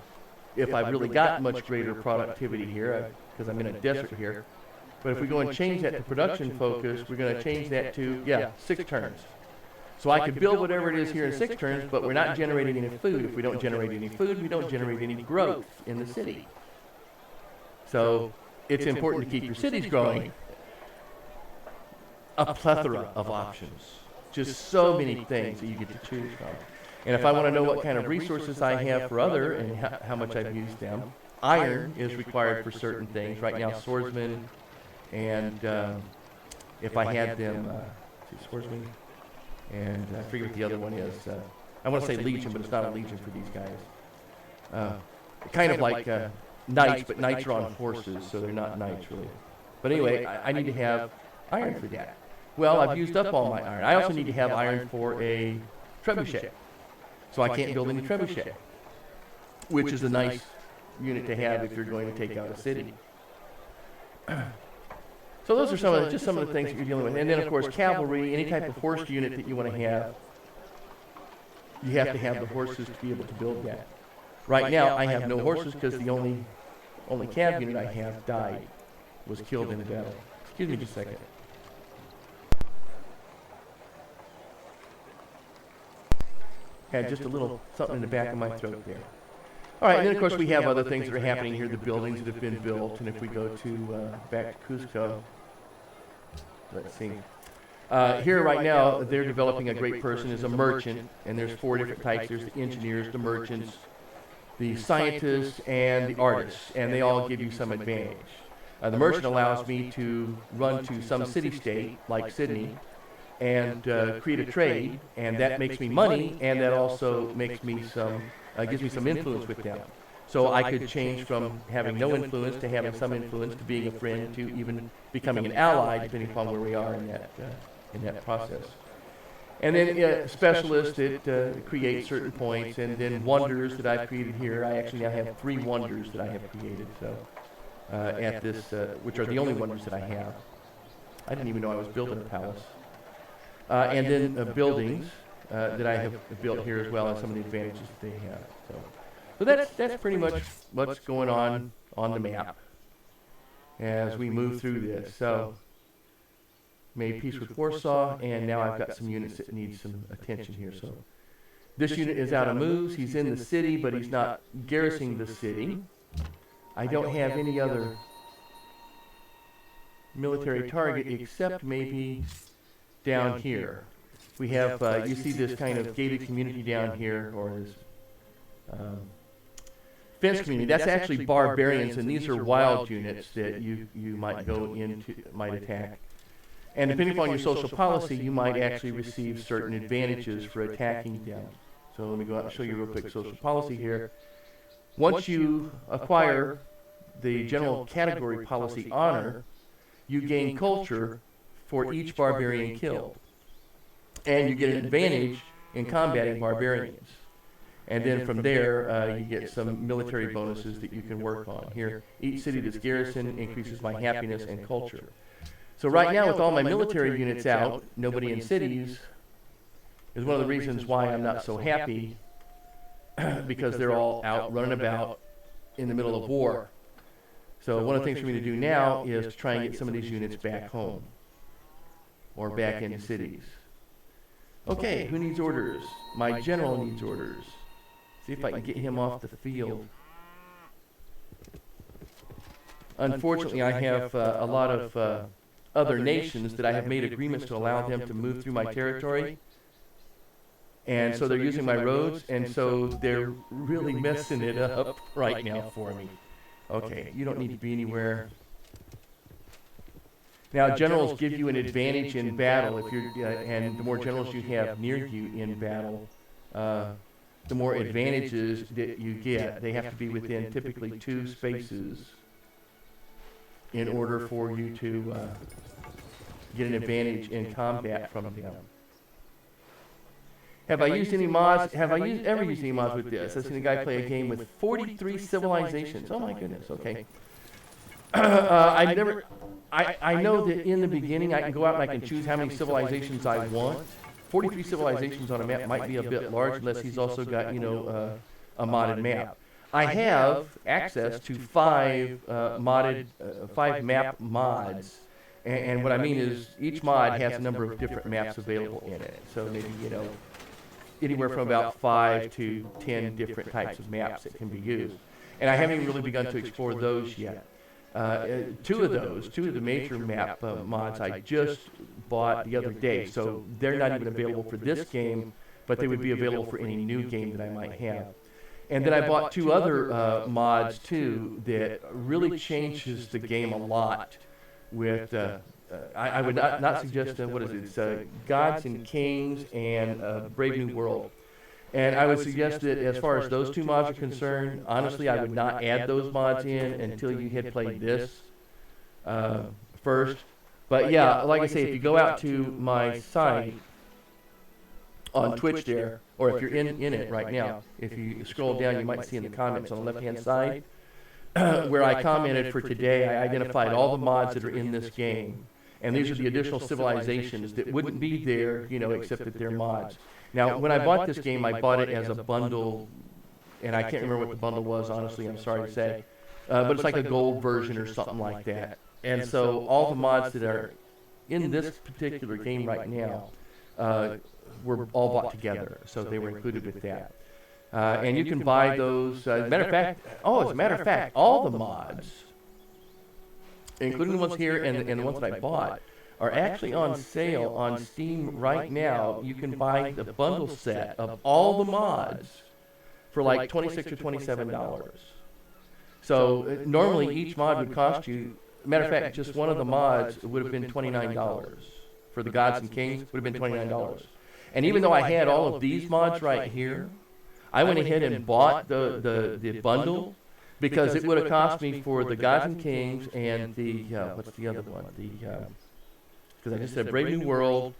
if I've really got much greater productivity here because I'm in a desert here. But if we go and change that to production focus, we're going to change that to, 6 turns. So I could build whatever it is here in 6 turns, but we're not generating any food. If we don't generate any food, we don't generate any growth in the city. So it's important to keep your cities growing. A plethora of options. Just so many things that you get to choose from. And if I want to know what kind of resources I have for other and how much I've used them, iron is required for certain things. Right now, swordsmen, and if I had them, swordsmen, and I forget what the other one is. I want to say legion, but it's not a legion for these guys. Kind of like knights, but knights are on horses, so they're not knights really. But anyway, I need to have iron for that. Well, I've used up all my iron. I also need to have iron for a trebuchet. So I can't build any trebuchet, which is a nice unit to have if you're going to take out a city. So those are some of the things that you're dealing with. And then, of course, cavalry, any type of horse unit that you want to have, you have to have the horses to be able to build that. Right now, I have no horses because the only cav unit I have died, was killed in battle. Excuse me just a second. Had just a little something in the back of my throat there. All right, and then of course we have other things that are happening here, the buildings that have been built, and if we go to back to Cusco, let's see. Here right now, they're developing a great person as a merchant, and there's 4 different types. There's the engineers, the merchants, the scientists, and the artists, and they all give you some advantage. The merchant allows me to run to some city-state, like Sydney, and create a trade, and that makes me money, and that also makes me gives me some influence with them. So I could change from having no influence to having some influence to being a friend to even becoming an ally, depending upon where we are in that process. And then specialists that create certain points, and then wonders that I've created here. I actually now have 3 wonders that I have created. So at this, which are the only wonders that I have. I didn't even know I was building a palace. And then buildings that I have built here as well, and some of the advantages that they have. So that's pretty much what's going on the map as we move through this. So made peace with Warsaw, and now I've got some units that need some attention here. So this unit is out of moves. He's in the city, but he's not garrisoning the city. I don't have any other military target except maybe down here. We have, you see this kind of gated community down here, or this fence community. That's actually barbarians, and these are wild units that you might go into, might attack. And depending upon your social policy, you might actually receive certain advantages for attacking them. So let me go out and show you real quick social policy here. Once you acquire the general category policy honor, you gain culture for each barbarian killed. And you get an advantage in combating barbarians. And then from there, you get some military bonuses that you can work on. Here, each city that's garrisoned increases my happiness and culture. So right now, with all my military units out, nobody in cities, is one of the reasons why I'm not so happy, because they're all out running about in the middle of war. So one of the things for me to do now is to try and get some of these units back home or back into cities. Okay, who needs orders? My general needs orders. See if I can get him off the field. Unfortunately, I have a lot of other nations that I have made agreements to allow them to move through my territory. And so they're using my roads, and so they're really messing it up right now for me. Okay, you don't need to be anywhere. Now, generals give you an advantage in battle if you're, and the more generals you have near you in battle, the more advantages that you get. They have to be within typically 2 spaces in order for you to get an advantage in combat from them. Have I used any mods? Have I ever used any mods with this? I've seen a guy play a game with 43 civilizations. Oh my goodness, okay. I've never, I know that in the beginning I can go out and I can choose how many civilizations I want. 43 civilizations on a map might be a bit large unless he's also got, you know, a modded map. I have access to 5 map mods. And what I mean is each mod has a number of different maps available in it. So maybe, you know, anywhere from about 5 to 10 different types of maps that can be used. And I haven't even really begun to explore those yet. 2 of the major map mods I just bought the other day. So they're not even available for this game, but they would be available for any new game that I might have. And then I bought 2 other mods too that really changes the game a lot. With I would not suggest what is it? It's Gods and Kings and Brave New World. And I would suggest that as far as those 2 mods are concerned, honestly, I would not add those mods in until you had played this first. But yeah, like I say, if you go out to my site on Twitch there, or if you're in it right now, if you scroll down, you might see in the comments on the left-hand side, where I commented for today, I identified all the mods that are in this game. And these are the additional civilizations that wouldn't be there, you know, except that they're mods. Now, when I bought this game, I bought it as a bundle, and I can't remember what the bundle was, honestly, I'm sorry to say. But it's like a gold version or something like that. And so all the mods that are in this particular game right now were all bought together, so they were included with that. And you can buy those, as a matter of fact, all the mods, including the ones here and the ones that I bought, are actually on sale on Steam right now. You can buy the bundle set of all the mods for like $26 or $27. So normally each mod would cost you, matter of fact, just one of the mods would have been $29. For the Gods and Kings, would have been $29. And even though I had all of these mods right here, I went ahead and bought the bundle because it would have cost me for the Gods and Kings and the, what's the other one? Because I just said Brave New World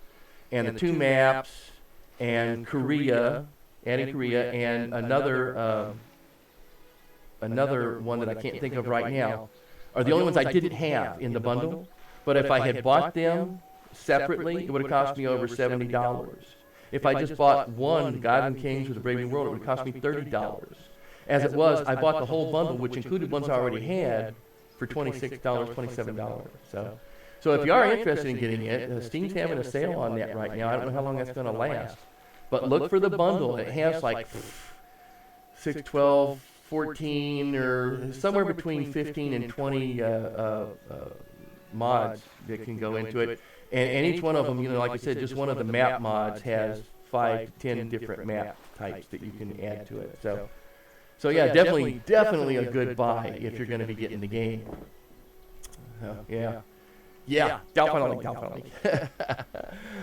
and the 2 maps and Korea, adding Korea, and another one that I can't think of right now are the only ones I didn't have in the bundle. But if I had bought them separately, it would have cost me over $70. If I just bought one, the Gods and Kings with the Brave New World, it would cost me $30. As it was, I bought the whole bundle, which included ones I already had, for $26, $27. So if you are interested in getting it, Steam's having a sale on that right now. I don't know how long that's going to last. But look for the bundle. It has like 6, 12, 14, or somewhere between 15 and 20 mods that can go into it. And each one of them, you know, like I said, just one of the map mods has 5 to 10 different map types that you can add to it. So So yeah, definitely a good buy if you're going to be getting the game. Yeah, definitely.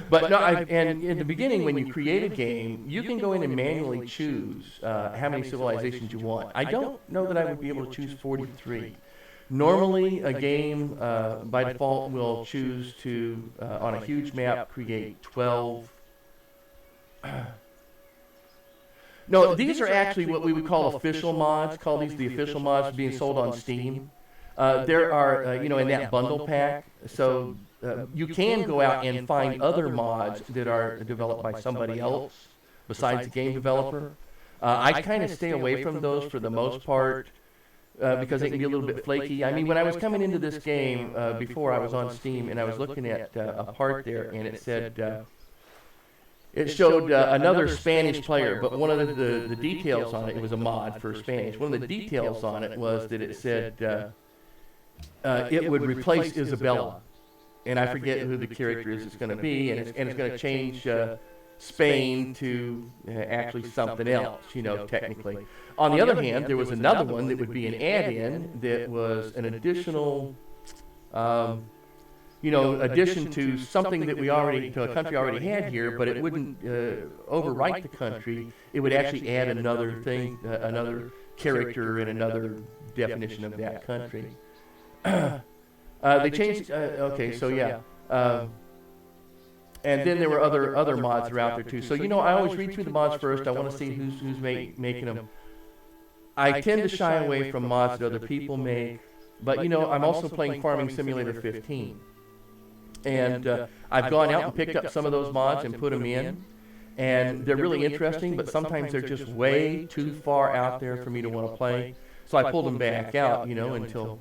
But no, and in the beginning, when you create a game, you can go in and manually choose how many civilizations you want. I don't know that I would be able to choose 43. Normally, a game by default will choose to, on a huge map, create 12. No, these are actually what we would call official mods. Call these the official mods being sold on Steam. There are, in that bundle pack. So you can go out and find other mods that are developed by somebody else besides the game developer. I kind of stay away from those for the most part because they can be a little bit flaky. I mean, when I was coming into this game before I was on Steam and I was looking at a part there and it said... It showed another Spanish player, but one of the details on it was a mod for Spanish. One of the details on it was that it said it would replace Isabella. And I forget who the character is it's going to be, and it's going to change Spain to actually something else, technically. On the other hand, there was another one that would be an add-in that was an additional... addition to something that to a country already had here, but it wouldn't overwrite the country. It would actually add another thing, another character and another definition of that country. They changed, and then there were other mods that are out there too. So, I always read through the mods first. I want to see who's making them. I tend to shy away from mods that other people make, but, I'm also playing Farming Simulator 15. And I've gone out and picked up some of those mods and put them in. And they're really interesting, but sometimes they're just way too far out there for me to want to play. So I pulled them back out, until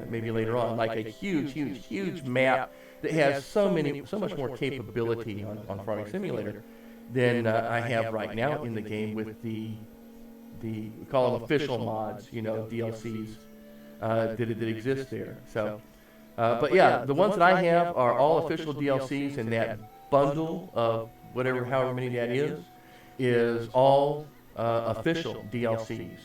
maybe later on. Like a huge map that has so much more capability on Farming Simulator than I have right now in the game with the we call them official mods, DLCs that exist there. So. But yeah, the ones that I have are all official DLCs, and that bundle of however many that is all official DLCs.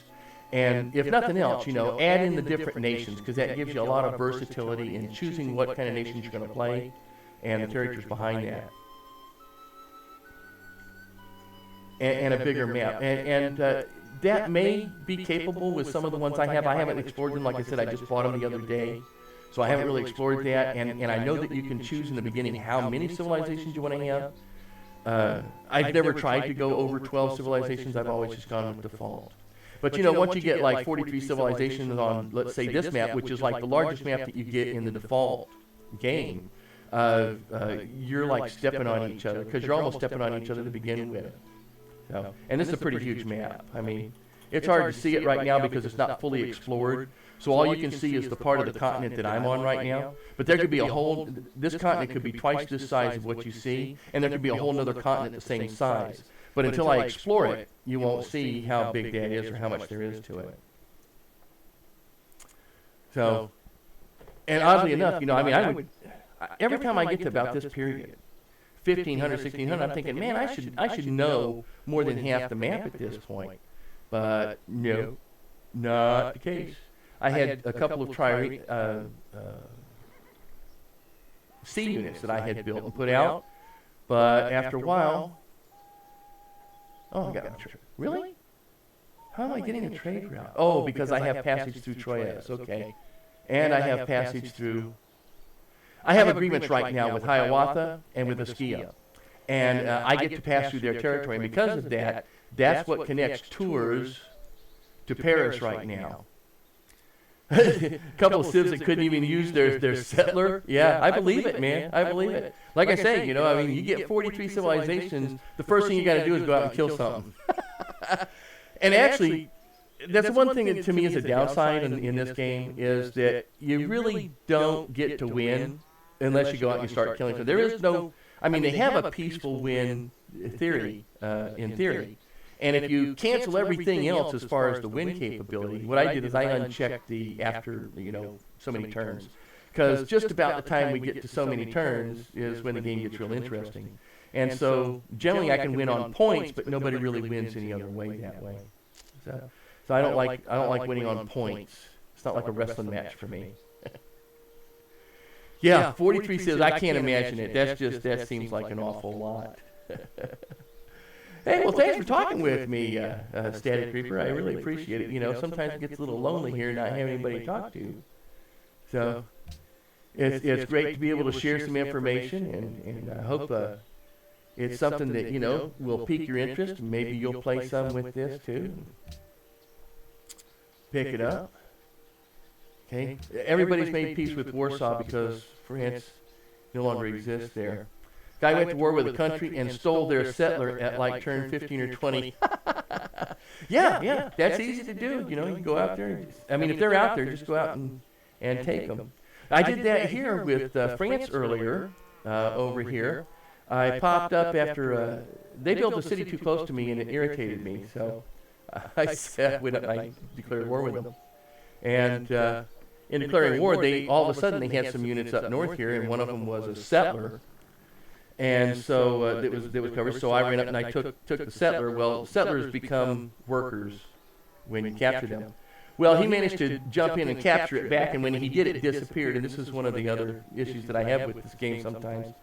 And if nothing else, add in the different nations, because that gives you a lot of versatility in choosing what kind of nations you're going to play and the characters behind that. And a bigger map. And that may be capable with some of the ones I have. I haven't explored them. Like I said, I just bought them the other day. So I haven't really explored that, and I know that you can choose in the beginning how many civilizations you want to have. I've never tried to go over 12 civilizations. I've always just gone with default. But once you get like 43 civilizations on, let's say, this map, which is like the largest map that you get in the default game, you're like stepping on each other, because you're almost stepping on each other to begin with. So, and this is a pretty huge map. I mean, it's hard to see it right now because it's not fully explored. So all you can see is the part of the continent that I'm on right now. But there could be this continent could be twice this size of what you see, and there could be a whole other continent the same size. But until I explore it, you won't see how big that is or how much there is to it. So, and oddly enough, every time I get to about this period, 1500, 1600, I'm thinking, man, I should know more than half the map at this point. But no, not the case. I had a couple of sea units that I had built and put out, but after a while, I got really? How am I getting a trade route? Oh, because I have passage through Troyes, okay. And I have passage through... I have agreements right now with Hiawatha and with Askia. And I get to pass through their territory, and because of that, that's what connects Tours to Paris right now. A couple of civs that couldn't even use their settler. Yeah, I believe it, man. I believe it. Like I say, you get 43 civilizations, the first thing you got to do is go out and kill something. And actually, that's one thing that to me is a downside in this game, is that you really don't get to win unless you go out and you start killing. So there is no, they have a peaceful win theory, in theory. And if you cancel everything else as far as the win capability, what I did is I unchecked the after, so many turns. Because just about the time we get to so many turns is when the game gets real interesting. And so generally I can win on points, but nobody really wins any other way that way. So So I don't like winning on points. It's not like a wrestling match for me. Yeah, 43 says I can't imagine it. That seems like an awful lot. Hey, well, thanks for talking with me, Static Creeper. I really appreciate it. You know, sometimes it gets a little lonely here not having anybody to talk to. So it's great to be able to share some information, and I hope it's something that, you know, will pique your interest. Maybe you'll play some with this, too. Pick it up. Okay. Everybody's made peace with Warsaw because France no longer exists there. Guy went to war with a country and stole their settler at like turn 15 or 20. Yeah, that's easy to do. You know, you go out there. I mean, if they're out there, just go out and take them. I did that here with France earlier, over here. I popped up after they built a city too close to me, and it irritated me. So I declared war with them. And in declaring war, all of a sudden they had some units up north here, and one of them was a settler. And so it was covered. So I ran up and I took the settler. Well, settlers become workers when you capture them. Well, he managed to jump in and capture it back, and when he did, it disappeared. And this is one of the other issues that I have with this game sometimes,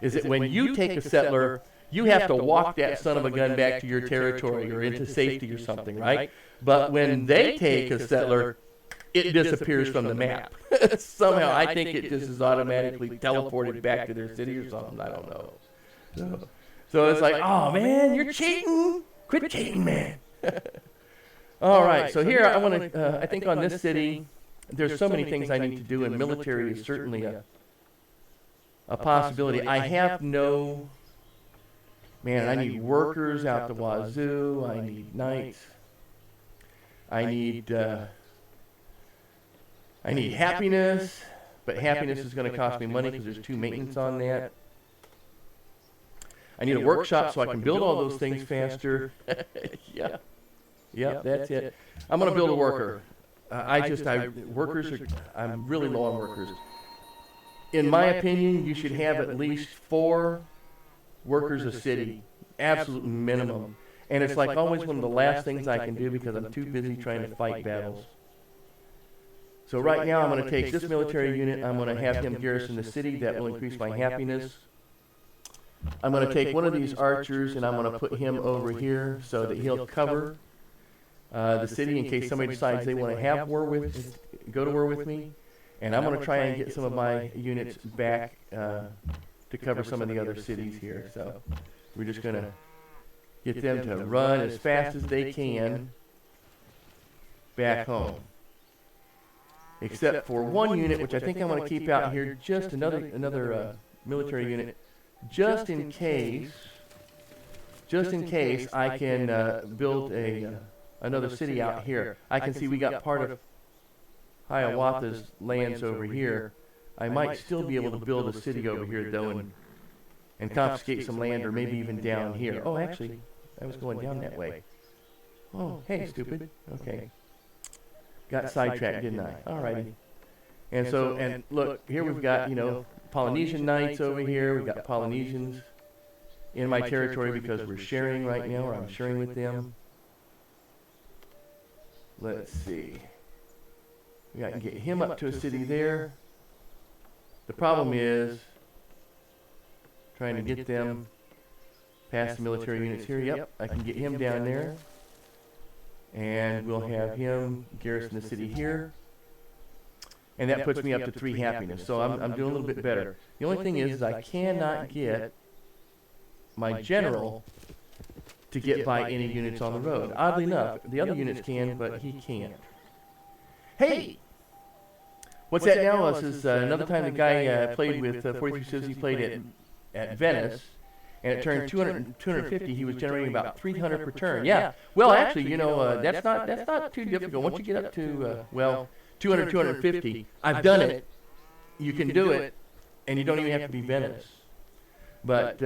is that when you take a settler, you have to walk that son of a gun back to your territory or into safety or something, right? But when they take a settler, it disappears from the map. Somehow, I think it just is automatically teleported back to their city or something. I don't know. So it's like, oh man, you're cheating. Quit cheating, man. All right, so here I want to. I think on this city, there's so many things I need to do, and military is certainly a possibility. I have no. Man, I need workers out the wazoo. I need knights. I need happiness, but happiness is going to cost me money because there's 2 maintenance on that. I need a workshop so I can build all those things faster. Yeah, that's it. I'm going to build a worker. I'm really low on workers. In my opinion, you should have at least 4 workers a city, absolute minimum. And it's like always one of the last things I can do because I'm too busy trying to fight battles. So right now I'm going to take this military unit, I'm going to have him garrison the city. That will increase my happiness. I'm going to take one of these archers and I'm going to put him over here so that he'll cover the city in case somebody decides they want to go to war with me. And I'm going to try and get some of my units back to cover some of the other cities here. So we're just going to get them to run as fast as they can back home. Except for one unit, which I think I'm going to keep out here, just another military unit, just in case I can build another city out here. I can see we got part of Hiawatha's lands over here. I might still be able to build a city over here, though, and confiscate some land, or maybe even down here. Oh, actually, I was going down that way. Oh, hey, stupid. Okay. Got sidetracked, didn't I? Alrighty. And look, here we've got, Polynesian knights over here. We've got Polynesians in my territory because we're sharing right now, or I'm sharing with them. Let's see. We got to get him up to a city there. The problem is trying to get them past the military units here. Yep, I can get him down there. And we'll have him garrison the city here. And that puts me up to 3 happiness. So I'm doing a little bit better. The only thing is I cannot get my general to get by any units on the road. Oddly enough, the other units can, but he can't. Hey! What's that now? This is another time the guy played with 43 Civs. He played at Venice. And it turned 250. He was generating about 300 per turn. Yeah. Well, actually, that's not too difficult. Once you get up to 200, 250, I've done it. You can do it, and you don't even have to be Venice. But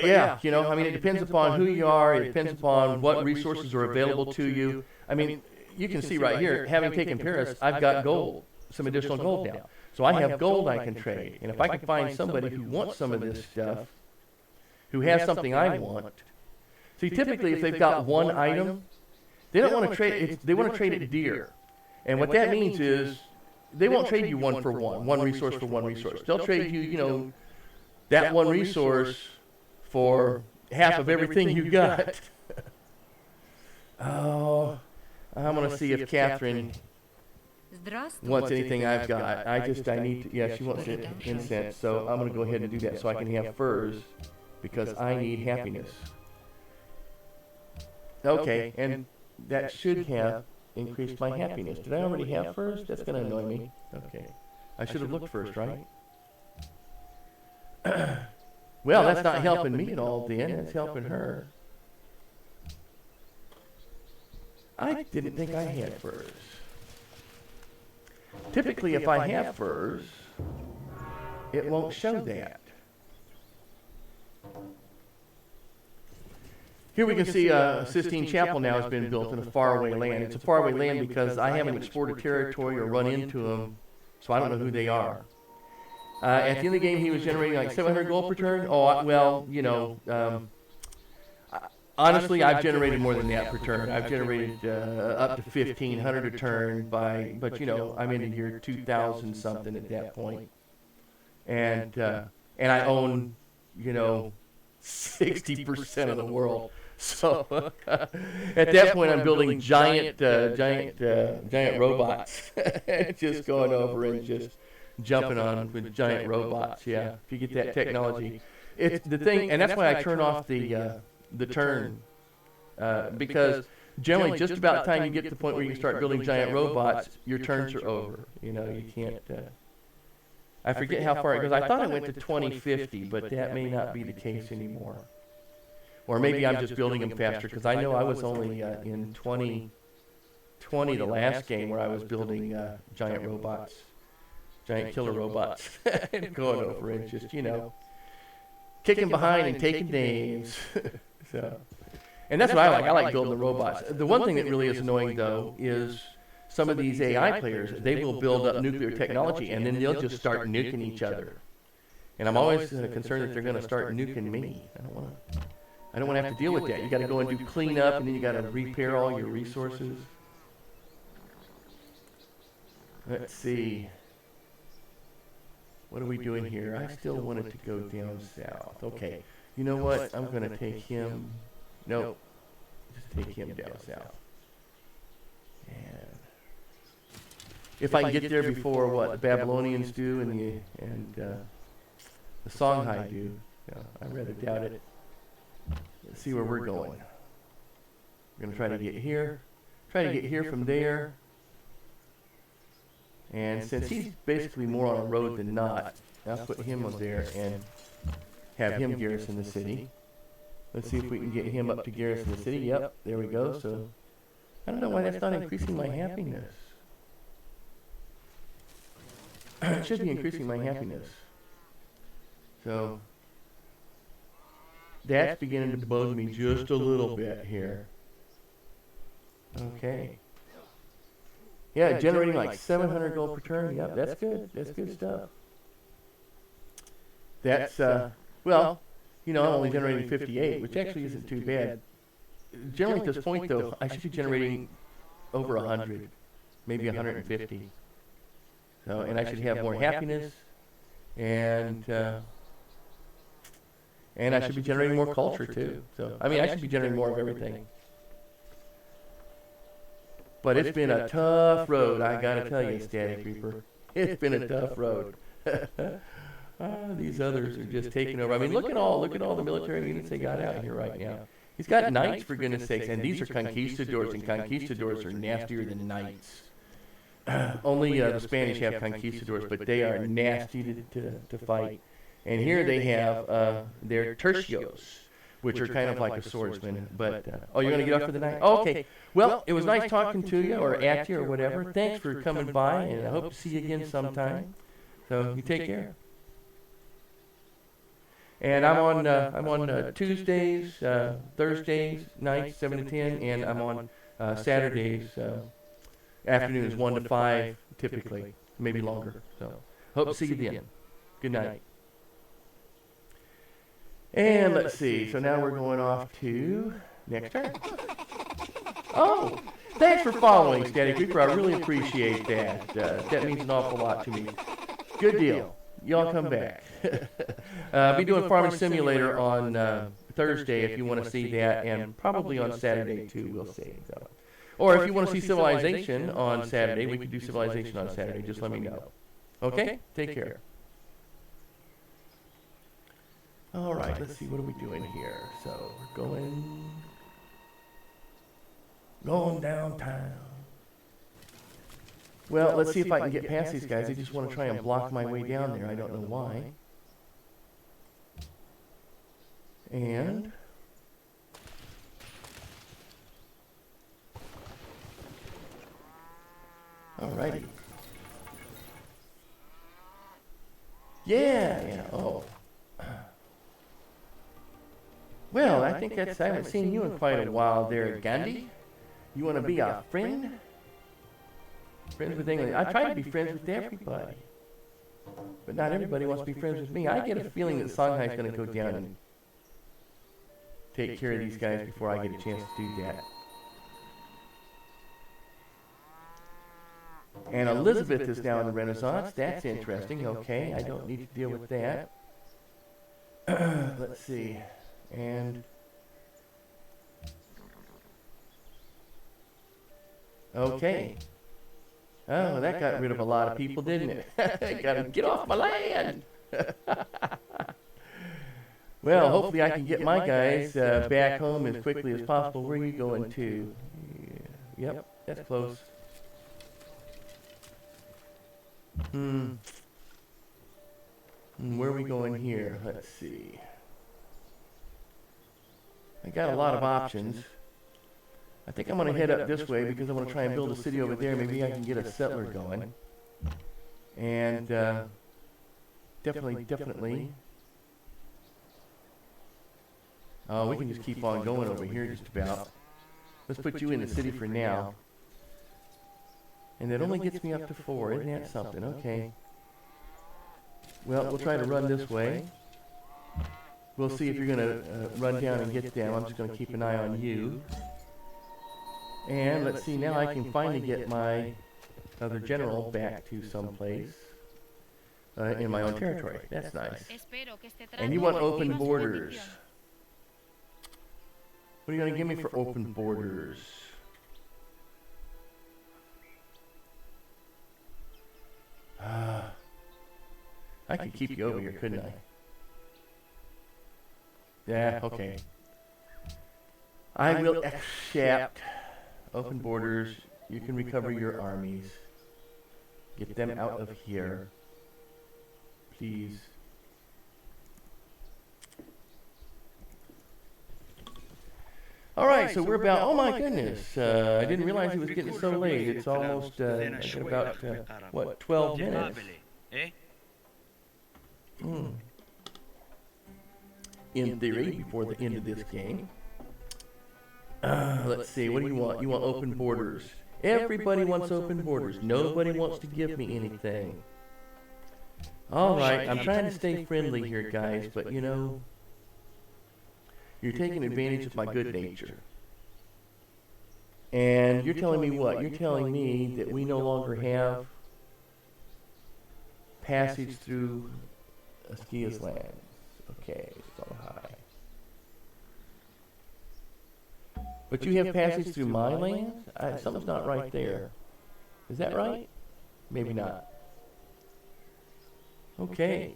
yeah, it depends upon who you are. It depends upon what resources are available to you. I mean, you can see right here, having taken Paris, I've got gold, some additional gold now. So I have gold I can trade. And if I can find somebody who wants some of this stuff, who has something I want, See, typically, if they've got one item, they don't want to trade it. They want to trade it dear. And what that means is they won't trade you one for one resource for one resource. They'll trade you, that one resource for half of everything you got. Oh, I'm going to see if Catherine wants anything I've got. I need to, yeah, she wants incense. So I'm going to go ahead and do that so I can have furs because I need happiness. Okay, and that should have increased my happiness. Did I already have furs? That's going to annoy me. Okay. I should have looked first, right? Well, that's not helping me at all, then. It's helping her. I didn't think I had furs. Typically, if I have furs, it won't show that. Here we can see Sistine Chapel now has been built in a faraway land. It's a faraway land because I haven't explored a territory or run into them, so I don't know who they are. At the end of the game, he was generating like 700 gold per turn. Oh, well, honestly, I've generated more than that per turn. I've generated up to 1,500 a turn but I'm into year 2,000 something at that point. And I own, 60% of the world. So at that point, I'm building giant robots, just going over and just jumping on with giant robots. Yeah, if you get that technology, it's the thing, and that's why I turn off the turn because generally, just about the time you get to the point where you can start building giant robots, your turns are over. You can't. I forget how far it goes. I thought it went to 2050, but that may not be the case anymore. Or maybe I'm just building them faster, because I know I was only in 2020, the last game, where I was building giant robots, giant killer robots, and going over and just, kicking behind and taking names. And that's what I like. I like building the robots. The one thing that really is annoying, though, is some of these AI players, they will build up nuclear technology, and then they'll just start nuking each other. And I'm always concerned that they're going to start nuking me. I don't want to have to deal with that. You got to go and do cleanup, and then you got to repair all your resources. Let's see. What are we doing here? I still wanted to go down south. Okay. You know what? I'm going to take him. Nope. Just take him down south. And if I can get there before what the Babylonians do and the Songhai do, I rather doubt it. Let's see where we're going. We're going to try to get here. Try to get here from there. And since he's basically more on a road than not, I'll put him up there and have him garrison the city. Let's see if we can get him up to garrison the city. Yep, there we go. So I don't know why that's not increasing my happiness. It should be increasing my happiness. So that's beginning to bug me just a little bit here. Okay. Yeah, generating like 700 gold per turn. Yep, that's good. That's good stuff. That's, well, I'm only generating 58, which actually isn't too bad. Generally at this point, though, I should be generating over 100, maybe 150. So, and I should have more happiness, and I should be generating more culture, too. So, I should be generating more of everything. But it's been a tough road, I gotta tell you, Static Reaper. It's been a tough road. These others are just taking over. Look at all the military units they got out here right now. He's got knights, for goodness sakes, and these are conquistadors, and conquistadors are nastier than knights. Only the Spanish have conquistadors, but they are nasty to fight. And here they have their tercios, which are kind of like a swordsman. But you're going to get off for the night? Oh, okay. Well, it was nice talking to you, or at you, or whatever. Thanks for coming by, and I hope to see you again sometime. So you take care. And I'm on Tuesdays, Thursdays nights 7 to 10, and I'm on Saturdays afternoons 1 to 5 typically, maybe longer. So hope to see you then. Good night. And let's see. So now we're going off to Next turn. Oh, thanks for following, Static Creeper. I really appreciate that. That means an awful lot to me. Good deal. Y'all come back. I'll be doing Farming Simulator on Thursday if you want to see that, and probably on Saturday too, we'll see. So. Or if you want to see Civilization on Saturday, we can do Civilization on Saturday. Just let me know. Okay? Take care. All right, let's see. What are we doing here? So we're going downtown. Well, let's see if I can get past these guys. They just want to try and block my way down there. I don't know why. And alrighty. Yeah. Oh. Well, I think I haven't seen you in quite a while there, Gandhi. You want to be a friend? Friends with England. I try to be friends with everybody. But not everybody wants to be friends with me. I get a feeling that Songhai's going to go down and take care of these guys before I get a chance to do that. And Elizabeth is now in the Renaissance. That's interesting. Okay, I don't need to deal with that. Let's see. And okay. Oh, that got rid of a lot of people, didn't it? Gotta get off my land. Well, hopefully I can get my guys back home as quickly as possible. Where are you going to? Yep, that's close. Where are we going here? Let's see. I got a lot of options. I think I'm going to head up this way because I want to try and build a city over there. Maybe I can get a settler going. And definitely. Oh, we can just keep on going over here just about. Let's put you in the city for now. And that only gets me up to 4. Isn't that something? Okay. Well, we'll try to run this way. We'll see if you're going to run down and get them. I'm just going to keep an eye on you. And let's see, now I can finally get my other general back to someplace in my own territory. That's nice. And you want open borders. What are you going to give me for open borders? I could keep you over here, couldn't I? Yeah, okay. I will accept open borders. You can recover your armies. Get them out of here. Please. Alright, so we're about, oh my goodness, I didn't realize it was getting so late. It's almost about, what, 12 minutes? In theory, before the end of this game. Let's see, what do you want? You want open borders. Everybody wants open borders. Nobody wants to give me anything. Alright, I'm trying to stay friendly here, guys, but you know, you're taking advantage of my good nature. And you're telling me what? You're telling me that we no longer have passage through Askia's lands. Okay, so high. But you have passage through my lands? Something's not right there. Is that right? Maybe not. Okay.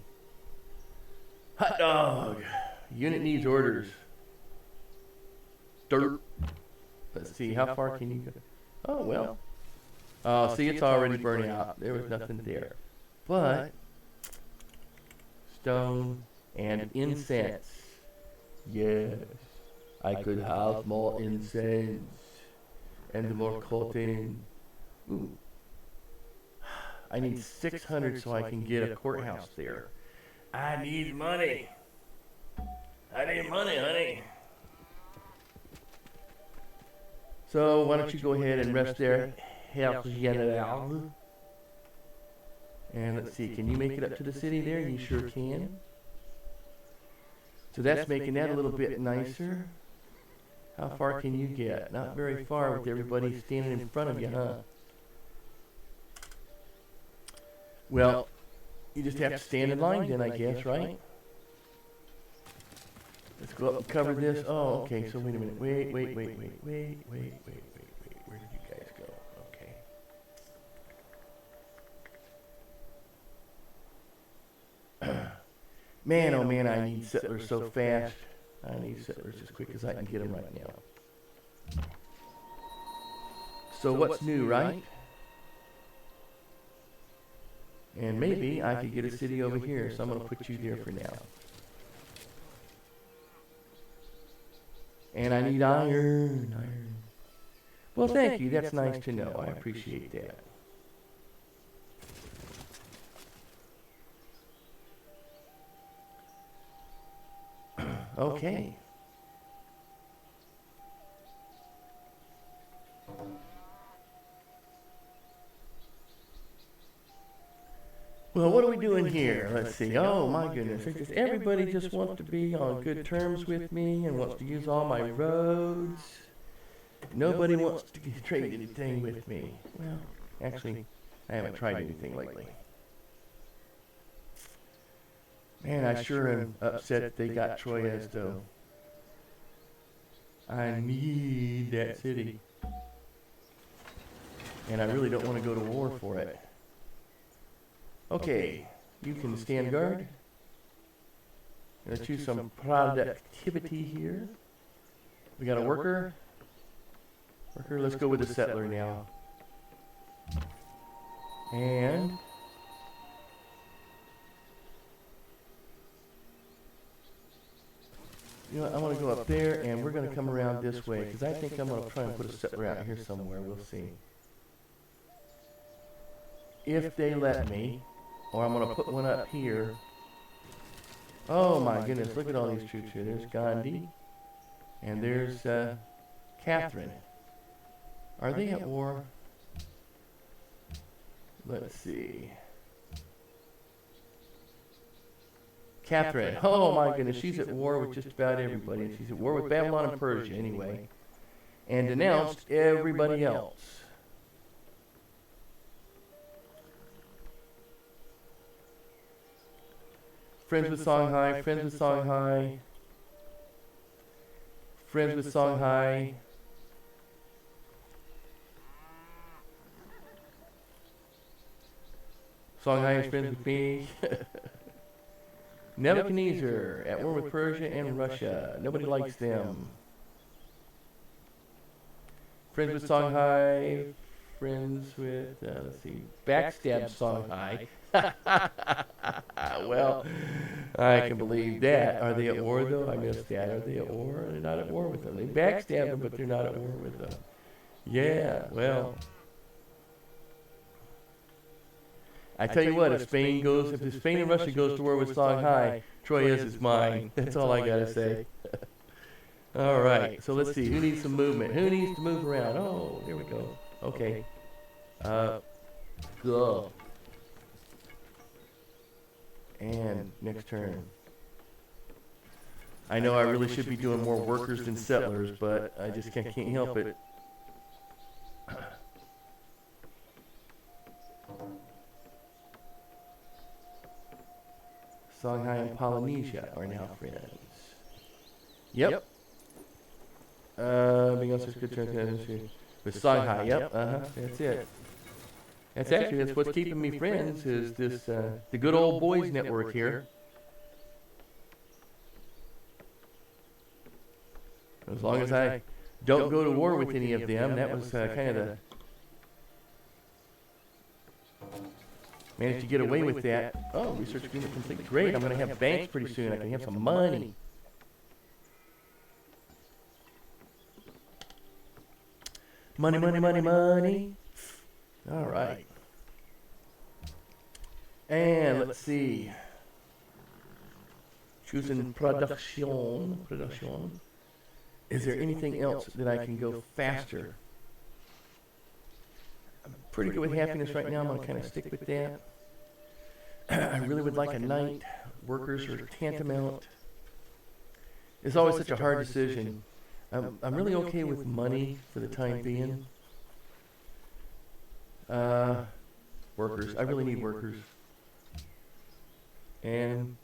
Hot dog. Unit needs orders. Dirt. Let's see, how far can you go? Oh, well. Oh, see, it's already burning out. There was nothing there. But stone and incense. Yes. I could have more incense and more cotton. Ooh. I need 600 so I can get a courthouse there. I need money. I need money, honey. So why don't you go ahead and rest there, Herr General. And let's see, can you make it up to the city there? You sure can. So that's making that a little bit nicer. How far can you get? Not very far with everybody standing in front of you, huh? Well, you just have to stand in line then, I guess, right? Let's go up and cover this. Oh, okay, so wait a minute. Wait. Where did you guys go? Okay. Man, oh man, I need settlers so fast. I need settlers as quick as I can get them right now. So what's new, right? And maybe I could get a city over here, so I'm going to put you there for now. And I need iron. Well, thank you. That's nice to know. I appreciate that. Okay. Well, what are we doing here? Let's see. Oh, my goodness. Everybody just wants to be on good terms with me and wants to use all my roads. Nobody wants to trade anything with me. Well, actually, I haven't tried anything lately. Man, I sure am upset they got Troyes, though. I need that city. And I really don't want to go to war for it. Okay, you can stand guard. I'm gonna choose some productivity here. We got a worker. Let's go with the settler now. And you know what, I'm gonna go up there and we're gonna come around this way because I think I'm gonna try and put a settler out here somewhere. We'll see. If they let me. Or I'm going to put one up here. Oh my goodness, look at all these troops here. There's Gandhi. And there's Catherine. Are they at war? Let's see. Catherine. Oh my goodness, she's at war with just about everybody. She's at war with Babylon and Persia anyway. And denounced everybody else. Friends with Songhai, friends with Songhai, friends with Songhai. Songhai is friends with me. Nebuchadnezzar, at war with Persia and Russia. Nobody likes them. Friends with Songhai, friends with, let's see, backstab Songhai. Well, I can believe that. Are they at war, though? I missed that. Are they at war? They're not at war with them. They backstab them, but they're not at war with them. Yeah, well. I tell you what, if Spain and Russia goes to war with Songhai, Troyes is mine. That's all I gotta say. All right, so let's see. Who needs some movement? Who needs to move around? Oh, there we go. Okay. Go. And next turn. I know I really should be doing more workers than settlers, but I just can't help it. Songhai and Polynesia are now friends. Yep. Being also good turn with Songhai. Yep. That's it. That's what's keeping me friends is this the good old boys network here. As long as I don't go to war with any of them, that was kind of the managed to get away with that. Oh, research agreement complete. Great. I'm going to have banks pretty soon. I can have some money. Money. All right. And let's see. Choosing production. Is there anything else that I can go faster? I'm pretty good with happiness right now. I'm going to kind of stick with that. I really would like a knight. Workers are tantamount. It's always such a hard decision. I'm really okay with money for the time being. Workers. I really need workers. And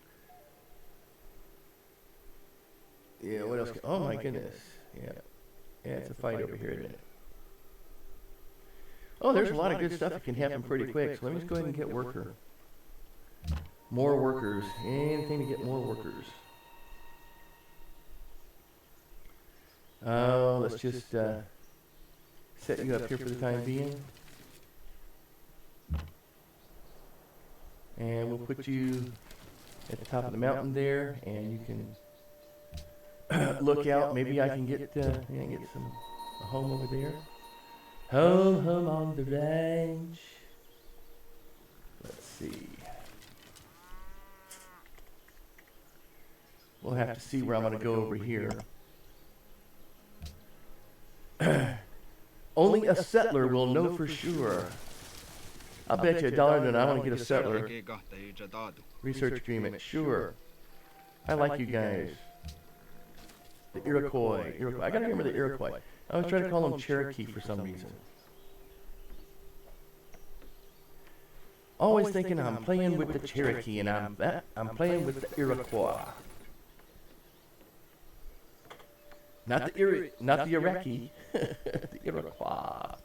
yeah, what else? Oh my goodness. Yeah. Yeah, it's a fight over here, isn't it? Oh, there's a lot of good stuff that can happen pretty quick. So let me just go ahead and get worker. More workers. Anything to get more workers. Oh, let's just set you up here for the time being. And we'll put you at the top of the mountain there, and you can look out. Maybe I can get a home over there. Home on the range. Let's see. We'll have to see where I'm going to go over here. Only a settler will know for sure. I'll bet you $1 that I want to get a settler. Research agreement, sure. I like you guys. The Iroquois. I gotta remember the Iroquois. I was trying to call them Cherokee for some reason. Always thinking I'm playing with the Cherokee and I'm playing with the Iroquois. Not the Iraqi. The Iroquois.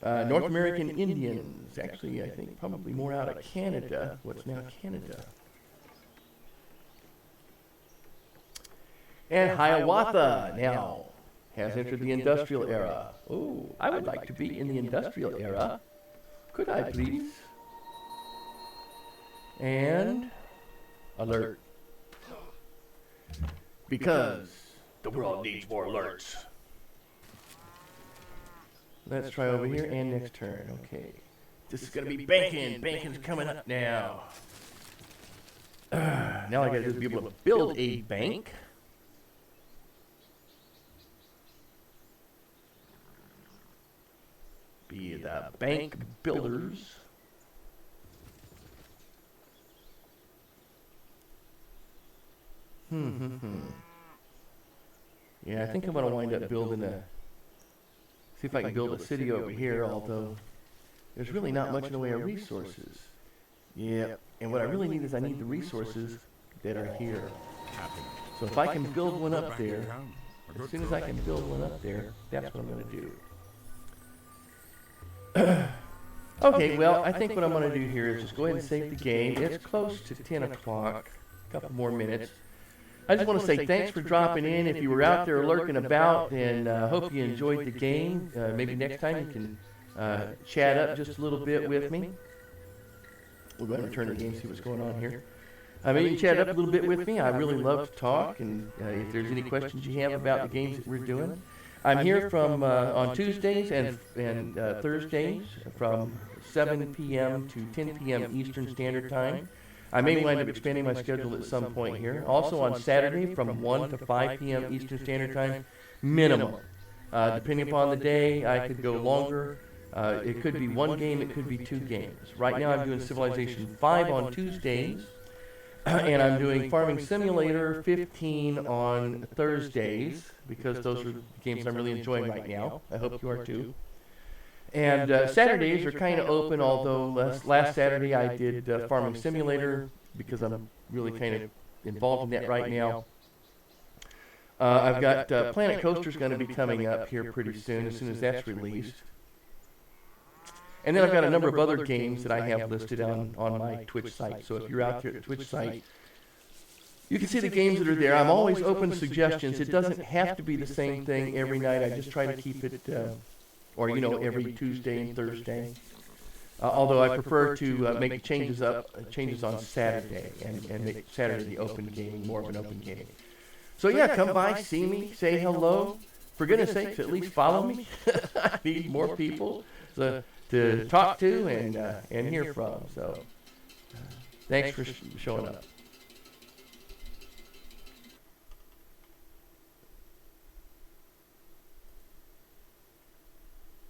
North American Indians, actually, I think probably more out of Canada, what's now Canada. And Hiawatha now has entered the industrial era. Oh, I would like to be in the industrial era. Could I please? And alert. Because the world needs more alerts. Let's try over here and next turn. Okay. This is going to be banking. Banking's coming up now. Now I got to be able to build a bank. Be the bank builders. Yeah, I think I'm going to wind up building a... See if I can build a city over here, although there's really not much in the way of resources. Yeah, and what I really need is I need the resources that are here. So if I can build one up there, as soon as I can build one up there, that's what I'm going to do. Okay, well, I think what I'm going to do here is just go ahead and save the game. It's close to 10 o'clock, a couple more minutes. I just want to say thanks for dropping in. If you were out there lurking about, and hope you enjoyed the game. Maybe next time you can chat up just a little bit with me. We'll go ahead and return the game, see what's going on here. Maybe you can chat up a little bit with me. I really love to talk, and if there's any questions you have about the games that we're doing. I'm here from on Tuesdays and Thursdays from 7 p.m. to 10 p.m. Eastern Standard Time. I may wind up expanding my schedule at some point here. Also on Saturday from 1 to 5 p.m. Eastern Standard Time, minimum. Depending upon the day, I could go longer. It could be one game, it could be two games. Right now I'm doing Civilization 5 on Tuesdays, and I'm doing Farming Simulator 15 on Thursdays, because those are the games I'm really enjoying right now. I hope you are too. And Saturdays are kind of open, although last Saturday I did Farming Simulator because I'm really kind of involved in that right now. I've got Planet Coaster's going to be coming up here pretty soon, as that's released. And then I've got a number of other games that I have listed on my Twitch site. So if you're out there at the Twitch site, you can see the games that are there. I'm always open to suggestions. It doesn't have to be the same thing every night. I just try to keep it... or, every Tuesday and Thursday. Although I prefer to make changes on Saturday and make Saturday the open game, more of an open game. So yeah, come by, see me, say hello. For goodness sakes, at least follow me. I need more people to talk to and hear from. So thanks for showing up.